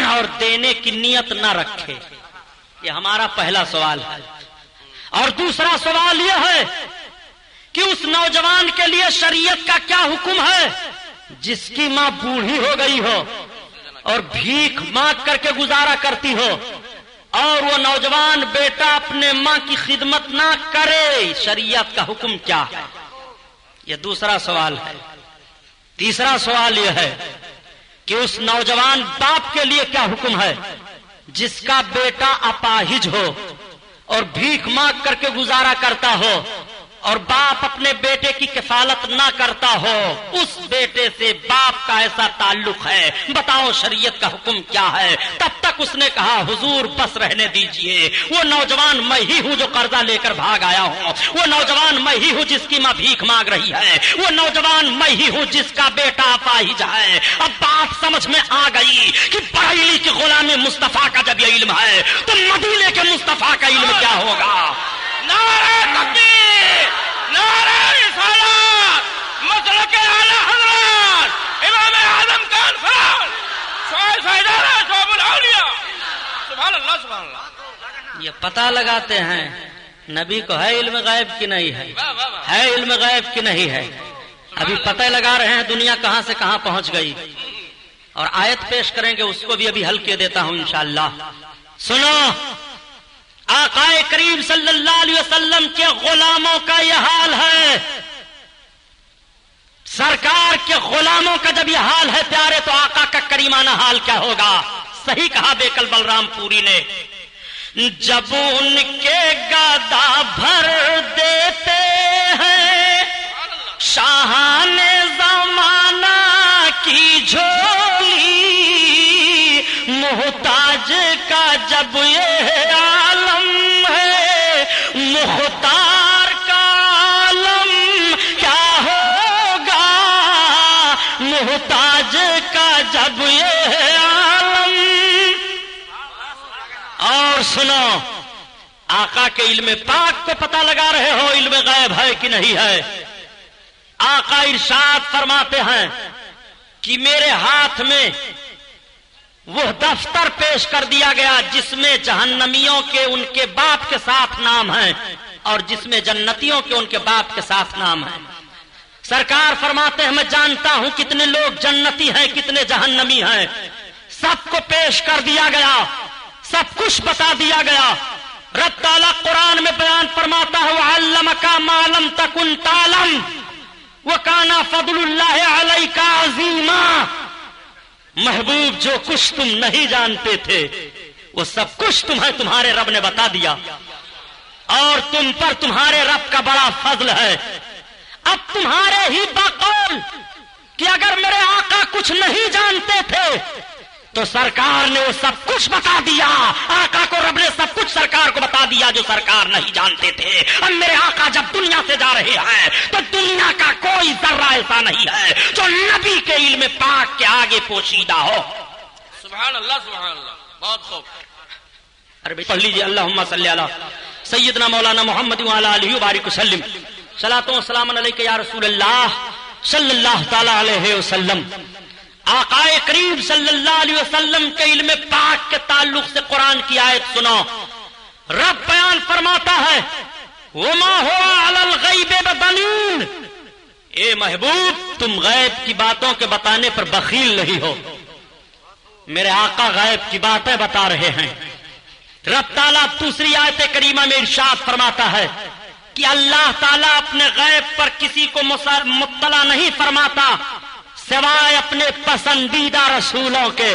اور دینے کی نیت نہ رکھے؟ یہ ہمارا پہلا سوال ہے۔ اور دوسرا سوال یہ ہے کہ اس نوجوان کے لیے شریعت کا کیا حکم ہے جس کی ماں بوڑھی ہو گئی ہو اور بھیک مانگ کر کے گزارا کرتی ہو، اور وہ نوجوان بیٹا اپنے ماں کی خدمت نہ کرے، شریعت کا حکم کیا ہے؟ یہ دوسرا سوال ہے۔ تیسرا سوال یہ ہے کہ اس نوجوان باپ کے لیے کیا حکم ہے جس کا بیٹا اپاہج ہو اور بھیک مانگ کر کے گزارا کرتا ہو اور باپ اپنے بیٹے کی کفالت نہ کرتا ہو، اس بیٹے سے باپ کا ایسا تعلق ہے، بتاؤ شریعت کا حکم کیا ہے؟ تب تک اس نے کہا حضور بس رہنے دیجئے، وہ نوجوان میں ہی ہوں جو قرضہ لے کر بھاگ آیا ہوں، وہ نوجوان میں ہی ہوں جس کی ماں بھیک مانگ رہی ہے، وہ نوجوان میں ہی ہوں جس کا بیٹا اپاہج ہے۔ اب بات سمجھ میں آ گئی کہ بریلی کی غلامی مصطفیٰ کا جب یہ علم ہے تو مدینے کے مصطفیٰ کا علم کیا ہوگا؟ نعرہ تکبیر، نعرہ رسالت، مسلک اعلی حضرت امام اعظم کانفرنس شعیب فیضانہ شعب الاولیاء۔ سبحان اللہ سبحان اللہ۔ یہ پتہ لگاتے ہیں نبی کو ہے علم غیب کی نہیں ہے علم غیب کی نہیں ہے، ابھی پتہ لگا رہے ہیں دنیا کہاں سے کہاں پہنچ گئی، اور آیت پیش کریں گے اس کو بھی ابھی حل کیے دیتا ہوں انشاءاللہ۔ سنو، آقا کریم صلی اللہ علیہ وسلم کے غلاموں کا یہ حال ہے، سرکار کے غلاموں کا جب یہ حال ہے پیارے تو آقا کا کریمانہ حال کیا ہوگا؟ صحیح کہا بیکل بلرام پوری نے، جب ان کے گدا بھر دیتے ہیں شاہان زمانہ کی جھولی، محتاج کا جب یہ عالم ہے، مختار کا عالم کیا ہوگا؟ محتاج کا جب یہ عالم۔ اور سنو، آقا کے علم پاک کو پتہ لگا رہے ہو علم غیب ہے کہ نہیں ہے؟ آقا ارشاد فرماتے ہیں کہ میرے ہاتھ میں وہ دفتر پیش کر دیا گیا جس میں جہنمیوں کے ان کے باپ کے ساتھ نام ہیں اور جس میں جنتیوں کے ان کے باپ کے ساتھ نام ہیں۔ سرکار فرماتے ہیں میں جانتا ہوں کتنے لوگ جنتی ہیں کتنے جہنمی ہیں، سب کو پیش کر دیا گیا، سب کچھ بتا دیا گیا۔ رب تعالیٰ قرآن میں بیان فرماتا ہے وَعَلَّمَكَ مَا لَمْ تَكُنْ تَعْلَمْ وَكَانَ فَضْلُ اللَّهِ عَلَيْكَ عَظِيمًا۔ محبوب جو کچھ تم نہیں جانتے تھے وہ سب کچھ تمہیں تمہارے رب نے بتا دیا، اور تم پر تمہارے رب کا بڑا فضل ہے۔ اب تمہارے ہی بقول کہ اگر میرے آقا کچھ نہیں جانتے تھے تو سرکار نے وہ سب کچھ بتا دیا، آقا کو رب نے سب کچھ سرکار کو بتا دیا جو سرکار نہیں جانتے تھے۔ اب میرے آقا جب دنیا سے جا رہے ہیں تو دنیا کا کوئی ذرہ ایسا نہیں ہے جو نبی کے علم پاک کے آگے پوشیدہ ہو۔ سبحان اللہ سبحان اللہ، بہت خوب۔ عربی پڑھ لیجیے، اللہم صلی علی سیدنا مولانا محمد وعلی آلہ وبارک وسلم، صلاۃ و سلام علیک یا رسول اللہ صلی اللہ تعالی علیہ وسلم۔ آقا کریم صلی اللہ علیہ وسلم کے علم پاک کے تعلق سے قرآن کی آیت سنو، رب بیان فرماتا ہے وَمَا هُوَ عَلَى الْغَيْبِ بِضَنِينٍ، اے محبوب تم غیب کی باتوں کے بتانے پر بخیل نہیں ہو، میرے آقا غیب کی باتیں بتا رہے ہیں۔ رب تعالیٰ دوسری آیت کریمہ میں ارشاد فرماتا ہے کہ اللہ تعالیٰ اپنے غیب پر کسی کو مطلع نہیں فرماتا سوائے اپنے پسندیدہ رسولوں کے،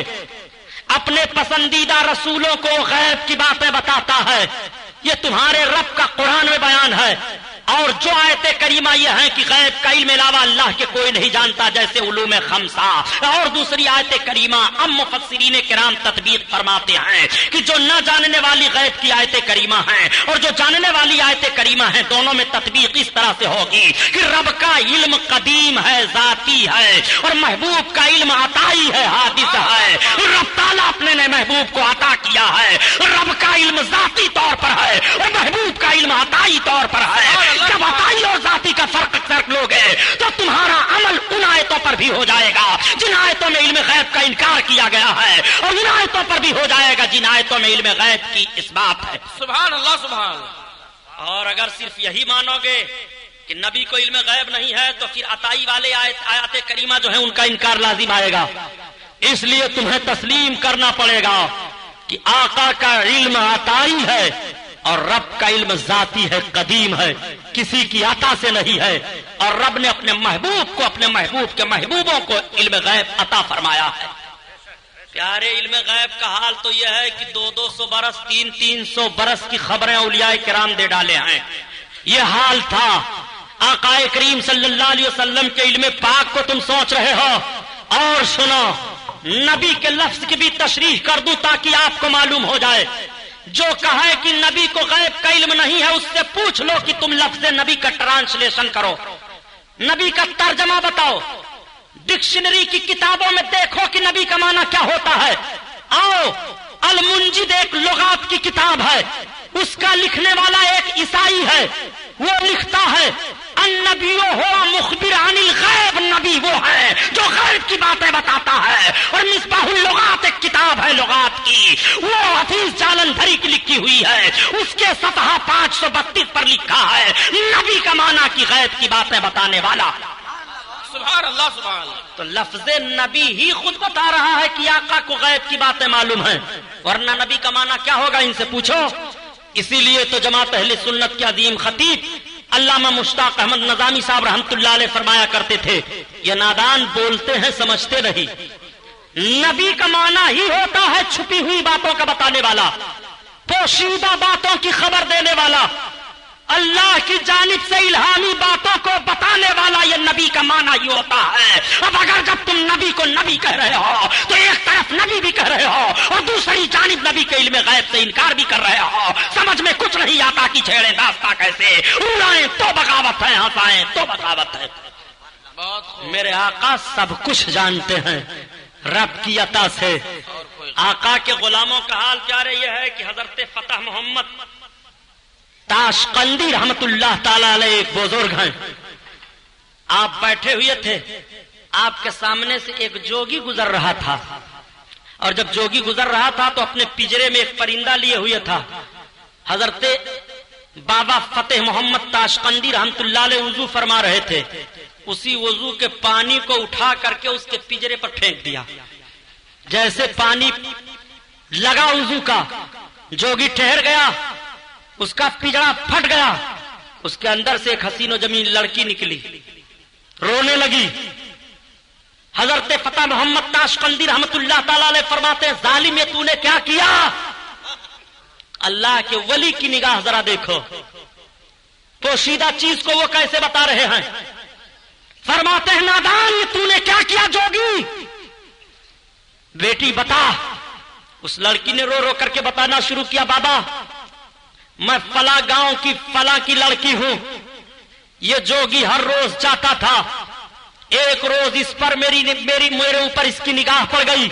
اپنے پسندیدہ رسولوں کو غیب کی باتیں بتاتا ہے۔ یہ تمہارے رب کا قرآن میں بیان ہے، اور جو آیت کریمہ یہ ہے کہ غیب کا علم علاوہ اللہ کے کوئی نہیں جانتا جیسے علوم خمسہ، اور دوسری آیت کریمہ اب مفسرین کرام تطبیق فرماتے ہیں کہ جو نہ جاننے والی غیب کی آیت کریمہ ہیں اور جو جاننے والی آیت کریمہ ہیں دونوں میں تطبیق اس طرح سے ہوگی کہ رب کا علم قدیم ہے ذاتی ہے اور محبوب کا علم عطائی ہے حادث ہے۔ رب تعالیٰ اپنے نے محبوب کو عطا کیا ہے، رب کا علم ذاتی طور پر ہے اور محبوب کا علم عطائی طور پر ہے۔ جب عطائی اور ذاتی کا فرق لوگے تو تمہارا عمل ان آیتوں پر بھی ہو جائے گا جن آیتوں میں علم غیب کا انکار کیا گیا ہے، اور ان آیتوں پر بھی ہو جائے گا جن آیتوں میں علم غیب کی اس بات ہے۔ سبحان اللہ سبحان اللہ۔ اور اگر صرف یہی مانو گے کہ نبی کو علم غیب نہیں ہے تو پھر عطائی والے آیات کریمہ جو ہیں ان کا انکار لازم آئے گا۔ اس لیے تمہیں تسلیم کرنا پڑے گا کہ آقا کا علم عطائی ہے اور رب کا علم ذاتی ہے، قدیم ہے۔ کسی کی عطا سے نہیں ہے، اور رب نے اپنے محبوب کو، اپنے محبوب کے محبوبوں کو علم غیب عطا فرمایا ہے۔ پیارے، علم غیب کا حال تو یہ ہے کہ 200 برس 300 برس کی خبریں اولیاء کرام دے ڈالے ہیں۔ یہ حال تھا آقا کریم صلی اللہ علیہ وسلم کے علم پاک کو تم سوچ رہے ہو۔ اور سنو، نبی کے لفظ کی بھی تشریح کر دوں تاکہ آپ کو معلوم ہو جائے۔ جو کہے کہ نبی کو غیب کا علم نہیں ہے، اس سے پوچھ لو کہ تم لفظ نبی کا ٹرانسلیشن کرو، نبی کا ترجمہ بتاؤ، ڈکشنری کی کتابوں میں دیکھو کہ نبی کا معنی کیا ہوتا ہے۔ آؤ، المنجد ایک لغات کی کتاب ہے، اس کا لکھنے والا ایک عیسائی ہے، وہ لکھتا ہے النبی ہوا مخبر عن الغیب، نبی وہ ہے جو غیب کی باتیں بتاتا ہے۔ اور مصباح اللغات ایک کتاب ہے لغات کی، وہ حفیظ جالندھری کی لکھی ہوئی ہے، اس کے صفحہ 532 پر لکھا ہے نبی کا معنی کی غیب کی باتیں بتانے والا۔ سبحان اللہ سبحان اللہ۔ تو لفظ نبی ہی خود بتا رہا ہے کہ آقا کو غیب کی باتیں معلوم ہیں، ورنہ نبی کا معنی کیا ہوگا ان سے پوچھو۔ اسی لیے تو جماعت اہل سنت کے عظیم خطیب علامہ مشتاق احمد نظامی صاحب رحمۃ اللہ علیہ فرمایا کرتے تھے، یہ نادان بولتے ہیں سمجھتے نہیں، نبی کا معنی ہی ہوتا ہے چھپی ہوئی باتوں کا بتانے والا، پوشیدہ باتوں کی خبر دینے والا، اللہ کی جانب سے الہامی باتوں کو بتانے والا، یہ نبی کا معنی ہی ہوتا ہے۔ اب اگر جب تم نبی کو نبی کہہ رہے ہو تو ایک طرف نبی بھی کہہ رہے ہو اور دوسری جانب نبی کے علم غیب سے انکار بھی کر رہے ہو، سمجھ میں کچھ نہیں آتا کہ چھیڑے داستہ کیسے، رلائیں تو بغاوت ہے، ہنسائیں تو بغاوت ہے۔ میرے آقا سب کچھ جانتے ہیں رب کی عطا سے۔ آقا کے غلاموں کا حال پیارے یہ ہے کہ حضرت فتح محمد تاشقندی رحمت اللہ تعالی علیہ ایک بزرگ ہیں، آپ بیٹھے ہوئے تھے، آپ کے سامنے سے ایک جوگی گزر رہا تھا، اور جب جوگی گزر رہا تھا تو اپنے پنجرے میں ایک پرندہ لیے ہوئے تھا۔ حضرت بابا فتح محمد تاشقندی رحمت اللہ علیہ وضو فرما رہے تھے، اسی وضو کے پانی کو اٹھا کر کے اس کے پنجرے پر پھینک دیا، جیسے پانی لگا وضو کا، جوگی ٹھہر گیا، اس کا پنجرا پھٹ گیا، اس کے اندر سے ایک حسین و جمیل لڑکی نکلی، رونے لگی۔ حضرت فتح محمد تاشقندی رحمت اللہ تعالی علیہ فرماتے ہیں ظالم یہ تو نے کیا کیا؟ اللہ کے ولی کی نگاہ ذرا دیکھو، پوشیدہ چیز کو وہ کیسے بتا رہے ہیں۔ فرماتے ہیں نادان یہ تو نے کیا کیا جوگی؟ بیٹی بتا۔ اس لڑکی نے رو رو کر کے بتانا شروع کیا، بابا میں فلاں گاؤں کی فلاں کی لڑکی ہوں، یہ جوگی ہر روز جاتا تھا، ایک روز اس پر میرے اوپر اس کی نگاہ پڑ گئی،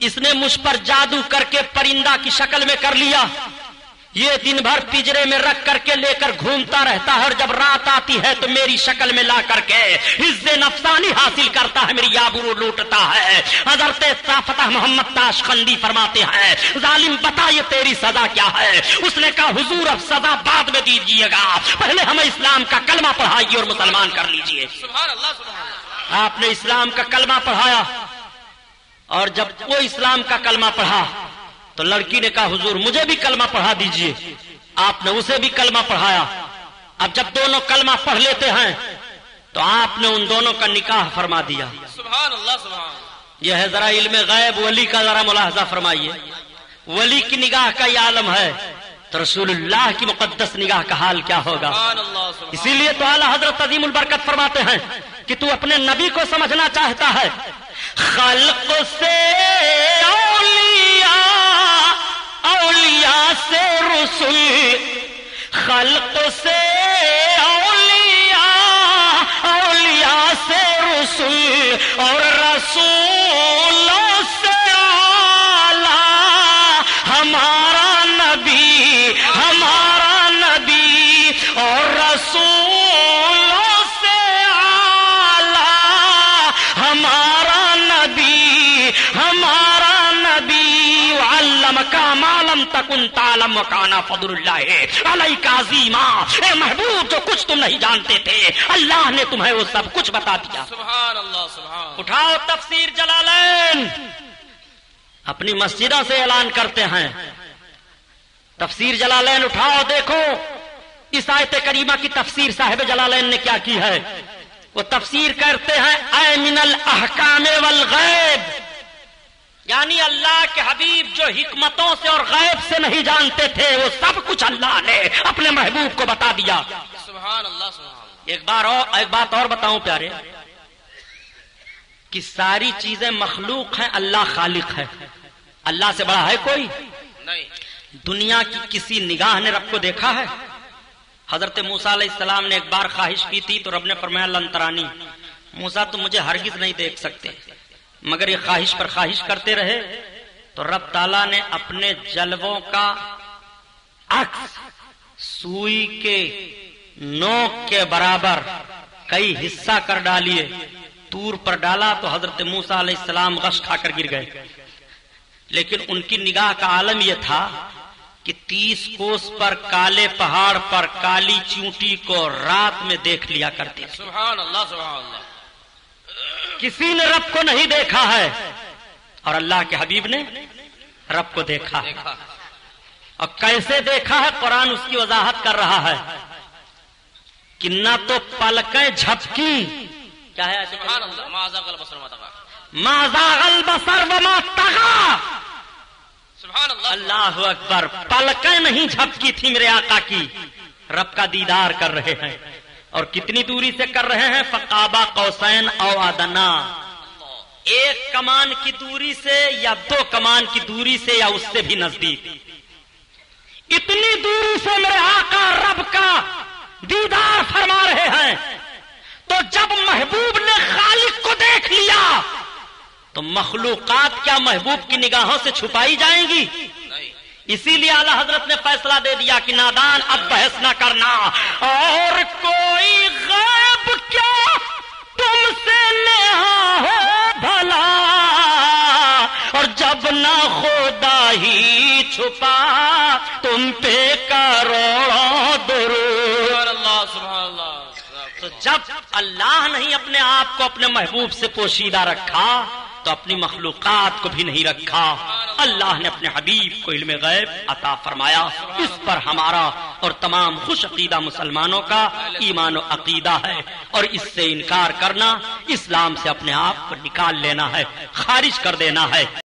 اس نے مجھ پر جادو کر کے پرندہ کی شکل میں کر لیا، یہ دن بھر پنجرے میں رکھ کر کے لے کر گھومتا رہتا ہے، اور جب رات آتی ہے تو میری شکل میں لا کر کے عز نفسانی حاصل کرتا ہے، میری آبرو لوٹتا ہے۔ حضرت فتح محمد تاشقندی فرماتے ہیں ظالم بتا یہ تیری سزا کیا ہے؟ اس نے کہا حضور اب سزا بعد میں دیجیے گا، پہلے ہمیں اسلام کا کلمہ پڑھائیے اور مسلمان کر لیجیے۔ سبحان اللہ سبحان اللہ۔ آپ نے اسلام کا کلمہ پڑھایا، اور جب وہ اسلام کا کلمہ پڑھا تو لڑکی نے کہا حضور مجھے بھی کلمہ پڑھا دیجئے، آپ نے اسے بھی کلمہ پڑھایا۔ اب جب دونوں کلمہ پڑھ لیتے ہیں تو آپ نے ان دونوں کا نکاح فرما دیا۔ سبحان اللہ سبحان اللہ۔ یہ ہے ذرا علم غیب، ولی کا ذرا ملاحظہ فرمائیے، ولی کی نگاہ کا یہ عالم ہے تو رسول اللہ کی مقدس نگاہ کا حال کیا ہوگا؟ سبحان اللہ سبحان اللہ۔ اسی لیے تو اعلیٰ حضرت عظیم البرکت فرماتے ہیں کہ تو اپنے نبی کو سمجھنا چاہتا ہے، خلق سے اولیاء سے رسول، خلق سے اولیاء سے رسول، اور رسولوں سے اعلیٰ ہمارا نبی، ہمارا نبی، اور رسولوں سے اعلیٰ ہمارا نبی، ہمارا نبی۔ علمک ما لم تکن تعلم وکان فضل اللہ علیک عظیما۔ اے محبوب جو کچھ تم نہیں جانتے تھے اللہ نے تمہیں وہ سب کچھ بتا دیا۔ سبحان اللہ سبحان اللہ۔ اٹھاؤ تفسیر جلالین، اپنی مسجدوں سے اعلان کرتے ہیں، تفسیر جلالین اٹھاؤ، دیکھو اس آیت کریمہ کی تفسیر صاحب جلالین نے کیا کی ہے؟ وہ تفسیر کرتے ہیں اے من الاحکام والغیب، یعنی اللہ کے حبیب جو حکمتوں سے اور غیب سے نہیں جانتے تھے وہ سب کچھ اللہ نے اپنے محبوب کو بتا دیا۔ سبحان اللہ سبحان اللہ۔ ایک بات اور بتاؤں پیارے، کہ ساری چیزیں مخلوق ہیں، اللہ خالق ہے۔ اللہ سے بڑا ہے کوئی نہیں۔ دنیا کی کسی نگاہ نے رب کو دیکھا ہے؟ حضرت موسیٰ علیہ السلام نے ایک بار خواہش کی تھی تو رب نے فرمایا لن ترانی، موسیٰ تم مجھے ہرگز نہیں دیکھ سکتے، مگر یہ خواہش پر خواہش کرتے رہے تو رب تعالیٰ نے اپنے جلووں کا عکس سوئی کے نوک کے برابر کئی حصہ کر ڈالیے، طور پر ڈالا تو حضرت موسیٰ علیہ السلام غش کھا کر گر گئے۔ لیکن ان کی نگاہ کا عالم یہ تھا کہ 30 کوس پر کالے پہاڑ پر کالی چونٹی کو رات میں دیکھ لیا کرتے تھے۔ سبحان اللہ سبحان اللہ۔ کسی نے رب کو نہیں دیکھا ہے اور اللہ کے حبیب نے رب کو دیکھا ہے۔ اور کیسے دیکھا ہے؟ قرآن اس کی وضاحت کر رہا ہے کہ نہ تو پلکیں جھپکی، کیا ہے؟ سبحان اللہ۔ ما زاغ البصر وما طغى۔ ما زاغ البصر وما طغى۔ سبحان اللہ۔ اللہ اکبر، پلکیں نہیں جھپکی تھی میرے آقا کی، رب کا دیدار کر رہے ہیں۔ اور کتنی دوری سے کر رہے ہیں؟ فقابا قوسین او ادنا، ایک کمان کی دوری سے یا 2 کمان کی دوری سے یا اس سے بھی نزدیک، اتنی دوری سے میرے آقا رب کا دیدار فرما رہے ہیں۔ تو جب محبوب نے خالق کو دیکھ لیا تو مخلوقات کیا محبوب کی نگاہوں سے چھپائی جائیں گی؟ اسی لیے اعلیٰ حضرت نے فیصلہ دے دیا کہ نادان اب بحث نہ کرنا، اور کوئی غیب کیا تم سے نہا ہے بھلا، اور جب نہ خدا ہی چھپا تم پہ کروڑوں درود۔ سبحان اللہ سبحان اللہ۔ تو جب اللہ نہیں اپنے آپ کو اپنے محبوب سے پوشیدہ رکھا تو اپنی مخلوقات کو بھی نہیں رکھا۔ اللہ نے اپنے حبیب کو علم غیب عطا فرمایا۔ اس پر ہمارا اور تمام خوش عقیدہ مسلمانوں کا ایمان و عقیدہ ہے، اور اس سے انکار کرنا اسلام سے اپنے آپ کو نکال لینا ہے، خارج کر دینا ہے۔